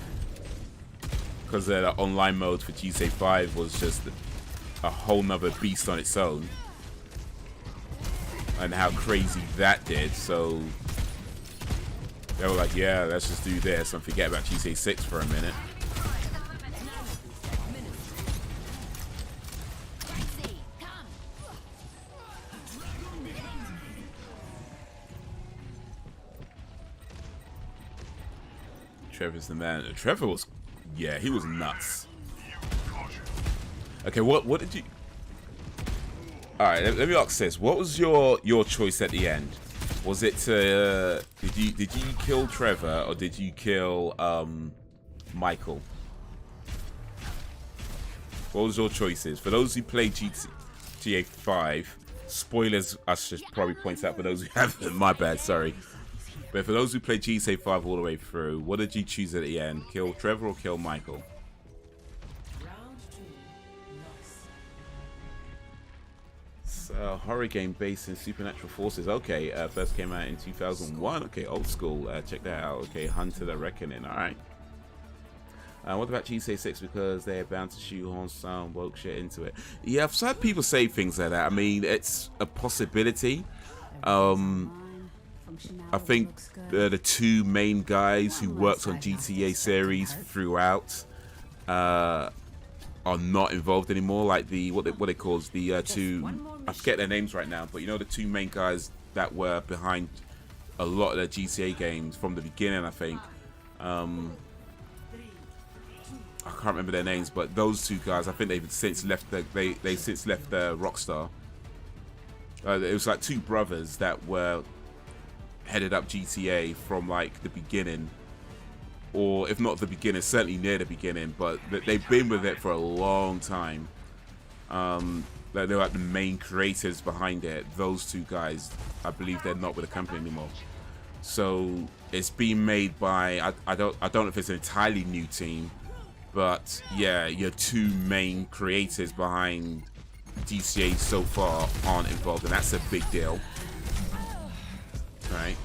Because the online mode for GTA 5 was just a whole nother beast on its own. And how crazy that did, so they were like, yeah, let's just do this and forget about GTA 6 for a minute. Trevor's the man. Trevor was, yeah, he was nuts. Okay, what did you? All right, let me ask this: what was your choice at the end? Was it did you kill Trevor or did you kill Michael? What was your choices? For those who played GTA 5, spoilers, I should probably point out for those who haven't. My bad, sorry. But for those who played GTA 5 all the way through, what did you choose at the end? Kill Trevor or kill Michael? So, horror game based in supernatural forces. Okay, first came out in 2001. Okay, old school. Check that out. Okay, Hunter the Reckoning. All right. What about GTA 6? Because they're bound to shoehorn some woke shit into it. Yeah, I've heard people say things like that. I mean, it's a possibility. I think the two main guys who worked on GTA series throughout are not involved anymore. Like the what they call the two, I forget their names right now, but you know the two main guys that were behind a lot of the GTA games from the beginning. I think I can't remember their names, but those two guys, I think they've since left they since left Rockstar. It was like two brothers that were headed up GTA from like the beginning, or if not the beginning, certainly near the beginning, but they've been with it for a long time. They're like the main creators behind it. Those two guys, I believe they're not with the company anymore. So it's being made by I don't know if it's an entirely new team, but yeah, your two main creators behind GTA so far aren't involved, and that's a big deal. Right.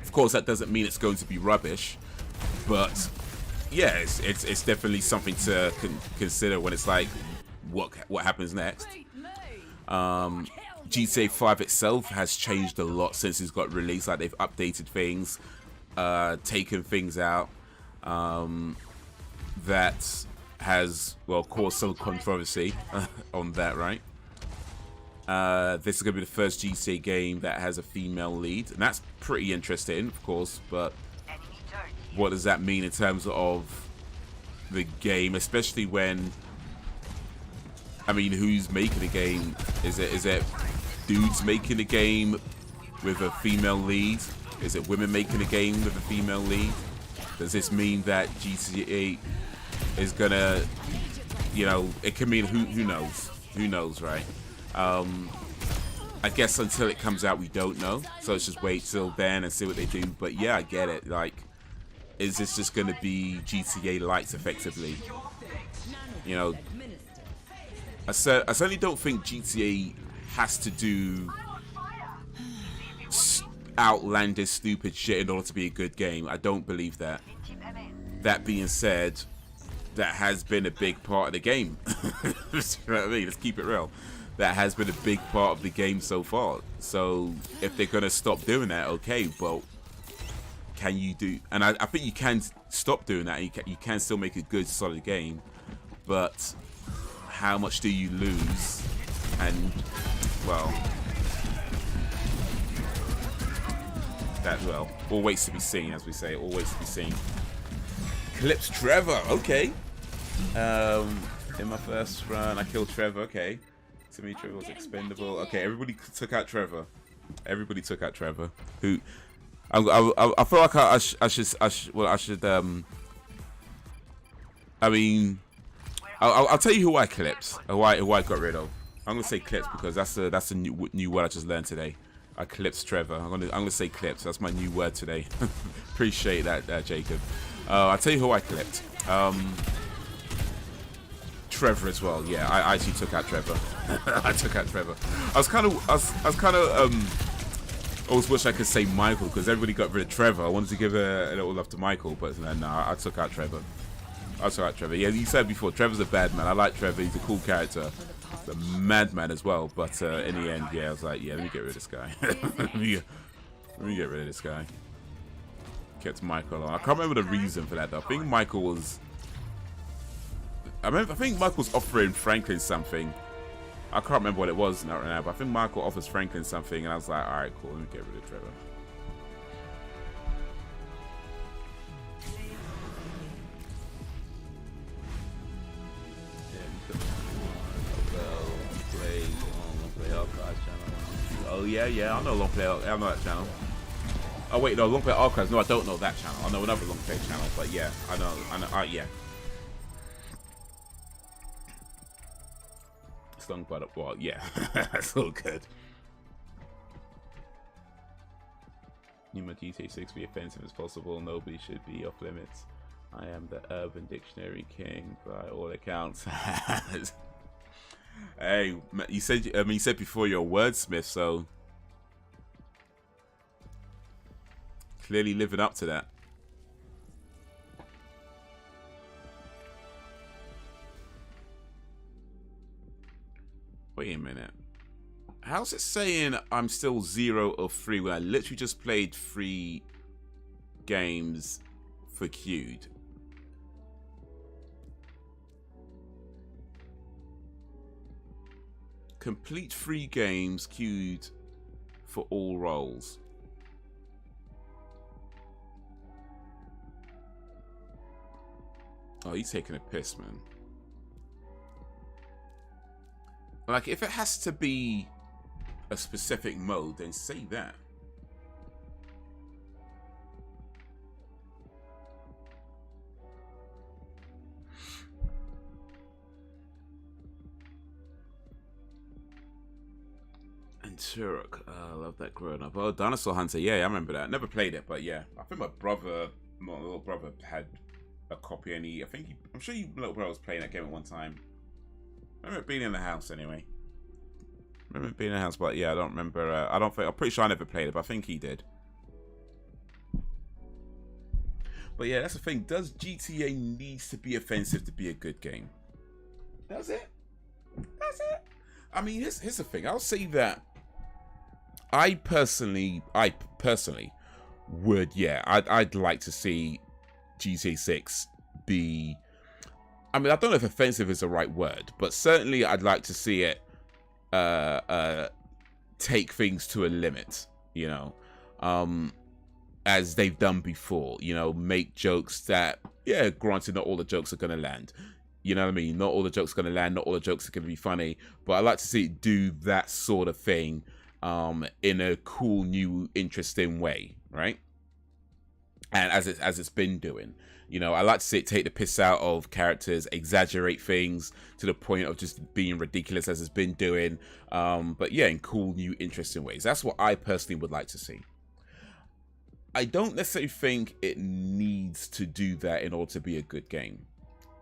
Of course, that doesn't mean it's going to be rubbish, but yeah, it's definitely something to consider when it's like what happens next. GTA 5 itself has changed a lot since it's got released. Like they've updated things, taken things out. That has caused some controversy on that, right? This is going to be the first GTA game that has a female lead, and that's pretty interesting, of course, but what does that mean in terms of the game, especially when, I mean, who's making the game? Is it dudes making the game with a female lead? Is it women making the game with a female lead? Does this mean that GTA is gonna, it can mean who knows, right? I guess until it comes out, we don't know. So let's just wait till then and see what they do. But yeah, I get it. Like, is this just going to be GTA Light effectively? I certainly don't think GTA has to do outlandish, stupid shit in order to be a good game. I don't believe that. That being said, that has been a big part of the game. You know what I mean? Let's keep it real. That has been a big part of the game so far. So if they're gonna stop doing that, okay, but can you do? And I think you can stop doing that. And you can still make a good, solid game. But how much do you lose? And well, that all waits to be seen, as we say. All waits to be seen. Clips Trevor. Okay. In my first run, I killed Trevor. Okay. To me, Trevor was expendable. Okay, everybody took out Trevor. Everybody took out Trevor. Who? I feel like I should. I mean, I'll tell you who I clipped. Who I got rid of. I'm gonna say clips because that's a new word I just learned today. I clips Trevor. I'm gonna say clips. That's my new word today. Appreciate that, Jacob. I'll tell you who I clipped. Trevor as well. Yeah, I actually took out Trevor. I took out Trevor. I was kind of always wish I could say Michael because everybody got rid of Trevor. I wanted to give a little love to Michael, but no, I took out Trevor. I took out Trevor. Yeah, you said before, Trevor's a bad man. I like Trevor. He's a cool character. He's a madman as well. But in the end, yeah, I was like, yeah, let me get rid of this guy. let me get rid of this guy. Kept Michael on. I can't remember the reason for that though. I think Michael was. I think Michael was offering Franklin something. I can't remember what it was right now, but I think Michael offers Franklin something, and I was like, all right, cool, let me get rid of Trevor. Oh yeah, I know Long Play. I know that channel. Oh wait, no, Long Play Archives. No, I don't know that channel. I know another Long Play channel, but yeah, I know. Yeah. Stung by the well, yeah, that's all good. Need my GTA 6 be offensive as possible. Nobody should be off limits. I am the Urban Dictionary King by all accounts. Hey, you said you said before you're a wordsmith, so clearly living up to that. Wait a minute. How's it saying I'm still 0 of 3 when I literally just played 3 games for queued? Complete 3 games queued for all roles. Oh, he's taking a piss, man. Like, if it has to be a specific mode, then say that. And Turok, I love that growing up. Oh, Dinosaur Hunter, yeah, I remember that. Never played it, but yeah. I think my little brother had a copy, and I'm sure your little brother was playing that game at one time. I remember it being in the house anyway. But yeah, I don't remember. I'm pretty sure I never played it, but I think he did. But yeah, that's the thing. Does GTA needs to be offensive to be a good game? Does it? I mean, here's the thing. I'll say that I personally would, yeah, I'd like to see GTA 6 be. I mean, I don't know if offensive is the right word, but certainly I'd like to see it take things to a limit, you know, as they've done before, you know, make jokes that, yeah, granted, not all the jokes are going to land. You know what I mean? Not all the jokes are going to land, not all the jokes are going to be funny, but I'd like to see it do that sort of thing in a cool, new, interesting way, right? And as it's been doing. You know, I like to see it take the piss out of characters, exaggerate things to the point of just being ridiculous as it's been doing. But yeah, in cool, new, interesting ways. That's what I personally would like to see. I don't necessarily think it needs to do that in order to be a good game.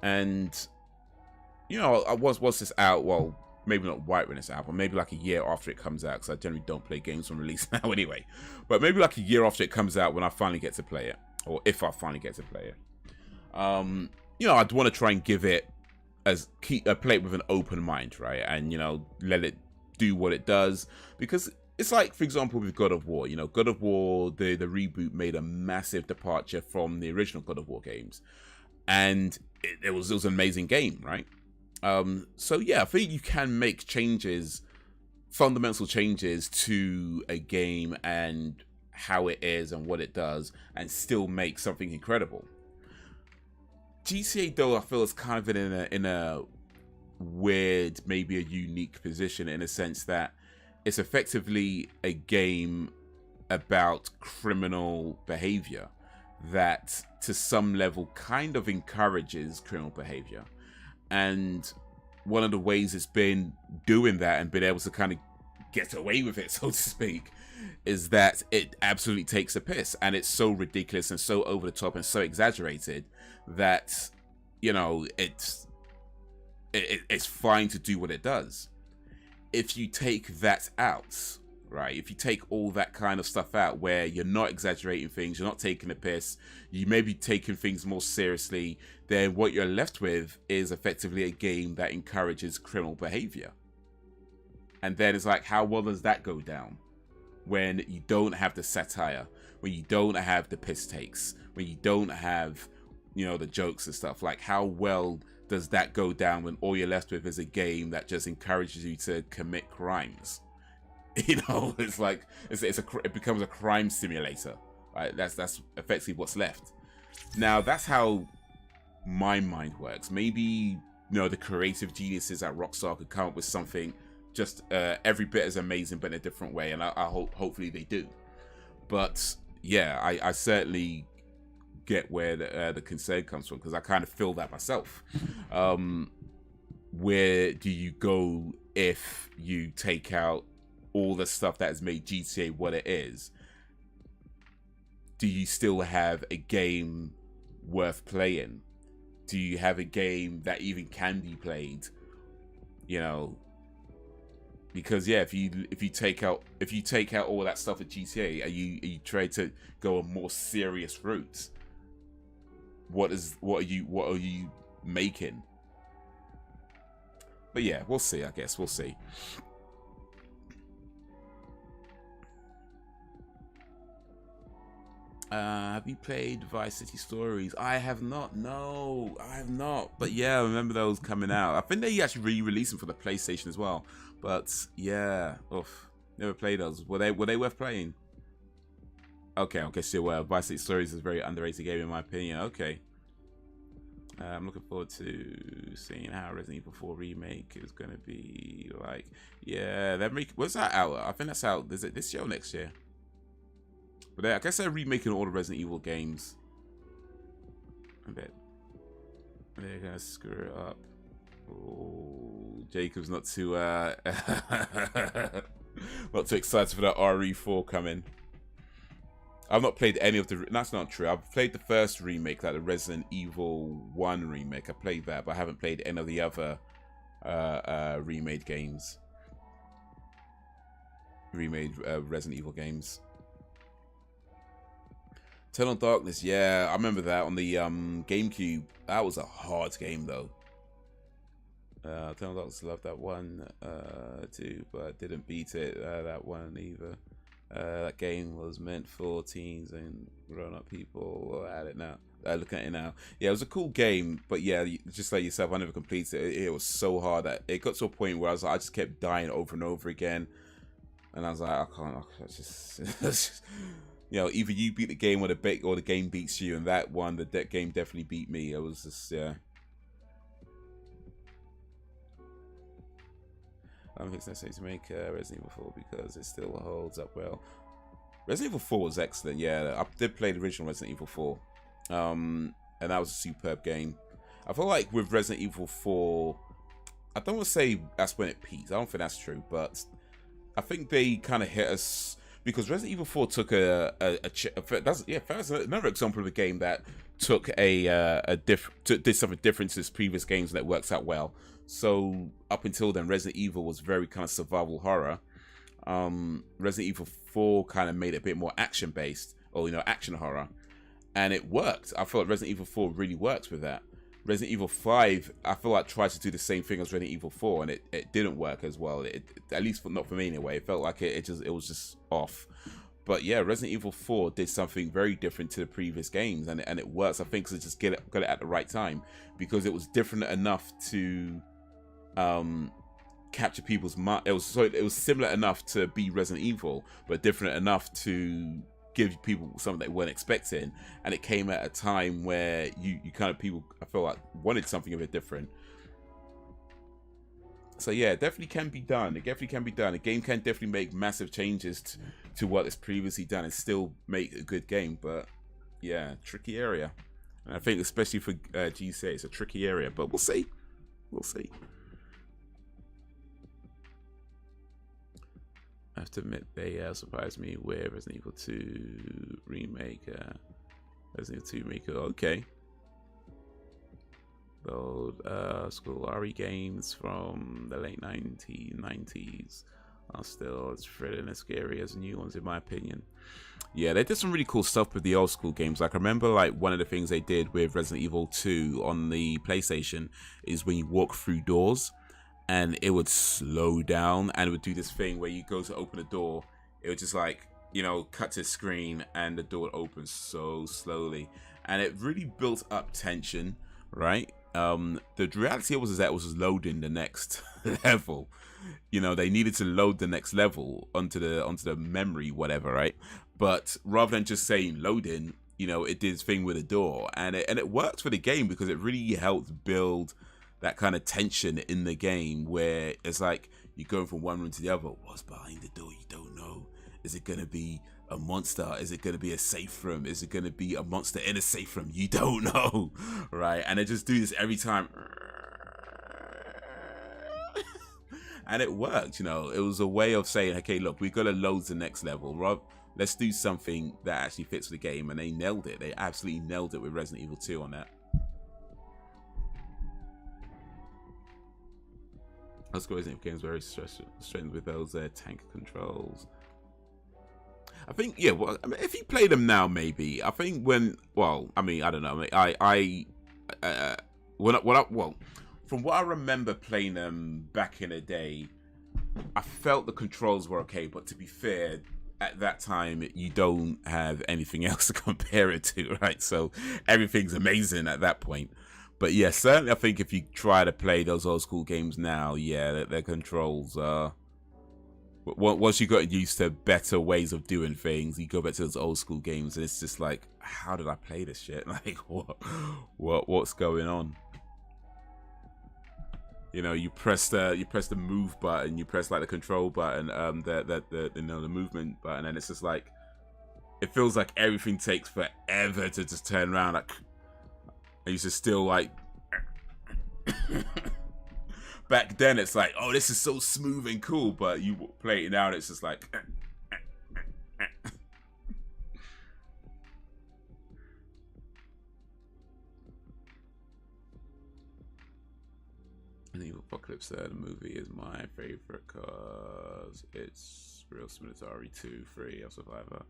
And, you know, once this out, well, maybe not right when it's out, but maybe like a year after it comes out, because I generally don't play games on release now anyway. But maybe like a year after it comes out when I finally get to play it. Or if I finally get to play it. You know, I'd want to try and give it play it with an open mind, right? And, you know, let it do what it does, because it's like, for example, with God of War. You know, God of War, the reboot made a massive departure from the original God of War games, and it was an amazing game, right? So yeah, I think you can make changes, fundamental changes to a game and how it is and what it does, and still make something incredible. GTA, though, I feel is kind of in a weird, maybe a unique position, in a sense that it's effectively a game about criminal behavior that to some level kind of encourages criminal behavior. And one of the ways it's been doing that and been able to kind of get away with it, so to speak, is that it absolutely takes a piss, and it's so ridiculous and so over the top and so exaggerated that, you know, it it's fine to do what it does. If you take that out, right? If you take all that kind of stuff out, where you're not exaggerating things, you're not taking a piss, you may be taking things more seriously, then what you're left with is effectively a game that encourages criminal behavior. And then it's like, how well does that go down when you don't have the satire, when you don't have the piss takes, when you don't have, you know, the jokes and stuff? Like, how well does that go down when all you're left with is a game that just encourages you to commit crimes? You know, it's like it becomes a crime simulator, right? That's effectively what's left. Now, that's how my mind works. Maybe, you know, the creative geniuses at Rockstar could come up with something just every bit as amazing, but in a different way, and I hope hopefully they do. But yeah, I certainly get where the concern comes from, because I kind of feel that myself. Where do you go if you take out all the stuff that has made GTA what it is? Do you still have a game worth playing? Do you have a game that even can be played? You know, because yeah, if you take out all that stuff at GTA, are you trying to go a more serious route? What are you making? But yeah, we'll see. I guess we'll see. Have you played Vice City Stories? I have not. No, I have not. But yeah, I remember those coming out. I think they actually re-released them for the PlayStation as well. But yeah, oof, never played those. Were they worth playing? Okay, I guess you were. Vice City Stories is a very underrated game in my opinion. Okay. I'm looking forward to seeing how Resident Evil 4 remake is going to be like. Yeah, when's that out? I think that's out. Is it this year or next year? But I guess they're remaking all the Resident Evil games. I bet they're gonna screw it up. Oh, Jacob's not too not too excited for that RE4 coming. I've not played any of the. That's not true. I've played the first remake, like the Resident Evil 1 remake. I played that, but I haven't played any of the other remade games. Remade Resident Evil games. Eternal Darkness, yeah, I remember that on the GameCube. That was a hard game though. Eternal Darkness, loved that one too, but didn't beat it. That one either. That game was meant for teens and grown-up people at it now. Looking at it now, yeah, it was a cool game, but yeah, just like yourself, I never completed it. It was so hard that it got to a point where I just kept dying over and over again, and I was like, I can't. Just you know, either you beat the game or the game beats you, and that one, the game definitely beat me. It was just, yeah. I don't think it's necessary to make Resident Evil 4 because it still holds up well. Resident Evil 4 was excellent, yeah. I did play the original Resident Evil 4. And that was a superb game. I feel like with Resident Evil 4, I don't want to say that's when it peaked. I don't think that's true, but I think they kind of hit us. Because Resident Evil 4 took that's another example of a game that took did something different to its previous games and it works out well. So up until then, Resident Evil was very kind of survival horror. Resident Evil 4 kind of made it a bit more action based, or action horror, and it worked. I feel like Resident Evil 4 really works with that. Resident Evil 5, I feel like tried to do the same thing as Resident Evil 4, and it didn't work as well. At least not for me anyway. It felt like it was just off. But yeah, Resident Evil 4 did something very different to the previous games, and it works. I think because it just got it at the right time, because it was different enough to capture people's mind. It was similar enough to be Resident Evil, but different enough to give people something they weren't expecting, and it came at a time where you kind of people, I feel like, wanted something a bit different. So yeah, it definitely can be done. It definitely can be done. A game can definitely make massive changes to what it's previously done and still make a good game. But yeah, tricky area. And I think especially for GCA, it's a tricky area. But we'll see. We'll see. I have to admit, they surprised me with Resident Evil 2 remake. Resident Evil 2 remake. Okay. The old school RE games from the late 1990s are still as thrilling and scary as the new ones, in my opinion. Yeah, they did some really cool stuff with the old school games. Like, I remember, like, one of the things they did with Resident Evil 2 on the PlayStation is when you walk through doors and it would slow down and it would do this thing where you go to open a door, it would just, like, you know, cut to screen and the door opens so slowly. And it really built up tension, right? The reality was that it was loading the next level. You know, they needed to load the next level onto the memory, whatever, right? But rather than just saying loading, you know, it did its thing with the door, and it worked for the game because it really helped build that kind of tension in the game where it's like you're going from one room to the other. What's behind the door? You don't know. Is it gonna be a monster? Is it gonna be a safe room? Is it gonna be a monster in a safe room? You don't know, right? And they just do this every time. And it worked, you know. It was a way of saying, okay, look, we've got to load the next level. Rob, let's do something that actually fits the game. And they nailed it. They absolutely nailed it with Resident Evil 2 on that. That's good. Resident Evil games very strengthened with those tank controls. I think, yeah, well, I mean, if you play them now, maybe. I think when, well, I mean, I don't know. I mean, from what I remember playing them back in the day, I felt the controls were okay, but to be fair, at that time, you don't have anything else to compare it to, right? So everything's amazing at that point. But yeah, certainly I think if you try to play those old school games now, yeah, their controls are... Once you got used to better ways of doing things, you go back to those old school games and it's just like, how did I play this shit? Like, what's going on? You know, you press the move button, you press like the control button, the movement button, and it's just like, it feels like everything takes forever to just turn around. Like, I used to still like. Back then, it's like, oh, this is so smooth and cool, but you play it now, and it's just like. The Apocalypse, the movie, is my favorite because it's real similar to RE2, Fray, or Survivor,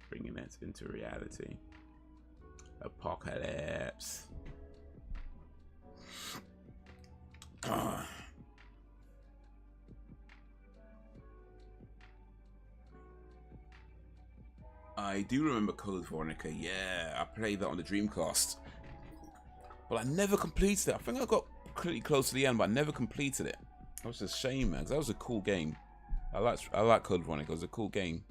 bringing it into reality. Apocalypse. I do remember Code Veronica. Yeah, I played that on the Dreamcast, but I never completed it. I think I got pretty close to the end, but I never completed it. That was a shame, man. 'Cause that was a cool game. I like Code Veronica. It was a cool game.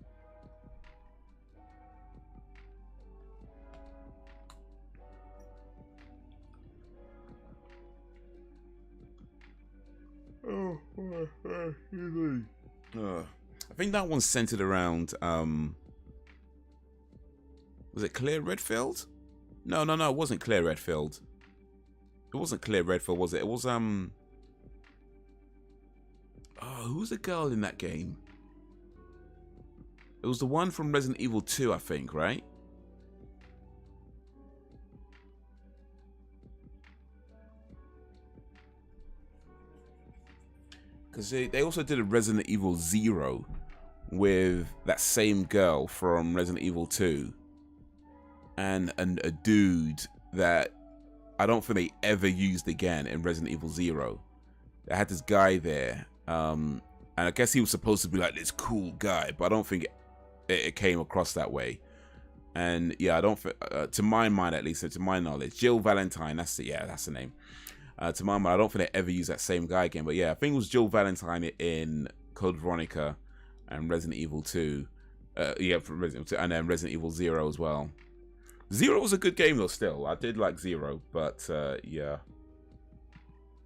I think that one's centered around was it Claire Redfield? No, it wasn't Claire Redfield. It wasn't Claire Redfield, was it? It was who's the girl in that game? It was the one from Resident Evil 2, I think, right? Because they also did a Resident Evil 0 with that same girl from Resident Evil 2 and a dude that I don't think they ever used again in Resident Evil 0. They had this guy there, and I guess he was supposed to be like this cool guy, but I don't think it came across that way. And yeah, I don't, to my mind at least, to my knowledge, Jill Valentine, that's the name. To my mind, I don't think they ever used that same guy again. But yeah, I think it was Jill Valentine in Code Veronica and Resident Evil 2. Yeah, from Resident Evil 2, and then Resident Evil 0 as well. 0 was a good game though still. I did like 0, but yeah.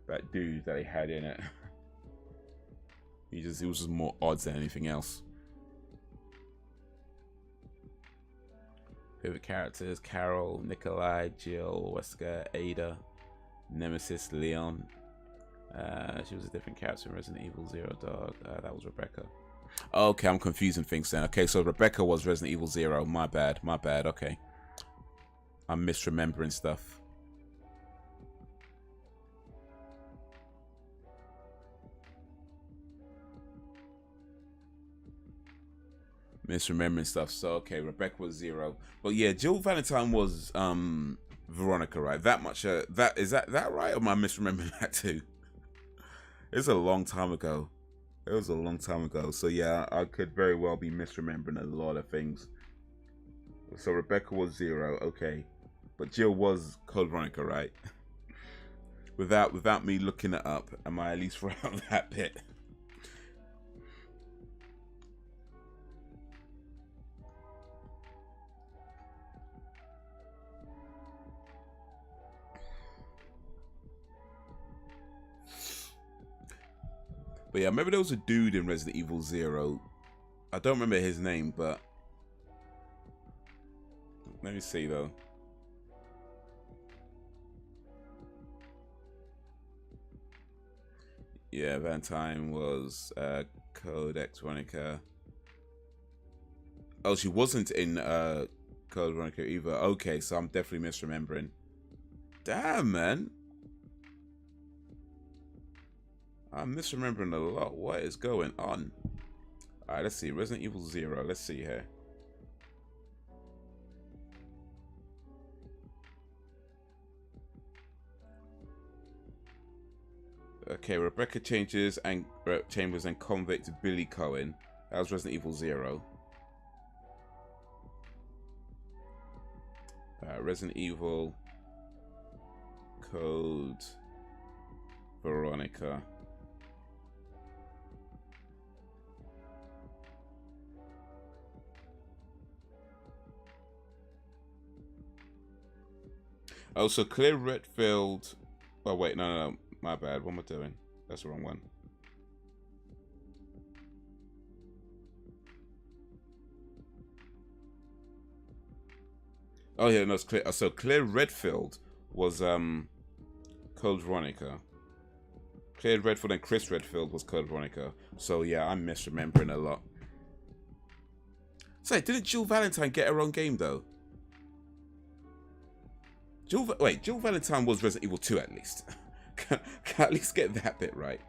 That dude that he had in it. He was just more odds than anything else. Favorite characters: Carol, Nikolai, Jill, Wesker, Ada, Nemesis, Leon. She was a different character in Resident Evil 0, dog. That was Rebecca. Okay, I'm confusing things then. Okay, so Rebecca was Resident Evil 0. My bad. Okay. I'm misremembering stuff. Misremembering stuff. So okay, Rebecca was 0. But yeah, Jill Valentine was Veronica, right? That much that is that right? Or am I misremembering that too? It's a long time ago. It was a long time ago. So yeah, I could very well be misremembering a lot of things. So Rebecca was 0, okay. But Jill was Code Veronica, right? Without me looking it up, am I at least around that bit? But yeah, maybe there was a dude in Resident Evil 0. I don't remember his name, but let me see though. Yeah, Valentine was Code X Veronica. Oh, she wasn't in Code Veronica either. Okay, so I'm definitely misremembering. Damn, man. I'm misremembering a lot. What is going on? Alright, let's see. Resident Evil 0. Let's see here. Okay, Rebecca Chambers and convict Billy Cohen. That was Resident Evil 0. Resident Evil Code Veronica. Oh, so Claire Redfield. Oh wait, no, my bad. What am I doing? That's the wrong one. Oh yeah, no, it's Claire. So Claire Redfield was Code Veronica. Claire Redfield and Chris Redfield was Code Veronica. So yeah, I'm misremembering a lot. So didn't Jill Valentine get her own game though? Jill Valentine was Resident Evil 2 at least. Can I at least get that bit right?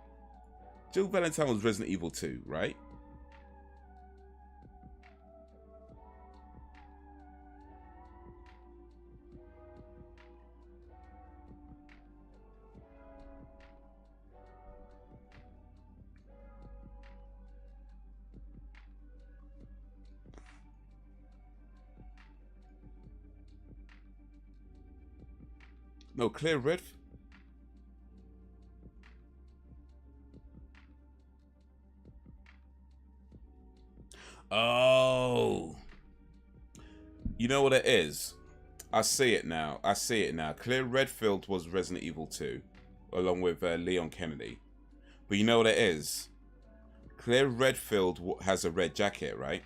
Jill Valentine was Resident Evil 2, right? No, Claire Redfield. Oh. You know what it is? I see it now. Claire Redfield was Resident Evil 2, along with Leon Kennedy. But you know what it is? Claire Redfield has a red jacket, right?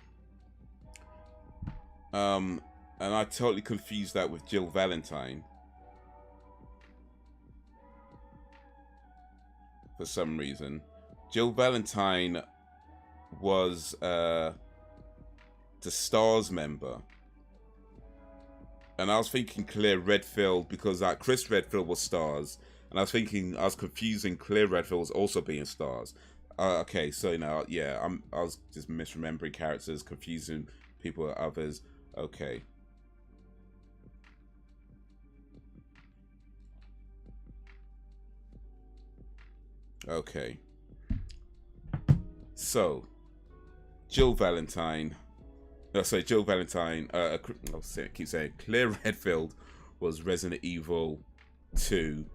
And I totally confused that with Jill Valentine. For some reason. Jill Valentine was the STARS member. And I was thinking Claire Redfield because Chris Redfield was STARS. And I was confusing Claire Redfield was also being STARS. Okay, so now, yeah, I was just misremembering characters, confusing people with others. Okay. Okay. So, Jill Valentine. Jill Valentine. Keep saying Claire Redfield was Resident Evil 2,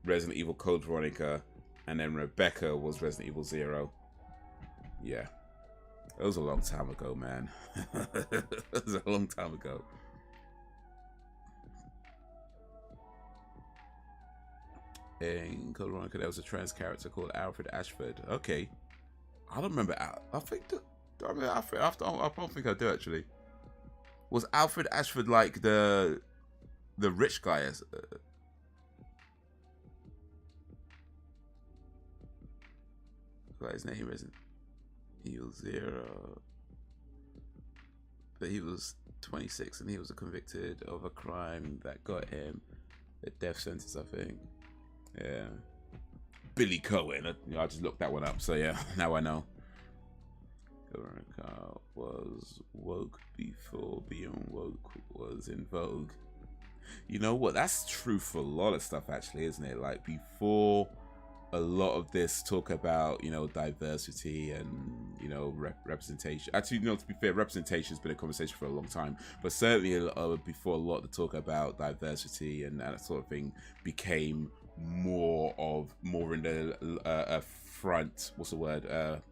Resident Evil Code Veronica, and then Rebecca was Resident Evil 0. Yeah. That was a long time ago, man. That was a long time ago. In Code Veronica, there was a trans character called Alfred Ashford. Okay. I don't remember. I think I don't think I do actually. Was Alfred Ashford like the rich guy? What his name isn't? He was 0, but he was 26 and he was convicted of a crime that got him a death sentence, I think. Yeah. Billy Cohen. I just looked that one up, so yeah, now I know. Veronica was woke before being woke was in vogue. You know what? That's true for a lot of stuff, actually, isn't it? Like, before a lot of this talk about, you know, diversity and, you know, representation. Actually, you know, to be fair, representation has been a conversation for a long time, but certainly before a lot of the talk about diversity and that sort of thing became more in the front. What's the word?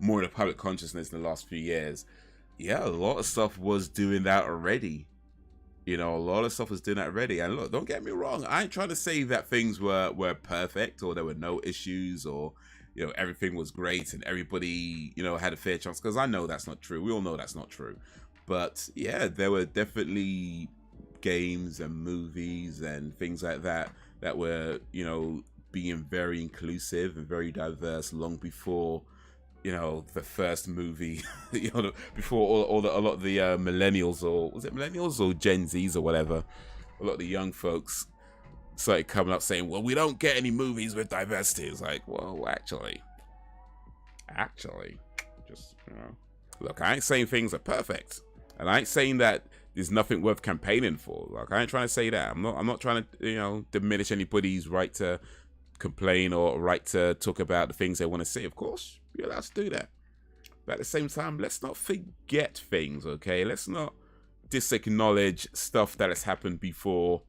More in the public consciousness in the last few years. Yeah, a lot of stuff was doing that already. You know, a lot of stuff was doing that already. And look, don't get me wrong. I ain't trying to say that things were perfect or there were no issues or, you know, everything was great and everybody, you know, had a fair chance. Because I know that's not true. We all know that's not true. But yeah, there were definitely games and movies and things like that that were, you know, being very inclusive and very diverse long before, you know, the first movie, you know, before a lot of the millennials, or was it millennials or Gen Zs or whatever, a lot of the young folks started coming up saying, well, we don't get any movies with diversity. It's like, well, actually, just, you know, look, I ain't saying things are perfect, and I ain't saying that there's nothing worth campaigning for. Like, I ain't trying to say that. I'm not trying to, you know, diminish anybody's right to complain or right to talk about the things they want to see. Of course, you're allowed to do that. But at the same time, let's not forget things, okay? Let's not disacknowledge stuff that has happened before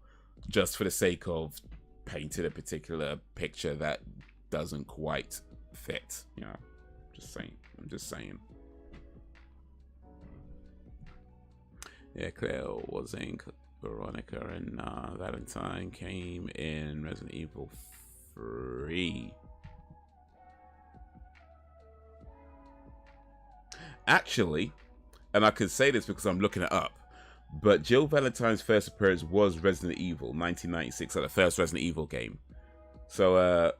just for the sake of painting a particular picture that doesn't quite fit, you know? Just saying. I'm just saying. Yeah, Claire was in Veronica, and Valentine came in Resident Evil 3. Actually, and I can say this because I'm looking it up, but Jill Valentine's first appearance was Resident Evil 1996, so the first Resident Evil game. So,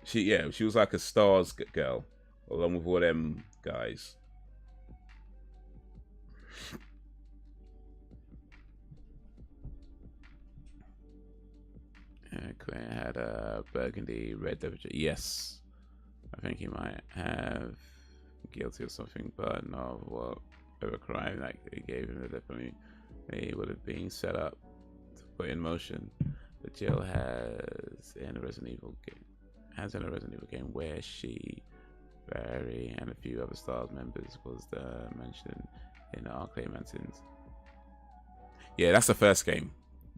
she was like a stars girl, along with all them guys. Claire had a burgundy red temperature. Yes, I think he might have guilty of something, but not what of a crime that he gave him. Definitely, he would have been set up to put in motion. But Jill has in a Resident Evil game, where she, Barry, and a few other Stars members was mentioned in the Arcade Mountains. Yeah, that's the first game.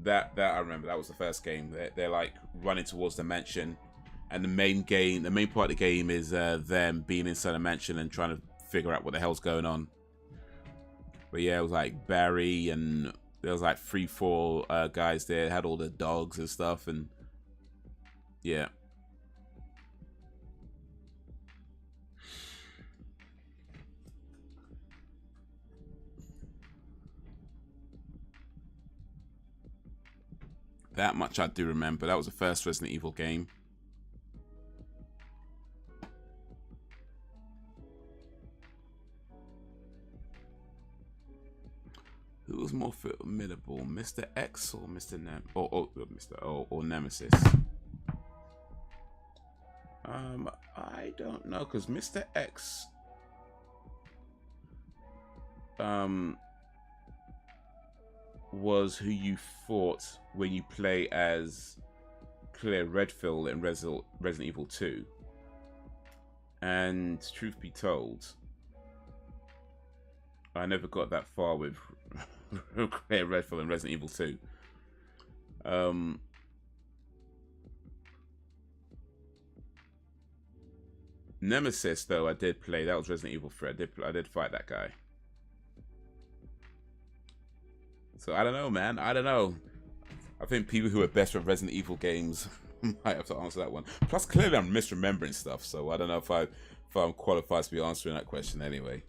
That I remember. That was the first game. They're like running towards the mansion, and the main part of the game is them being inside a mansion and trying to figure out what the hell's going on. But yeah, it was like Barry, and there was like 3-4 guys there, had all the dogs and stuff, and yeah. That much I do remember. That was the first Resident Evil game. Who was more formidable, Mr. X or Mr. or Nemesis? I don't know, because Mr. X was who you fought when you play as Claire Redfield in Resident Evil 2. And truth be told, I never got that far with Claire Redfield in Resident Evil 2. Nemesis, though, I did play. That was Resident Evil 3. I did fight that guy. So I don't know, man. I don't know. I think people who are best with Resident Evil games might have to answer that one. Plus, clearly I'm misremembering stuff, so I don't know if I'm qualified to be answering that question anyway.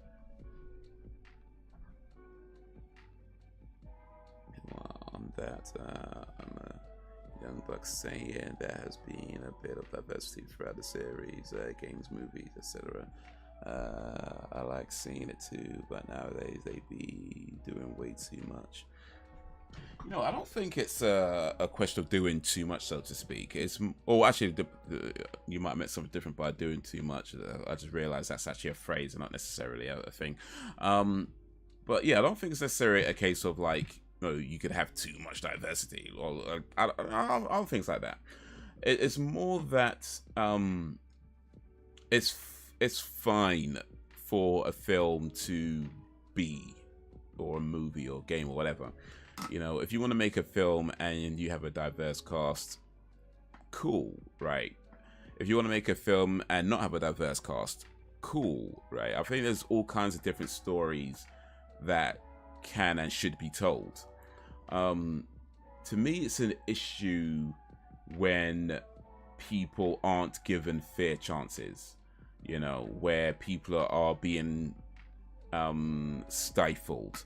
Well, on that, I'm a young buck saying there has been a bit of diversity throughout the series, games, movies, etc. I like seeing it too, but nowadays they be doing way too much. I don't think it's a question of doing too much, so to speak. Or actually, you might have meant something different by doing too much. I just realized that's actually a phrase and not necessarily a thing. But yeah, I don't think it's necessarily a case of like, you could have too much diversity, or I don't think it's like that. It's more that it's fine for a film to be, or a movie or game or whatever. If you want to make a film and you have a diverse cast, cool, right? If you want to make a film and not have a diverse cast, cool, right? I think there's all kinds of different stories that can and should be told. To me, it's an issue when people aren't given fair chances, where people are being stifled.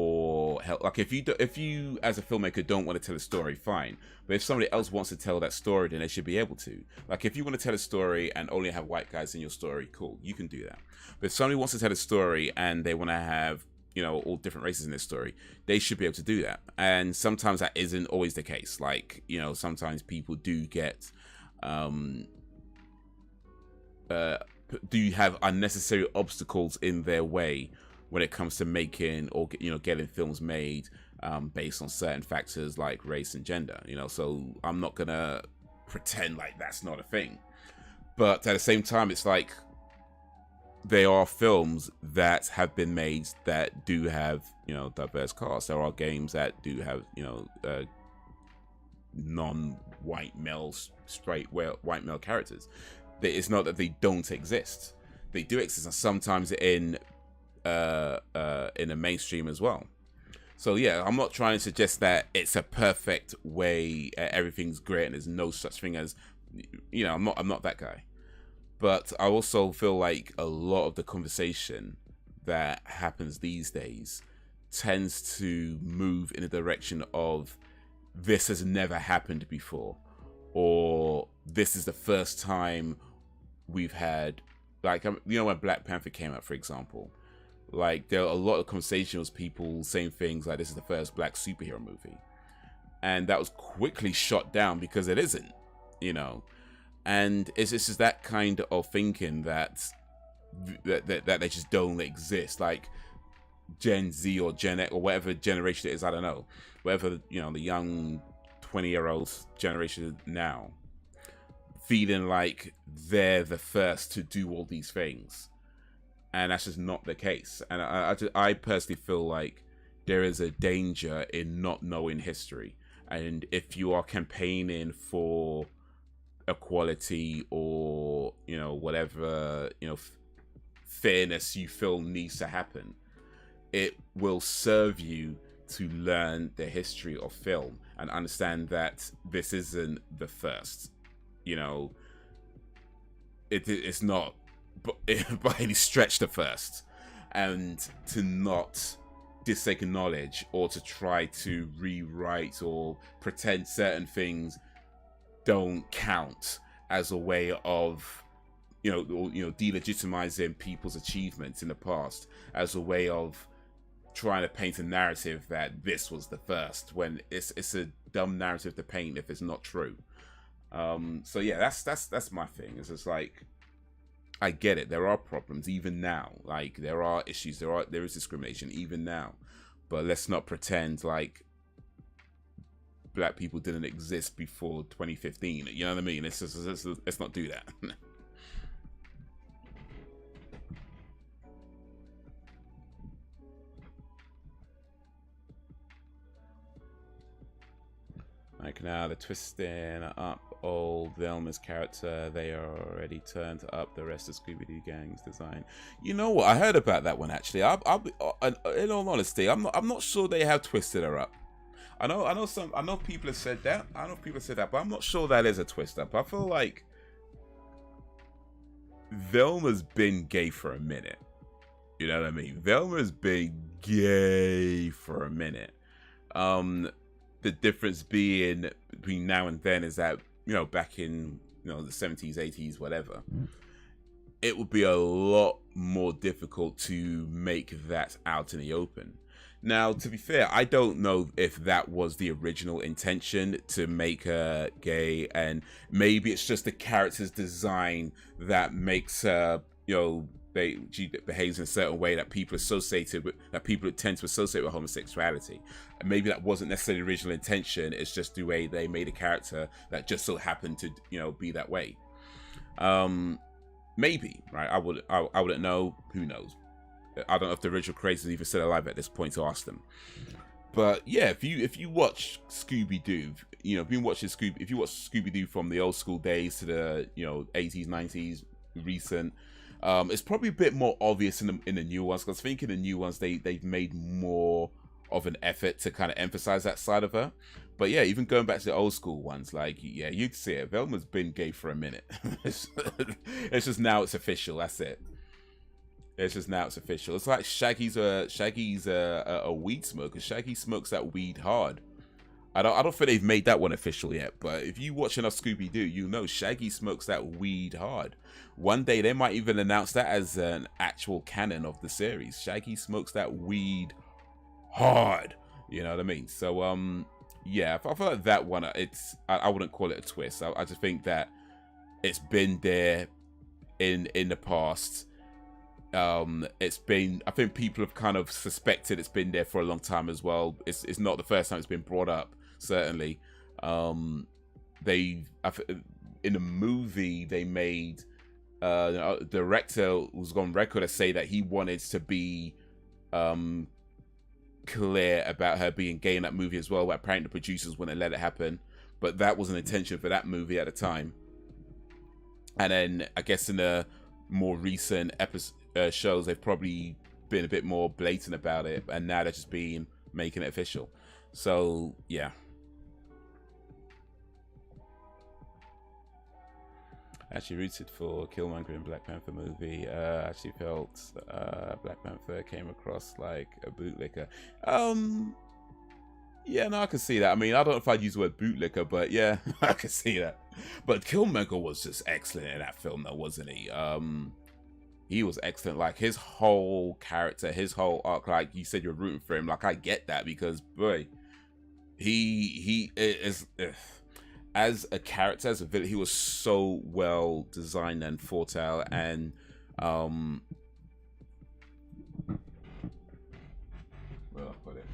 Or like if you as a filmmaker don't want to tell a story, fine. But if somebody else wants to tell that story, then they should be able to. Like if you want to tell a story and only have white guys in your story, cool, you can do that. But if somebody wants to tell a story and they want to have all different races in this story, they should be able to do that. And sometimes that isn't always the case. Like sometimes people do get do have unnecessary obstacles in their way when it comes to making or getting films made based on certain factors like race and gender. So I'm not gonna pretend like that's not a thing, but at the same time, it's like there are films that have been made that do have diverse casts. There are games that do have non-white male, straight white male characters. It's not that they don't exist; they do exist, and sometimes in the mainstream as well. So yeah, I'm not trying to suggest that it's a perfect way, everything's great and there's no such thing as, I'm not that guy. But I also feel like a lot of the conversation that happens these days tends to move in a direction of this has never happened before, or this is the first time we've had, like, when Black Panther came out, for example. Like, there are a lot of conversations, people saying things like this is the first black superhero movie, and that was quickly shot down because it isn't, and it's just that kind of thinking that they just don't exist. Like Gen Z or Gen X or whatever generation it is, I don't know, whatever the young 20-year-old generation now, feeling like they're the first to do all these things. And that's just not the case. And I personally feel like there is a danger in not knowing history. And if you are campaigning for equality or, whatever, fairness you feel needs to happen, it will serve you to learn the history of film and understand that this isn't the first. It's not by any stretch the first, and to not disacknowledge or to try to rewrite or pretend certain things don't count as a way of delegitimizing people's achievements in the past, as a way of trying to paint a narrative that this was the first, when it's a dumb narrative to paint if it's not true. So yeah, that's my thing. It's just like, I get it. There are problems even now. Like, there are issues. There is discrimination even now. But let's not pretend like black people didn't exist before 2015. You know what I mean? Let's not do that. Like, now they're twisting up old Velma's character. They are already turned up the rest of Scooby-Doo gang's design. You know what? I heard about that one actually. I'll be, in all honesty, I'm not sure they have twisted her up. I know people have said that. But I'm not sure that is a twist up. I feel like Velma's been gay for a minute. You know what I mean? Velma's been gay for a minute. The difference being between now and then is that, back in, the 70s, 80s, whatever, it would be a lot more difficult to make that out in the open. Now, to be fair, I don't know if that was the original intention to make her gay, and maybe it's just the character's design that makes her, you know, she behaves in a certain way that people tend to associate with homosexuality. And maybe that wasn't necessarily the original intention. It's just the way they made a character that just so happened to, you know, be that way. Maybe, right? I wouldn't know. Who knows? I don't know if the original creators are even still alive at this point to ask them. But yeah, if you watch Scooby-Doo, you know, if you watch Scooby-Doo from the old school days to the, you know, 80s, 90s, recent, it's probably a bit more obvious in the new ones, because I think in the new ones they've made more of an effort to kind of emphasize that side of her. But yeah, even going back to the old school ones, like, yeah, you'd see it. Velma's been gay for a minute. It's just now it's official. That's it. It's just now it's official. It's like Shaggy's a weed smoker. Shaggy smokes that weed hard. I don't think they've made that one official yet, but if you watch enough Scooby-Doo, you know Shaggy smokes that weed hard. One day they might even announce that as an actual canon of the series. Shaggy smokes that weed hard. You know what I mean? So yeah, I feel like that one, I wouldn't call it a twist. I just think that it's been there in the past. It's been, I think people have kind of suspected it's been there for a long time as well. It's not the first time it's been brought up, certainly. In the movie they made, the director was on record to say that he wanted to be clear about her being gay in that movie as well, but apparently the producers wouldn't let it happen. But that was an intention for that movie at the time. And then I guess in the more recent shows, they've probably been a bit more blatant about it, and now they're just making it official. So yeah. Actually rooted for Killmonger in Black Panther movie. Actually felt Black Panther came across like a bootlicker. Yeah, no, I can see that. I mean, I don't know if I'd use the word bootlicker, but yeah, I can see that. But Killmonger was just excellent in that film, though, wasn't he? He was excellent. Like, his whole character, his whole arc, like you said, you're rooting for him. Like, I get that, because boy, he is, as a character, as a villain, he was so well designed and thought out. And where I put it.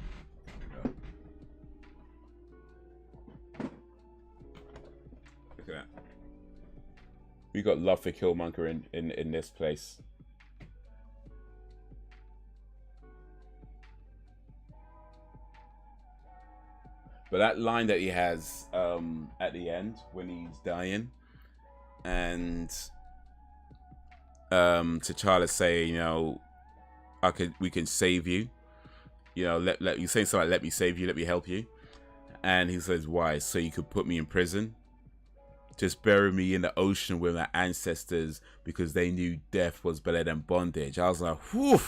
Look at that. We got love for Killmonger in this place. But that line that he has at the end when he's dying, and T'Challa say, you know, we can save you. You know, let you say something like, let me save you, let me help you. And he says, why? So you could put me in prison? Just bury me in the ocean with my ancestors because they knew death was better than bondage. I was like, whew.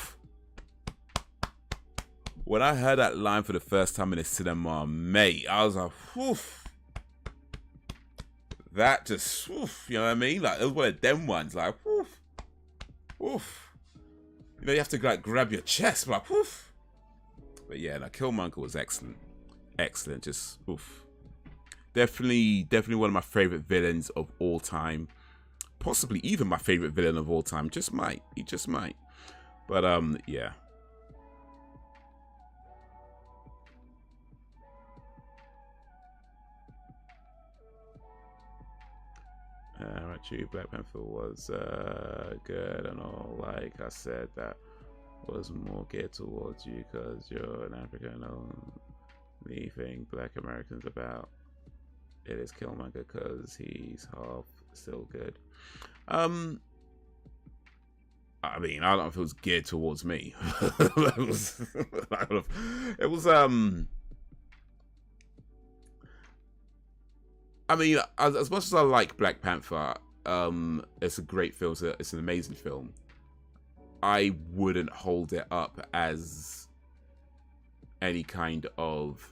When I heard that line for the first time in the cinema, mate, I was like, whew. That just, whew, you know what I mean? Like, it was one of them ones, like, whew, whew. You know, you have to like grab your chest, like, whew. But yeah, like, Killmonger was excellent. Excellent, just, oof. Definitely one of my favorite villains of all time. Possibly even my favorite villain of all time. Just might. He just might. But yeah. Actually, Black Panther was good and all. Like I said, that was more geared towards you because you're an African. Only thing Black Americans about it is Killmonger because he's half still good. I mean, I don't know if it was geared towards me. it was I mean, as much as I like Black Panther, it's a great film. It's an amazing film. I wouldn't hold it up as any kind of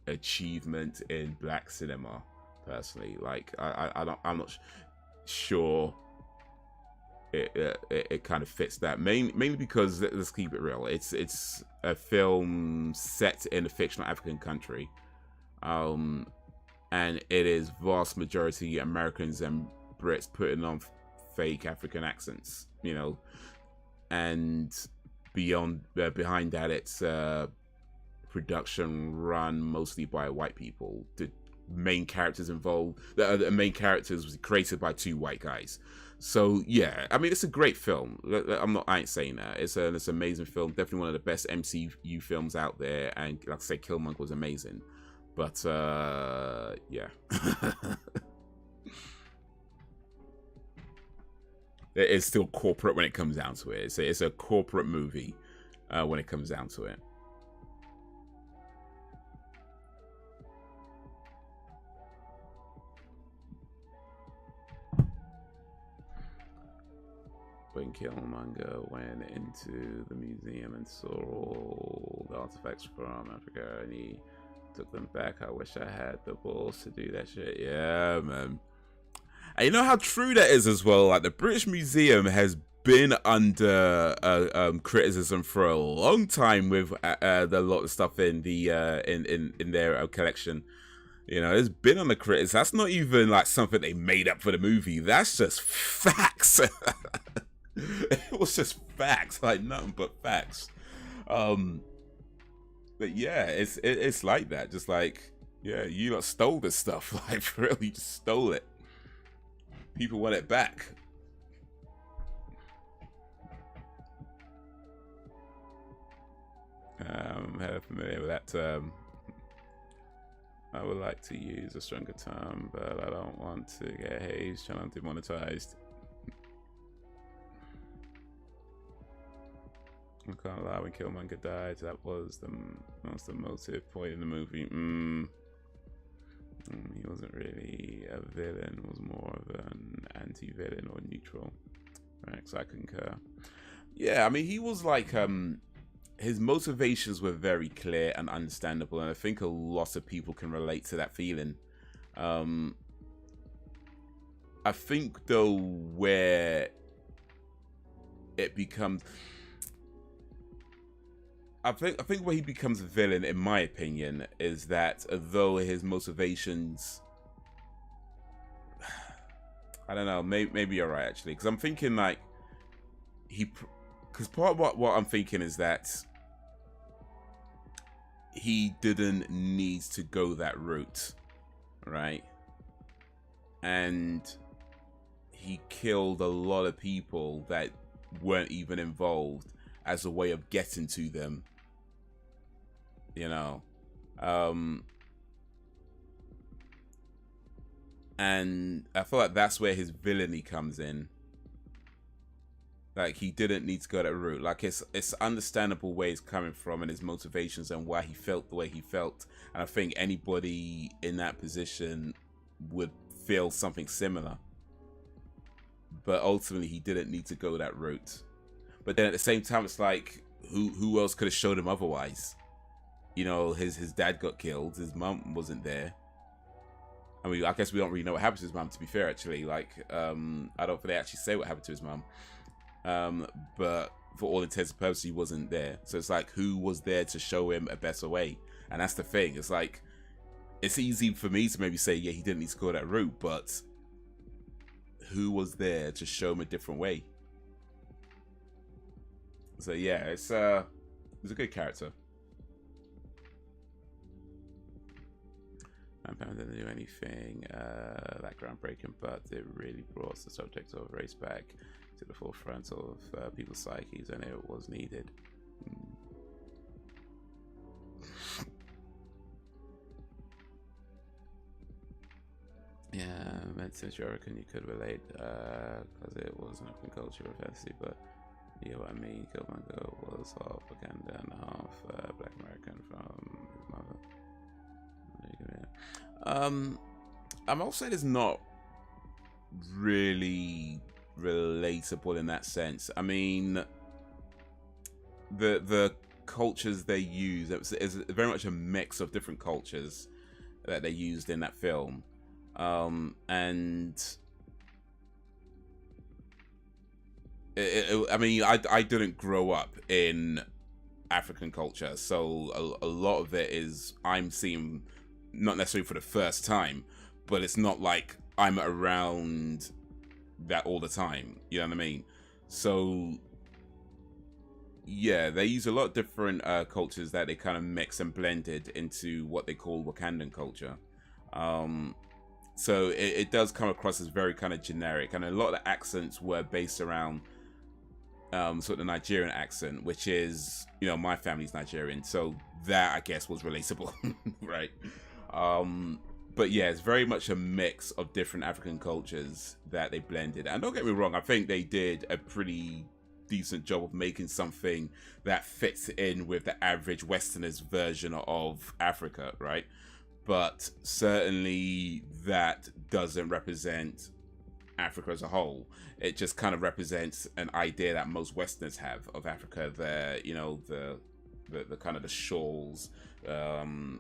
achievement in black cinema, personally. Like, I'm not sure it kind of fits that. Mainly because, let's keep it real, it's a film set in a fictional African country, and it is vast majority Americans and Brits putting on fake African accents, you know, and behind that, it's production run mostly by white people. The main characters involved, the main characters was created by 2 white guys. So yeah, I mean, it's a great film. I ain't saying that. It's an amazing film. Definitely one of the best MCU films out there. And like I say, Killmonger was amazing. But yeah. It is still corporate when it comes down to it. It's a corporate movie when it comes down to it. When Killmonger went into the museum and saw all the artifacts from Africa and he took them back, I wish I had the balls to do that shit. Yeah, man. And you know how true that is as well. Like, the British Museum has been under criticism for a long time with the lot of stuff in the in their collection. You know, it's been on the critics. That's not even like something they made up for the movie. That's just facts. It was just facts, like nothing but facts. But yeah, it's like that. Just like, yeah, you lot stole this stuff. Like, for real, you just stole it. People want it back. I'm familiar with that term. I would like to use a stronger term, but I don't want to get Haze Channel demonetized. I can't lie, when Killmonger died, that was the most emotive point in the movie. He wasn't really a villain, was more of an anti-villain or neutral. Right, so I concur. Yeah, I mean, he was like, his motivations were very clear and understandable, and I think a lot of people can relate to that feeling. I think, though, where it becomes... I think where he becomes a villain, in my opinion, is that although his motivations, I don't know, maybe you're right actually, because I'm thinking like because part of what I'm thinking is that he didn't need to go that route, right? And he killed a lot of people that weren't even involved as a way of getting to them. You know, and I feel like that's where his villainy comes in. Like, he didn't need to go that route. Like, it's understandable where he's coming from and his motivations and why he felt the way he felt. And I think anybody in that position would feel something similar. But ultimately, he didn't need to go that route. But then at the same time, it's like, who else could have showed him otherwise? You know, his dad got killed. His mum wasn't there. I mean, I guess we don't really know what happened to his mum, to be fair, actually. Like, I don't think they actually say what happened to his mum. But for all intents and purposes, he wasn't there. So it's like, who was there to show him a better way? And that's the thing. It's like, it's easy for me to maybe say, yeah, he didn't need to go that route, but who was there to show him a different way? So yeah, it's a good character. Vampire didn't do anything that groundbreaking, but it really brought the subject of race back to the forefront of people's psyches, and it was needed. Yeah, since you reckon you could relate, because it was an open culture of fantasy, but you know what I mean. Killmonger was half Wakanda and half Black American from his mother. I'm also it's not really relatable in that sense. I mean, the cultures they use is very much a mix of different cultures that they used in that film, and I mean, I didn't grow up in African culture, so a lot of it is I'm seeing not necessarily for the first time, but it's not like I'm around that all the time. You know what I mean? So yeah, they use a lot of different cultures that they kind of mix and blended into what they call Wakandan culture. So it does come across as very kind of generic, and a lot of the accents were based around sort of the Nigerian accent, which is, you know, my family's Nigerian, so that I guess was relatable, right? But yeah, it's very much a mix of different African cultures that they blended. And don't get me wrong, I think they did a pretty decent job of making something that fits in with the average Westerners version of Africa, right? But certainly that doesn't represent Africa as a whole. It just kind of represents an idea that most Westerners have of Africa. You know, the kind of the shawls,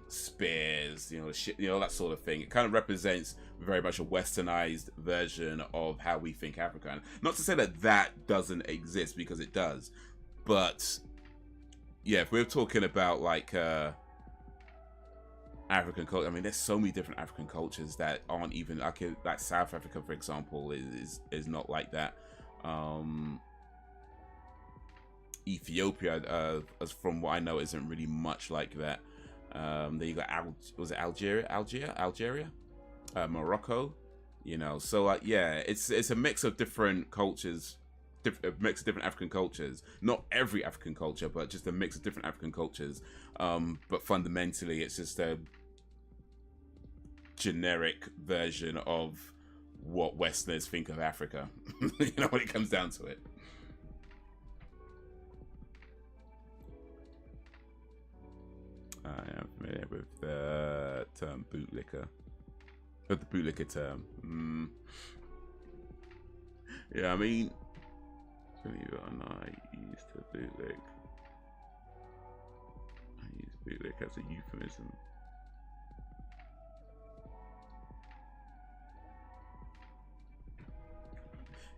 spears, you know, that sort of thing. It kind of represents very much a westernized version of how we think Africa. And not to say that that doesn't exist, because it does, but yeah, if we're talking about like African culture, I mean, there's so many different African cultures that aren't even like South Africa, for example, is not like that. Ethiopia, as from what I know, isn't really much like that. Then you got Algeria, Morocco, you know. So like, yeah, it's a mix of different cultures, a mix of different African cultures. Not every African culture, but just a mix of different African cultures. But fundamentally, it's just a generic version of what Westerners think of Africa. You know, when it comes down to it. I am familiar with the term bootlicker. With the bootlicker term. Yeah, I mean, believe it or not, I used to bootlick. I use bootlick as a euphemism.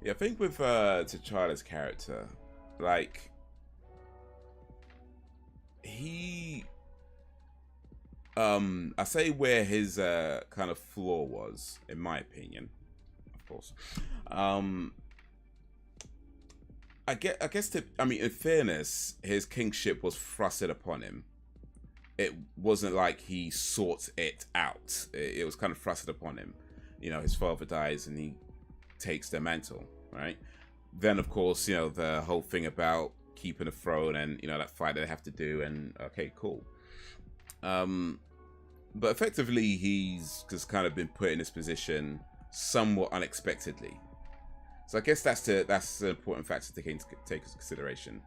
Yeah, I think with T'Challa's character, like, he I say where his kind of flaw was, in my opinion, of course. I guess I mean, in fairness, his kingship was thrusted upon him. It wasn't like he sought it out. It was kind of thrusted upon him. You know, his father dies and he takes the mantle, right? Then, of course, you know, the whole thing about keeping the throne and, you know, that fight that they have to do, and okay, cool. But effectively, he's just kind of been put in this position somewhat unexpectedly. So I guess that's an important factor to take into consideration.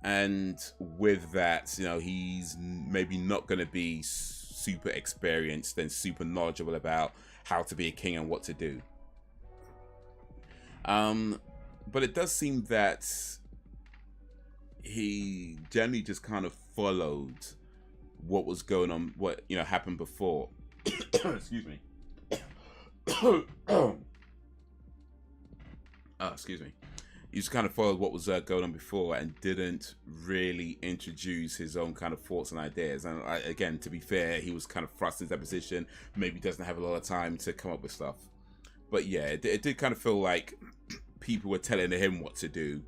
And with that, you know, he's maybe not going to be super experienced and super knowledgeable about how to be a king and what to do. But it does seem that he generally just kind of followed what was going on, what, you know, happened before. Excuse me. Excuse me. He just kind of followed what was going on before and didn't really introduce his own kind of thoughts and ideas. And again, to be fair, he was kind of thrust into that position. Maybe doesn't have a lot of time to come up with stuff. But yeah, it did kind of feel like people were telling him what to do,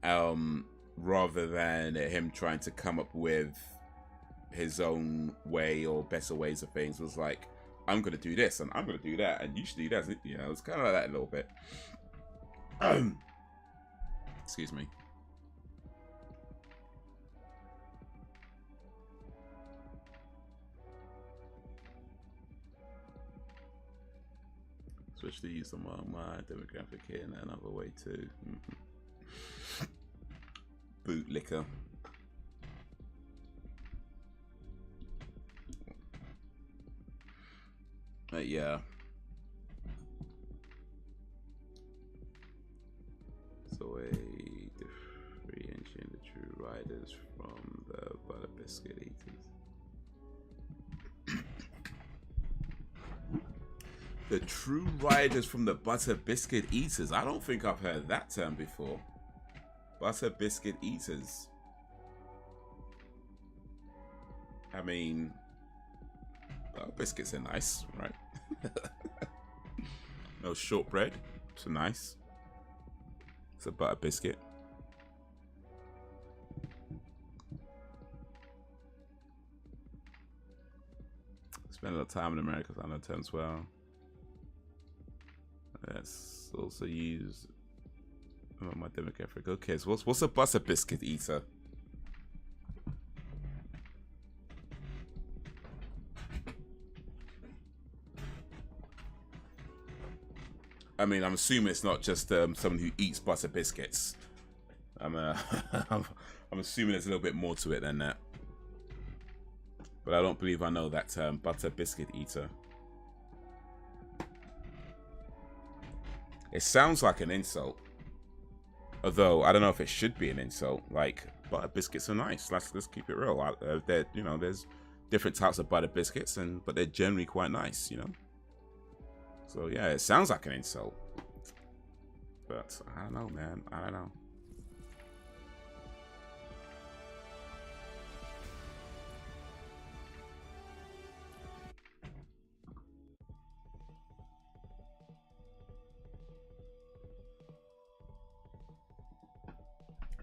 rather than him trying to come up with his own way or better ways of things. Was like, I'm going to do this and I'm going to do that and you should do that. You know, it's kind of like that a little bit. Excuse me. Switch to use some of my demographic here and another way too. Bootlicker. Yeah. So differentiating the true riders from the butter biscuit eaters. The true riders from the butter biscuit eaters. I don't think I've heard that term before. Butter biscuit eaters. I mean, well, biscuits are nice, right? No shortbread. It's nice. It's a butter biscuit. Spend a lot of time in America, I know terms well. That's also used among my demographic. Okay, so what's a butter biscuit eater? I mean, I'm assuming it's not just someone who eats butter biscuits. I'm assuming there's a little bit more to it than that. But I don't believe I know that term, butter biscuit eater. It sounds like an insult. Although, I don't know if it should be an insult. Like, butter biscuits are nice. Let's keep it real. You know, there's different types of butter biscuits, but they're generally quite nice, you know? So, yeah, it sounds like an insult. But, I don't know, man. I don't know.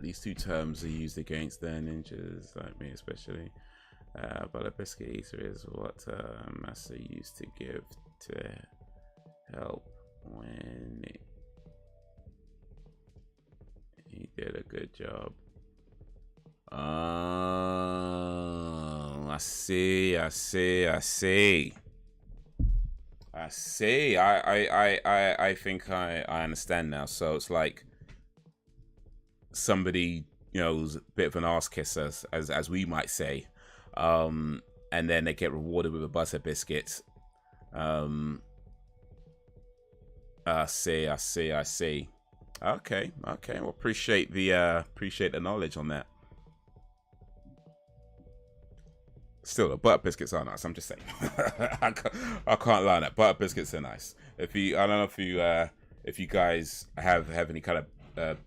These two terms are used against their ninjas, like me especially. But a biscuit eater is what Master used to give to help when he did a good job. Oh, I see. I think I understand now. So it's like somebody, you know, who's a bit of an arse kisser, as we might say, and then they get rewarded with a butter biscuit. I see. Okay. Well, appreciate the knowledge on that. Still, the butter biscuits are nice. I'm just saying. I can't lie on that. Butter biscuits are nice. I don't know if you guys have any kind of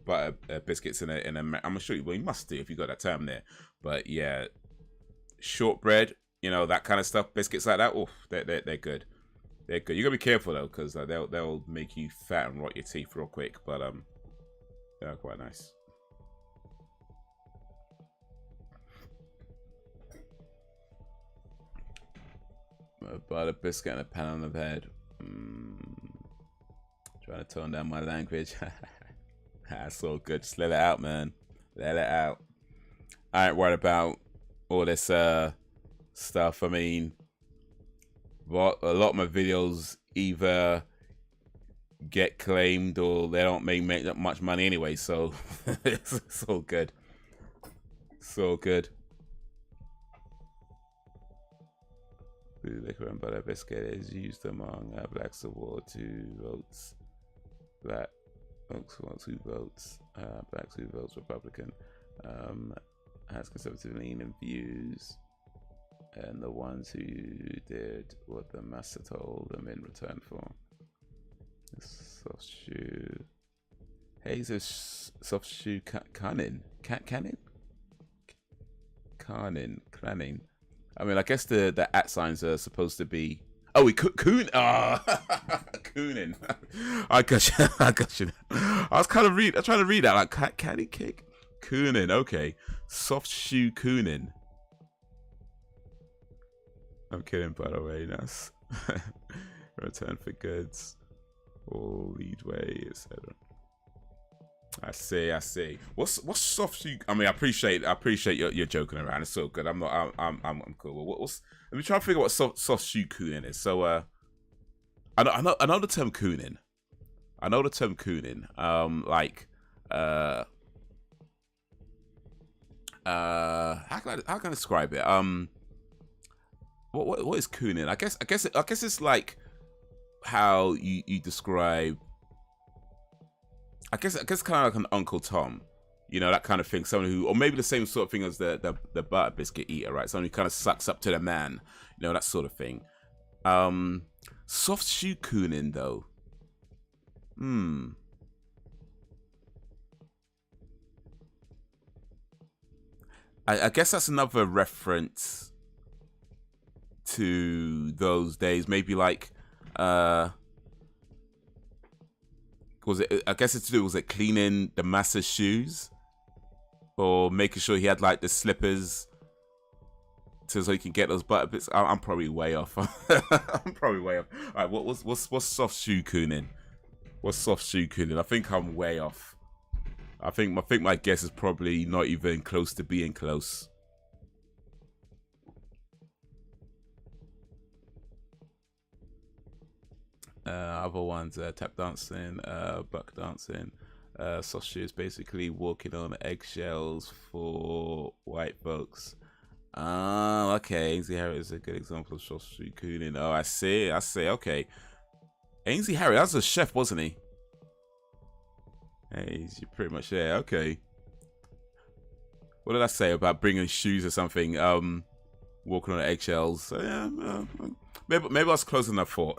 butter biscuits in a I'm sure you must do if you got that term there. But yeah, shortbread, you know, that kind of stuff, biscuits like that. Oh, they're good. They're good. You gotta be careful though, because they'll make you fat and rot your teeth real quick. But they're quite nice. A butter biscuit and a pan on the bed. Trying to tone down my language. That's all good. Just let it out, man. Let it out. I ain't worried about all this stuff. I mean, a lot of my videos either get claimed or they don't make that much money anyway, so it's all good. It's all good. Liquor and butter biscuit is used among blacks award 2 votes. Black folks want 2 votes. Blacks 2 votes. Republican. Has conservative leaning views, and the ones who did what the master told them in return for. Soft shoe. Haze is soft shoe cannon. Canning. I mean, I guess the @ signs are supposed to be. Oh, we coon. Cooning. I got you. I was trying to read that like caddy kick. Cooning. Okay, soft shoe cooning. I'm kidding, by the way. Nice. Return for goods. Or lead way, etc. I see. What's soft shoe? I mean, I appreciate you're joking around. It's so good. I'm cool. What's? Let me try to figure out what soft shoe cooning is. So I know the term cooning. How can I describe it? What is cooning? I guess it's like how you describe. I guess kind of like an Uncle Tom, you know, that kind of thing. Someone who, or maybe the same sort of thing as the butter biscuit eater, right? Someone who kind of sucks up to the man, you know, that sort of thing. Soft shoe cooning though. I guess that's another reference to those days. Maybe like was it, I guess it's to do, was it cleaning the master's shoes or making sure he had like the slippers so he can get those butter bits. I'm probably way off. I'm probably way off. All right, what's soft shoe cooning? What's soft shoe cooning? I think I'm way off. I think my guess is probably not even close to being close. Other ones, tap dancing, buck dancing, soft shoes, basically walking on eggshells for white folks. Oh, okay. Ainsley Harriott is a good example of soft shoe cooning. Oh, I see. Okay. Ainsley Harriott, that was a chef, wasn't he? Hey, you're pretty much there. Okay. What did I say about bringing shoes or something? Walking on eggshells. Yeah, maybe I was close enough for.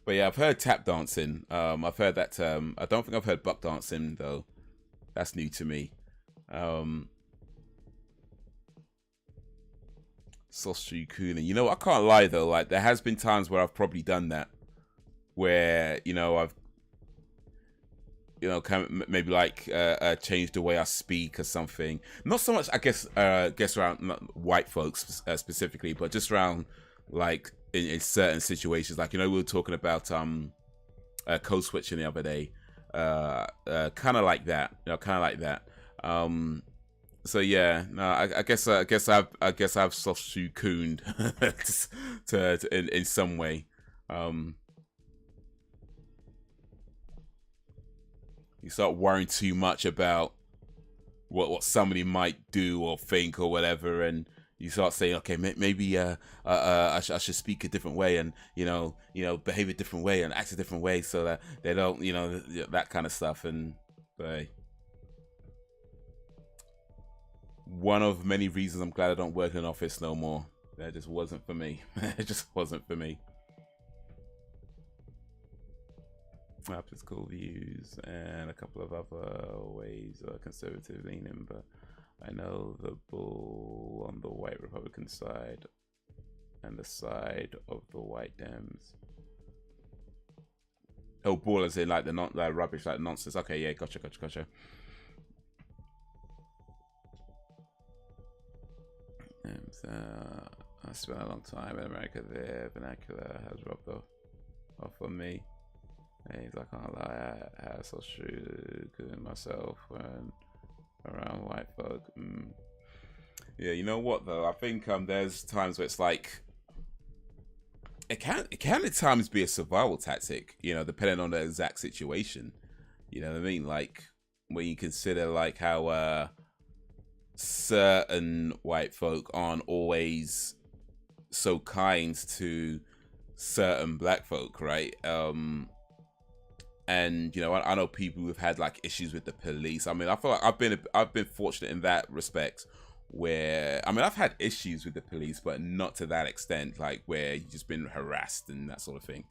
But yeah, I've heard tap dancing. I've heard that term. I don't think I've heard buck dancing though. That's new to me. Soft shoe cooning. You know, I can't lie though. Like there has been times where I've probably done that, where I've kind of maybe like changed the way I speak or something. Not so much, I guess around white folks specifically, but just around like in certain situations. Like we were talking about code switching the other day, kind of like that. So yeah, no, I guess I've soft shoe cooned in some way. You start worrying too much about what somebody might do or think or whatever, and you start saying, okay, maybe I should speak a different way and behave a different way and act a different way so that they don't that kind of stuff. And one of many reasons I'm glad I don't work in an office no more. That just wasn't for me. It just wasn't for me. Political views and a couple of other ways conservative leaning, but I know the bull on the white Republican side and the side of the white Dems. Oh, bull as in like the rubbish, like nonsense. Okay, yeah, gotcha. And I spent a long time in America. Their vernacular has rubbed off on me. Hey, I can't lie, I have so true myself when around white folk. Yeah, you know what though? I think there's times where it's like it can at times be a survival tactic, depending on the exact situation. You know what I mean? Like when you consider like how certain white folk aren't always so kind to certain black folk, right? And I know people who've had like issues with the police. I mean, I feel like I've been fortunate in that respect, where I've had issues with the police, but not to that extent, like where you've just been harassed and that sort of thing.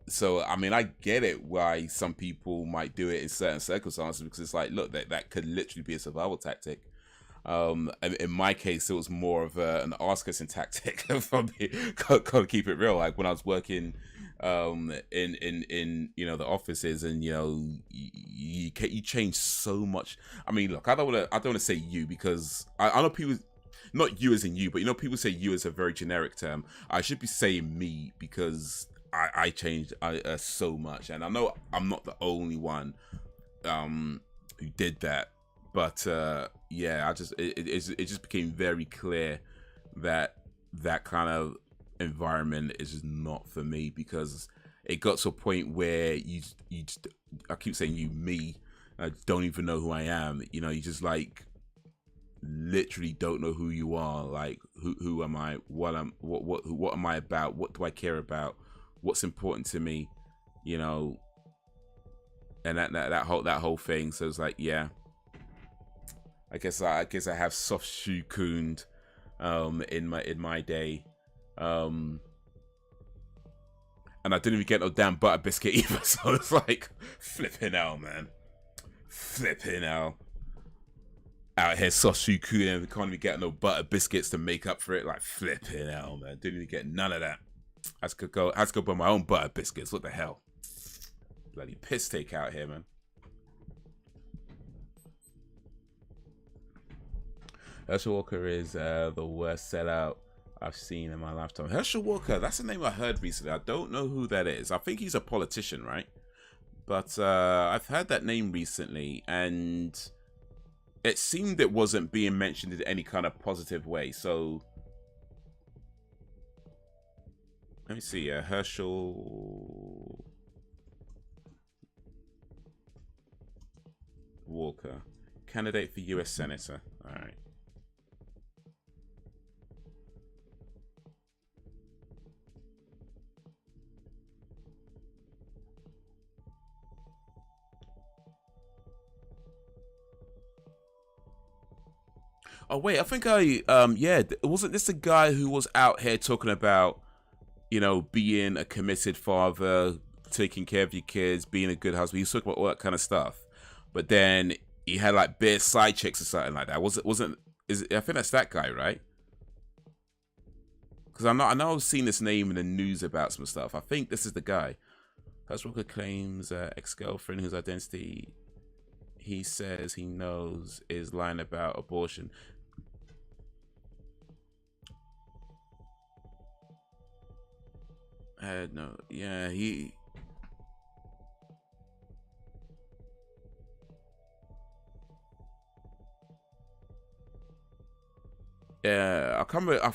So I get it why some people might do it in certain circumstances, because it's like, look, that could literally be a survival tactic. In my case, it was more of an ass-kissing tactic for me. Gotta keep it real. Like when I was working in the offices, and you change so much. I mean, look, I don't want to say you, because I know people, not you as in you, but people say you as a very generic term. I should be saying me, because I changed so much, and I know I'm not the only one who did that. But yeah, it just became very clear that kind of environment is just not for me, because it got to a point where you I keep saying me, I don't even know who I am. You just like literally don't know who you are. Like who am I? What am I about? What do I care about? What's important to me? And that whole thing. So it's like, yeah, I guess I have soft shoe cooned in my day. And I didn't even get no damn butter biscuit either. So it's like, flipping out, man. Flipping out. Out here, Soshu and we can't even get no butter biscuits to make up for it. Like, flipping out, man. Didn't even get none of that. I had to go buy my own butter biscuits. What the hell? Bloody piss take out here, man. Herschel Walker is the worst sellout I've seen in my lifetime. Herschel Walker, that's a name I heard recently. I don't know who that is. I think he's a politician, right? But I've heard that name recently, and it seemed it wasn't being mentioned in any kind of positive way. So let me see. Herschel Walker, candidate for U.S. Senator. All right. Oh wait, I think yeah, wasn't this the guy who was out here talking about, you know, being a committed father, taking care of your kids, being a good husband? He was talking about all that kind of stuff, but then he had like bare side chicks or something like that. I think that's that guy, right? Because I know I've seen this name in the news about some stuff. I think this is the guy. Hurst Walker claims ex-girlfriend whose identity he says he knows is lying about abortion. No, yeah, yeah, I can't remember. I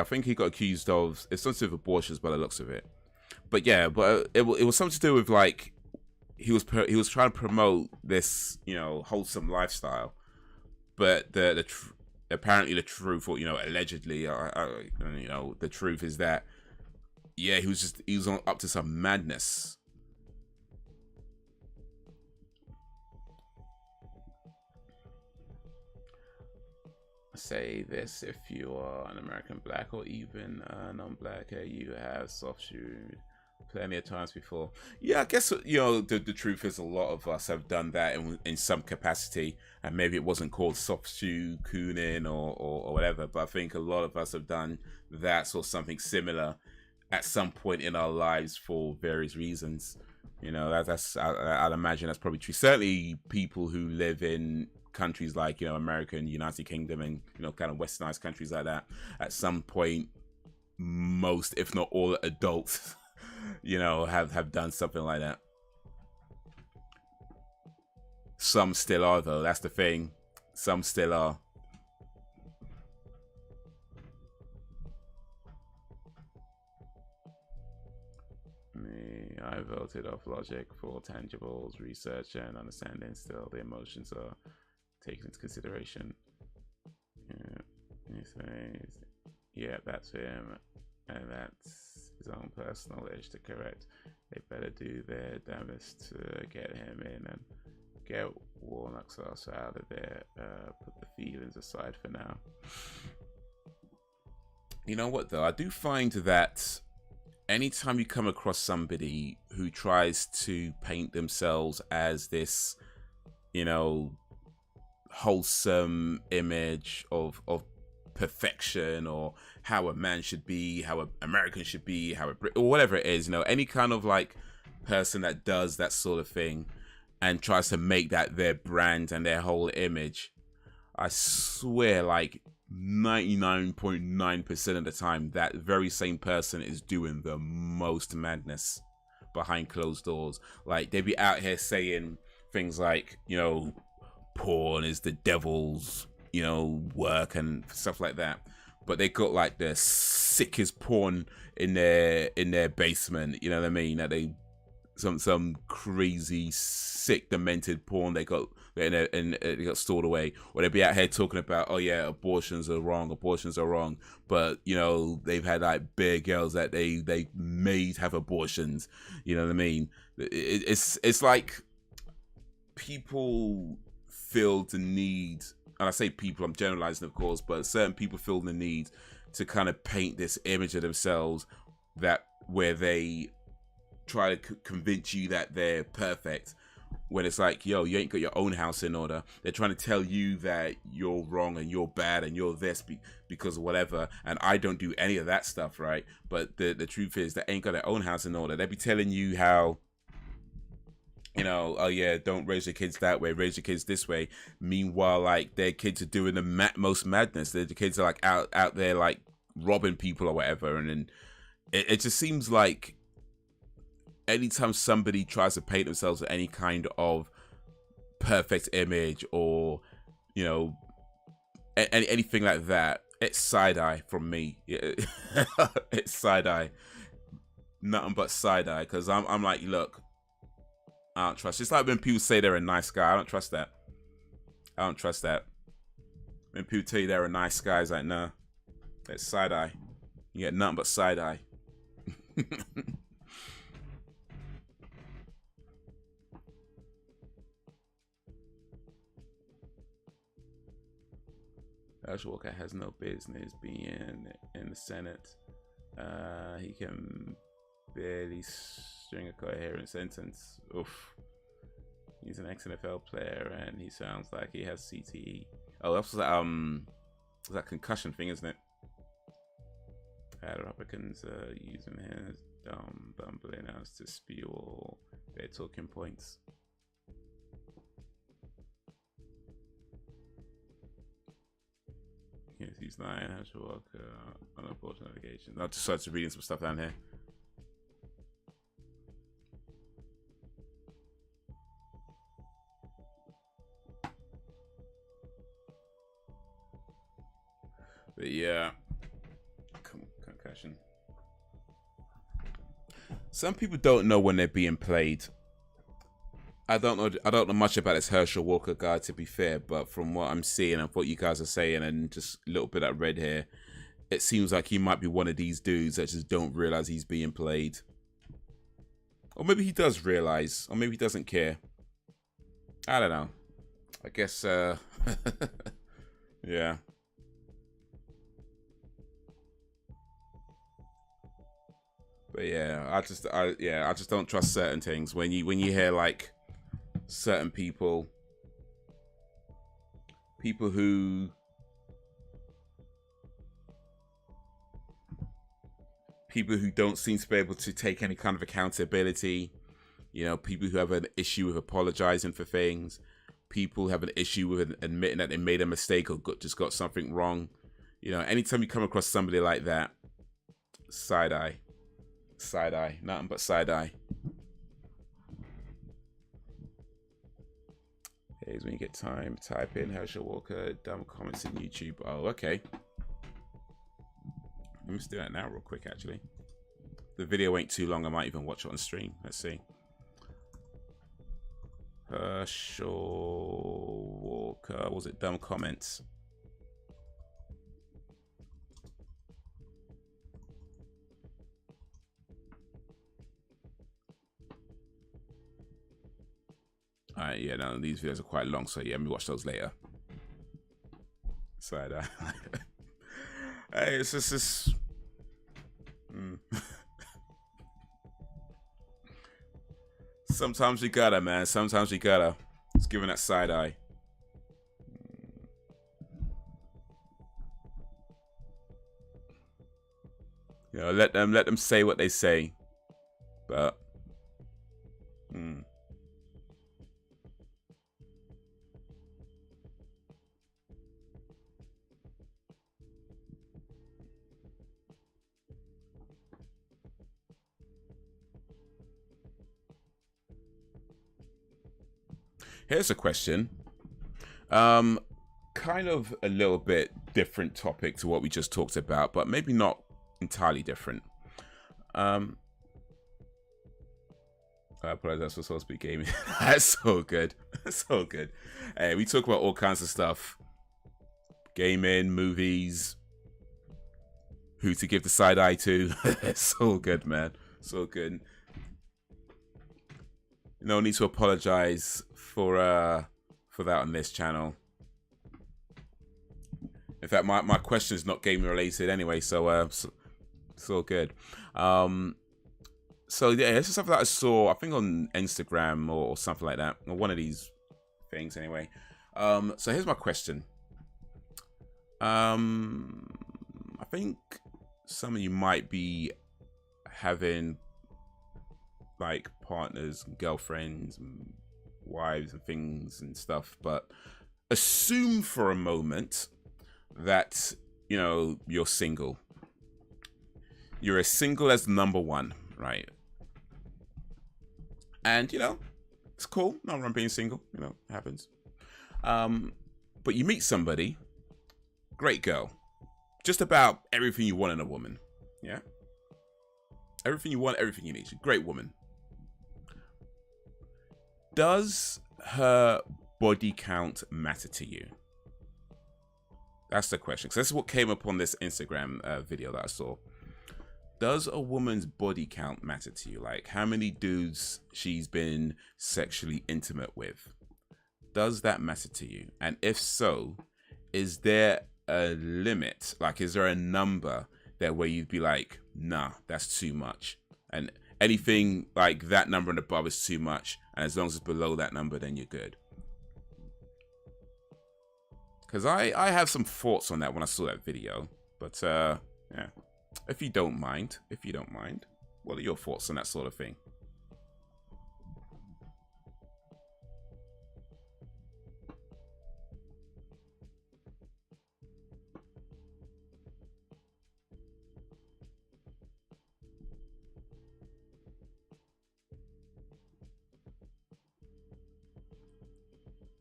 think he got accused of it's something with abortions by the looks of it. But yeah, but it was something to do with like he was trying to promote this, you know, wholesome lifestyle, but apparently the truth, or you know, allegedly, you know, the truth is that yeah, he was up to some madness. Say this: if you are an American black or even non-black, you have soft shoe plenty of times before. Yeah, I guess, you know, the truth is a lot of us have done that in some capacity, and maybe it wasn't called soft shoe cooning or whatever, but I think a lot of us have done that or something similar at some point in our lives for various reasons. You know, I'd imagine that's probably true. Certainly people who live in countries like, you know, America and United Kingdom and, you know, kind of westernized countries like that, at some point, most, if not all adults, you know, have done something like that. Some still are, though. That's the thing. Some still are. I voted off logic for tangibles, research, and understanding. Still, the emotions are taken into consideration. Yeah, he says, yeah, that's him, and that's his own personal edge to correct. They better do their damnedest to get him in and get Warnock's ass out of there. Put the feelings aside for now. You know what, though? I do find that anytime you come across somebody who tries to paint themselves as this, you know, wholesome image of perfection, or how a man should be, how an American should be, or whatever it is, you know, any kind of like person that does that sort of thing and tries to make that their brand and their whole image, I swear, like 99.9% of the time, that very same person is doing the most madness behind closed doors. Like, they be out here saying things like, you know, porn is the devil's, you know, work and stuff like that, but they got like the sickest porn in their basement, you know what I mean? That they some crazy sick demented porn they got they got stored away, or they'd be out here talking about, oh yeah, abortions are wrong, but you know, they've had like bare girls that they made have abortions, you know what I mean? It's like people feel the need and I say people, I'm generalizing, of course, but certain people feel the need to kind of paint this image of themselves that where they try to convince you that they're perfect, when it's like, yo, you ain't got your own house in order. They're trying to tell you that you're wrong and you're bad and you're this because of whatever, and I don't do any of that stuff, right? But the truth is, they ain't got their own house in order. They be telling you how, you know, oh yeah, don't raise your kids that way, raise your kids this way. Meanwhile, like, their kids are doing the most madness. The kids are like out there like robbing people or whatever, and then it just seems like anytime somebody tries to paint themselves with any kind of perfect image or, you know, anything like that, it's side-eye from me. It's side-eye. Nothing but side-eye, because I'm like, look, I don't trust. It's like when people say they're a nice guy. I don't trust that. I don't trust that. When people tell you they're a nice guy, it's like, nah, it's side-eye. You get nothing but side-eye. Herschel Walker has no business being in the Senate. He can barely string a coherent sentence. Oof. He's an ex-NFL player and he sounds like he has CTE. Oh, that's that concussion thing, isn't it? Republicans using his dumb bumbling ass to spew all their talking points. Yes, he's lying. How to work on unfortunate allegations. I just started reading some stuff down here. But yeah, concussion. Some people don't know when they're being played. I don't know much about this Herschel Walker guy, to be fair, but from what I'm seeing and what you guys are saying and just a little bit I read here, it seems like he might be one of these dudes that just don't realize he's being played. Or maybe he does realize, or maybe he doesn't care. I don't know. I guess, yeah. But yeah, I just don't trust certain things. When you hear like certain people who don't seem to be able to take any kind of accountability, you know, people who have an issue with apologizing for things, people who have an issue with admitting that they made a mistake or just got something wrong, you know, anytime you come across somebody like that, side-eye, nothing but side-eye. Is when you get time, type in Herschel Walker dumb comments in YouTube. Oh, okay. Let me just do that now real quick, actually. The video ain't too long. I might even watch it on stream. Let's see. Herschel Walker. Was it dumb comments? Alright, yeah, no, these videos are quite long, so yeah, let me watch those later. Side eye. Hey, it's just this. Sometimes you gotta, man. Sometimes you gotta. It's giving that side eye. You know, let them say what they say. But here's a question. Kind of a little bit different topic to what we just talked about, but maybe not entirely different. I apologize for supposed to be gaming. That's so good. That's so good. Hey, we talk about all kinds of stuff. Gaming, movies, who to give the side eye to. So good, man. So good. No need to apologize for that on this channel. In fact, my question is not gaming related anyway, so it's all good. So yeah, this is something that I saw, I think on Instagram or something like that, or one of these things anyway. So here's my question. I think some of you might be having like partners, and girlfriends, and wives and things and stuff, but assume for a moment that, you know, you're single. You're as single as number one, right? And, you know, it's cool. Not wrong being single, you know, it happens. But you meet somebody, great girl, just about everything you want in a woman, yeah? Everything you want, everything you need. She's a great woman. Does her body count matter to you? That's the question. Because this is what came up on this Instagram video that I saw. Does a woman's body count matter to you? Like how many dudes she's been sexually intimate with? Does that matter to you? And if so, is there a limit? Like, is there a number there where you'd be like, nah, that's too much? And anything like that number and above is too much. And as long as it's below that number, then you're good. Because I have some thoughts on that when I saw that video. But, yeah. If you don't mind, what are your thoughts on that sort of thing?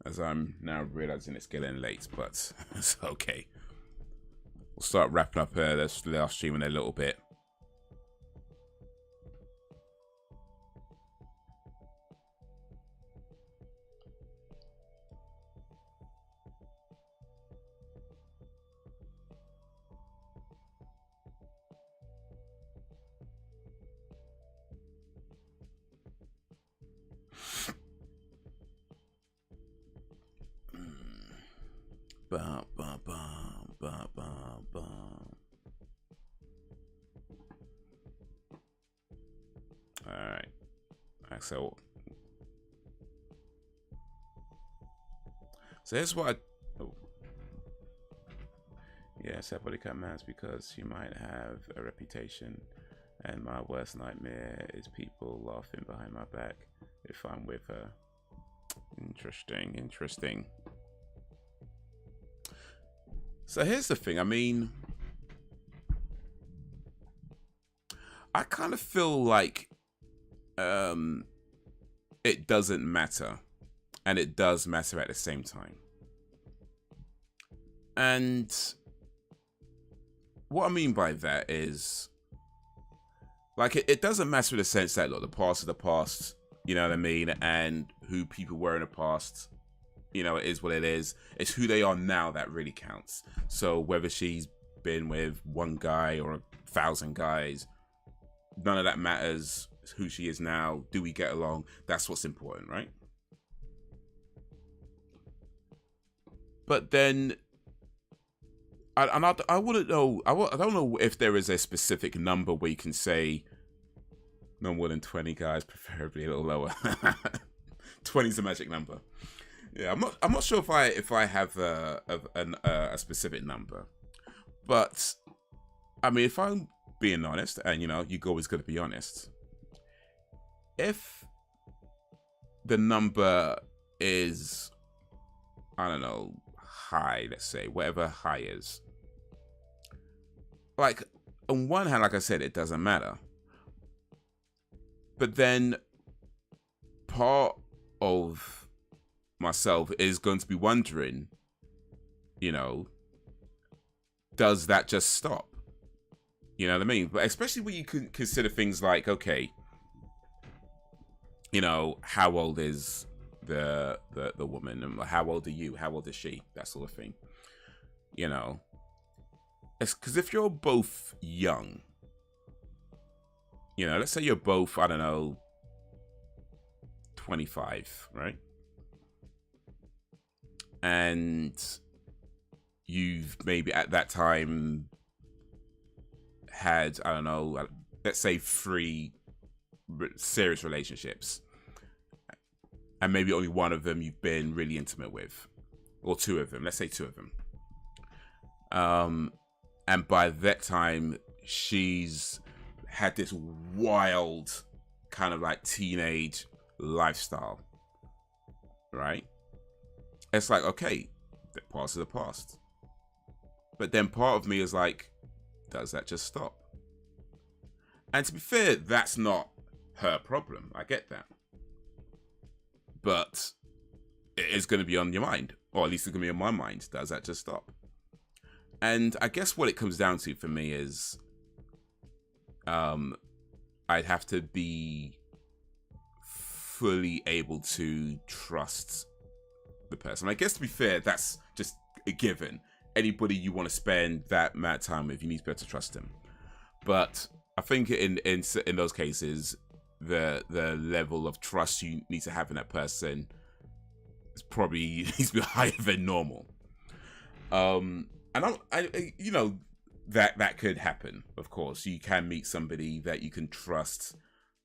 As I'm now realizing it's getting late, but it's okay. We'll start wrapping up this last stream in a little bit. Ba, ba, ba, ba, ba, ba. All right. So here's what I... Oh. Yeah, set body count matters because she might have a reputation, and my worst nightmare is people laughing behind my back if I'm with her. Interesting. So here's the thing. I mean, I kind of feel like it doesn't matter, and it does matter at the same time. And what I mean by that is, like, it doesn't matter in the sense that, look, the past is the past, you know what I mean, and who people were in the past, you know, it is what it is. It's who they are now that really counts. So whether she's been with one guy or 1,000 guys, none of that matters. It's who she is now. Do we get along? That's what's important, right? But then, I wouldn't know. I don't know if there is a specific number where you can say no more than 20 guys, preferably a little lower. 20 is the magic number. Yeah, I'm not sure if I have a specific number, but I mean, if I'm being honest, and you know, you're always going to be honest, if the number is, I don't know, high, let's say, whatever high is, like, on one hand, like I said, it doesn't matter, but then part of myself is going to be wondering, you know, does that just stop? You know what I mean? But especially when you can consider things like, okay, you know, how old is the woman, and how old are you? How old is she? That sort of thing. You know, it's because if you're both young, you know, let's say you're both, I don't know, 25, right? And you've maybe at that time had, I don't know, let's say 3 serious relationships, and maybe only one of them you've been really intimate with, or 2 of them, let's say 2 of them. And by that time, she's had this wild kind of like teenage lifestyle, right? It's like, okay, the past is the past. But then part of me is like, does that just stop? And to be fair, that's not her problem. I get that. But it is going to be on your mind, or at least it's going to be on my mind. Does that just stop? And I guess what it comes down to for me is I'd have to be fully able to trust the person. I guess to be fair, that's just a given. Anybody you want to spend that amount of time with, you need to be able to trust them. But I think in those cases, the level of trust you need to have in that person is probably needs to be higher than normal. And I you know, that could happen. Of course, you can meet somebody that you can trust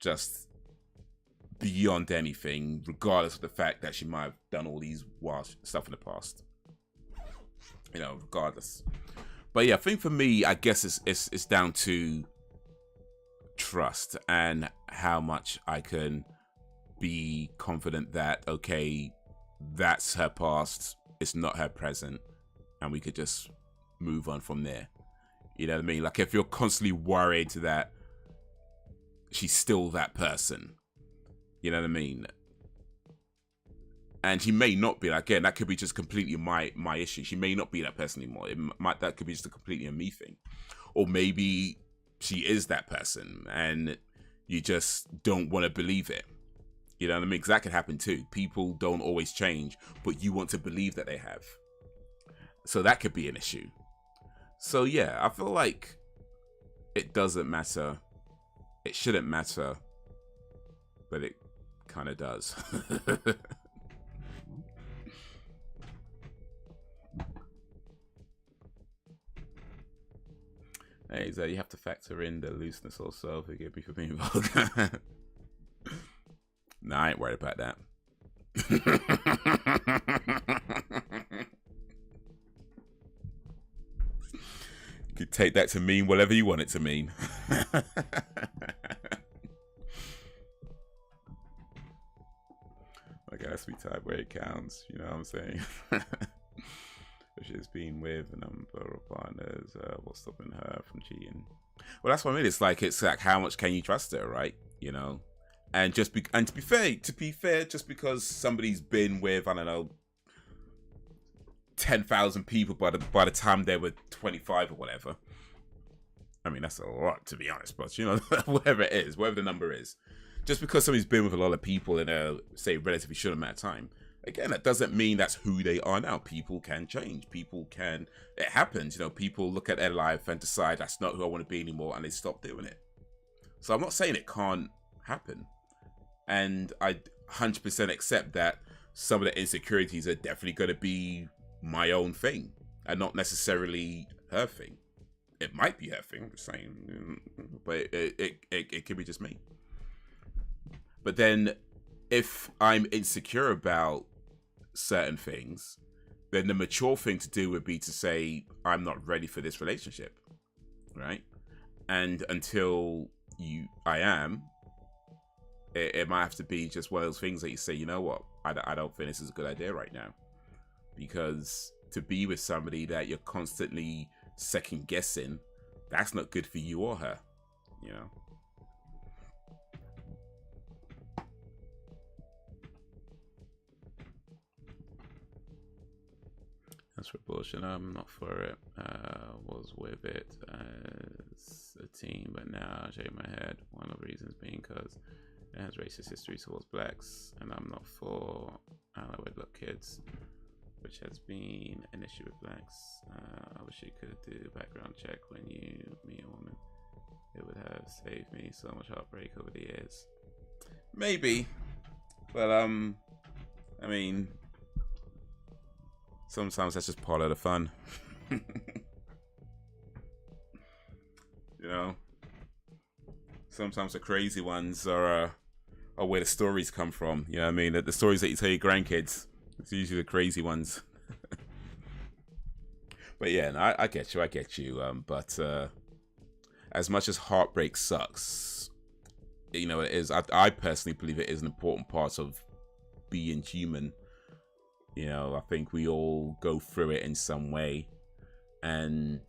just beyond anything, regardless of the fact that she might have done all these wild stuff in the past. You know, regardless. But yeah, I think for me, I guess it's down to trust and how much I can be confident that, okay, that's her past, it's not her present, and we could just move on from there. You know what I mean? Like, if you're constantly worried that she's still that person, you know what I mean? And she may not be. Again, that could be just completely my issue. She may not be that person anymore. That could be just a completely a me thing. Or maybe she is that person and you just don't want to believe it. You know what I mean? Because that could happen too. People don't always change, but you want to believe that they have. So that could be an issue. So yeah, I feel like it doesn't matter. It shouldn't matter, but it kind of does. Hey, so you have to factor in the looseness also. Forgive me for being vulgar. Nah, I ain't worried about that. You could take that to mean whatever you want it to mean. Okay, let's be tight where it counts. You know what I'm saying? She's been with a number of partners. What's stopping her from cheating? Well, that's what I mean. It's like how much can you trust her, right? You know, and to be fair, just because somebody's been with, I don't know, 10,000 people by the time they were 25 or whatever. I mean, that's a lot, to be honest. But you know, whatever it is, whatever the number is, just because somebody's been with a lot of people in a, say, relatively short amount of time. Again, that doesn't mean that's who they are now. People can change. It happens. You know, people look at their life and decide that's not who I want to be anymore, and they stop doing it. So I'm not saying it can't happen. And I 100% accept that some of the insecurities are definitely going to be my own thing and not necessarily her thing. It might be her thing, I'm just saying, but it could be just me. But then if I'm insecure about certain things, then the mature thing to do would be to say, I'm not ready for this relationship, right? And until I am, it might have to be just one of those things that you say, you know what, I don't think this is a good idea right now. Because to be with somebody that you're constantly second guessing, that's not good for you or her, you know? That's for bullshit. I'm not for it. Was with it as a team, but now I shake my head. One of the reasons being because it has racist history towards blacks, and I'm not for look kids, which has been an issue with blacks. I wish you could do a background check when you meet a woman. It would have saved me so much heartbreak over the years. Maybe, but I mean, sometimes that's just part of the fun. You know, sometimes the crazy ones are where the stories come from. You know what I mean? The stories that you tell your grandkids, it's usually the crazy ones. But yeah, no, I get you. But as much as heartbreak sucks, you know, it is. I personally believe it is an important part of being human. You know, I think we all go through it in some way, and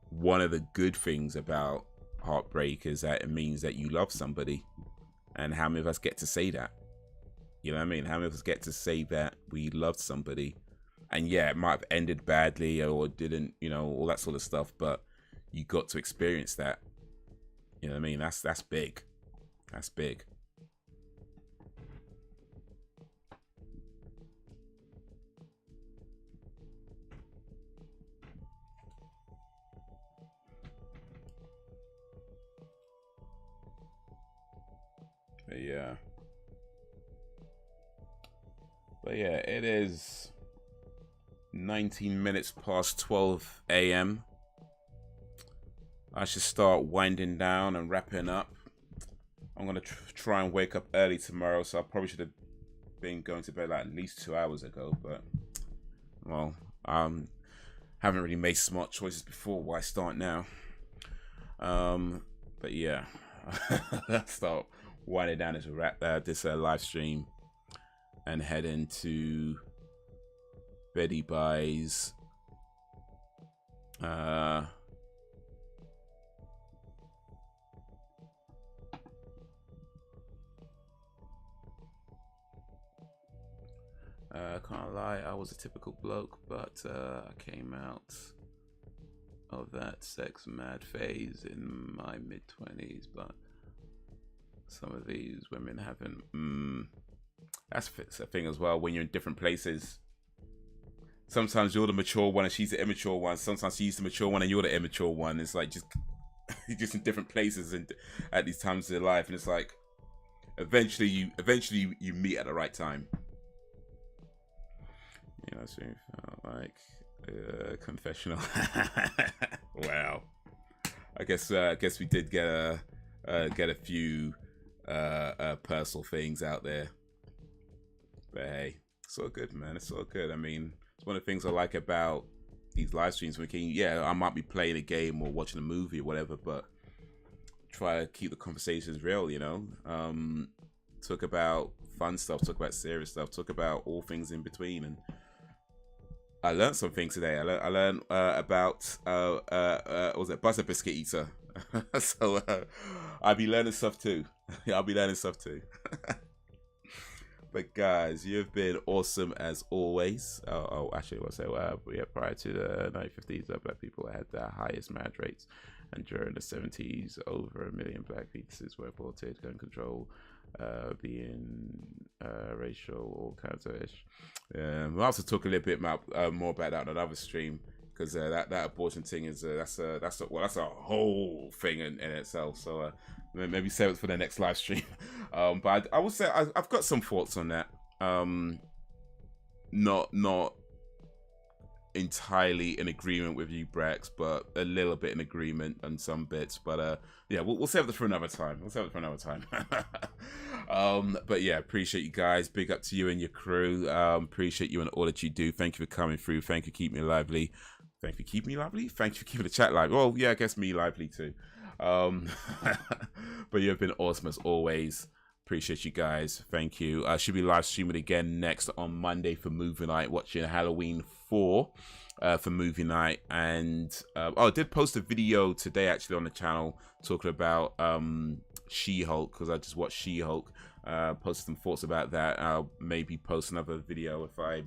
one of the good things about heartbreak is that it means that you love somebody. And how many of us get to say that? You know what I mean? How many of us get to say that we loved somebody? And yeah, it might have ended badly or didn't, you know, all that sort of stuff, but you got to experience that. You know what I mean? That's big. That's big. But yeah, it is 19 minutes past 12 a.m. I should start winding down and wrapping up. I'm going to try and wake up early tomorrow, so I probably should have been going to bed like at least 2 hours ago, but, well, haven't really made smart choices before. Why start now? But yeah, let's start winding down this live stream and head into Betty Buys. Can't lie, I was a typical bloke, but I came out of that sex mad phase in my mid-20s, but some of these women haven't. That's a thing as well. When you're in different places, sometimes you're the mature one and she's the immature one. Sometimes she's the mature one and you're the immature one. It's like you're just in different places and at these times of your life, and it's like eventually you meet at the right time. You know, so like confessional. Wow. I guess we did get a few personal things out there, but hey, it's all good, man. It's all good. I mean, it's one of the things I like about these live streams. I might be playing a game or watching a movie or whatever, but try to keep the conversations real. You know, talk about fun stuff, talk about serious stuff, talk about all things in between. And I learned some things today. I learned about was it Butter Biscuit Eater? So I'll be learning stuff too. I'll be learning stuff too. But guys, you've been awesome as always. Actually, I want to say, prior to the 1950s, black people had the highest marriage rates, and during the 70s, over 1 million black fetuses were aborted. Gun control being racial or counter-ish. We'll also talk a little bit more about that on another stream, because that abortion thing is that's a whole thing in itself. So maybe save it for the next live stream. But I would say I've got some thoughts on that. Not entirely in agreement with you, Brax, but a little bit in agreement on some bits. But yeah, we'll save it for another time. But yeah, appreciate you guys. Big up to you and your crew. Appreciate you and all that you do. Thank you for coming through. Thank you for keeping me lively. Thank you for keeping me lively. Thank you for keeping the chat live. Well, yeah, I guess me lively too. But you've been awesome as always. Appreciate you guys. Thank you. I should be live streaming again next on Monday for movie night, watching Halloween 4 for movie night. And I did post a video today actually on the channel talking about She-Hulk, because I just watched She-Hulk. Posted some thoughts about that. I'll maybe post another video if I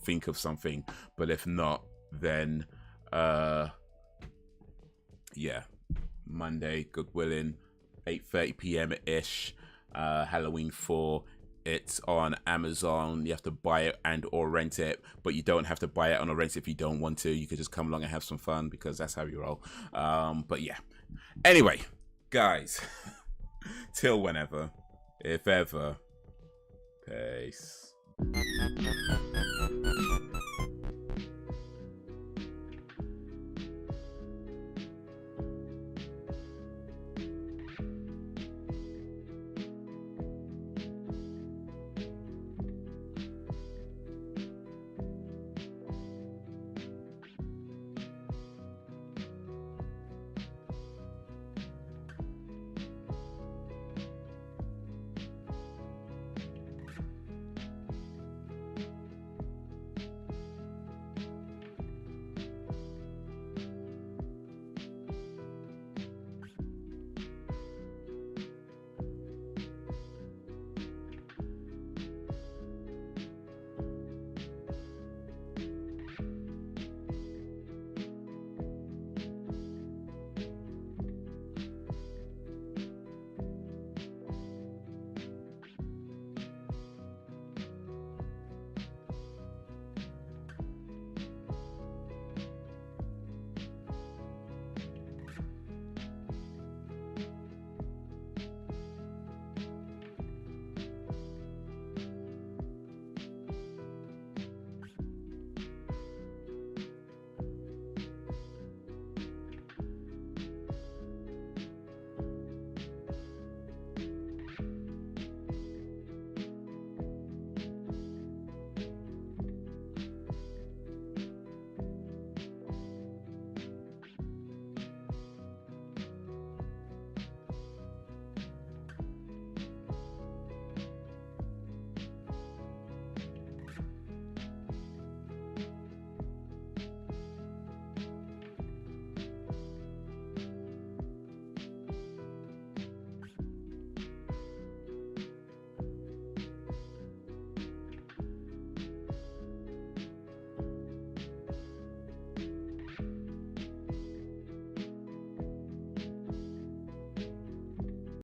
think of something, but if not, then yeah, Monday, good willing, 8:30 p.m. ish. Halloween 4. It's on Amazon. You have to buy it and or rent it, but you don't have to buy it and or rent it if you don't want to. You could just come along and have some fun, because that's how you roll. But yeah, anyway, guys, till whenever, if ever, peace.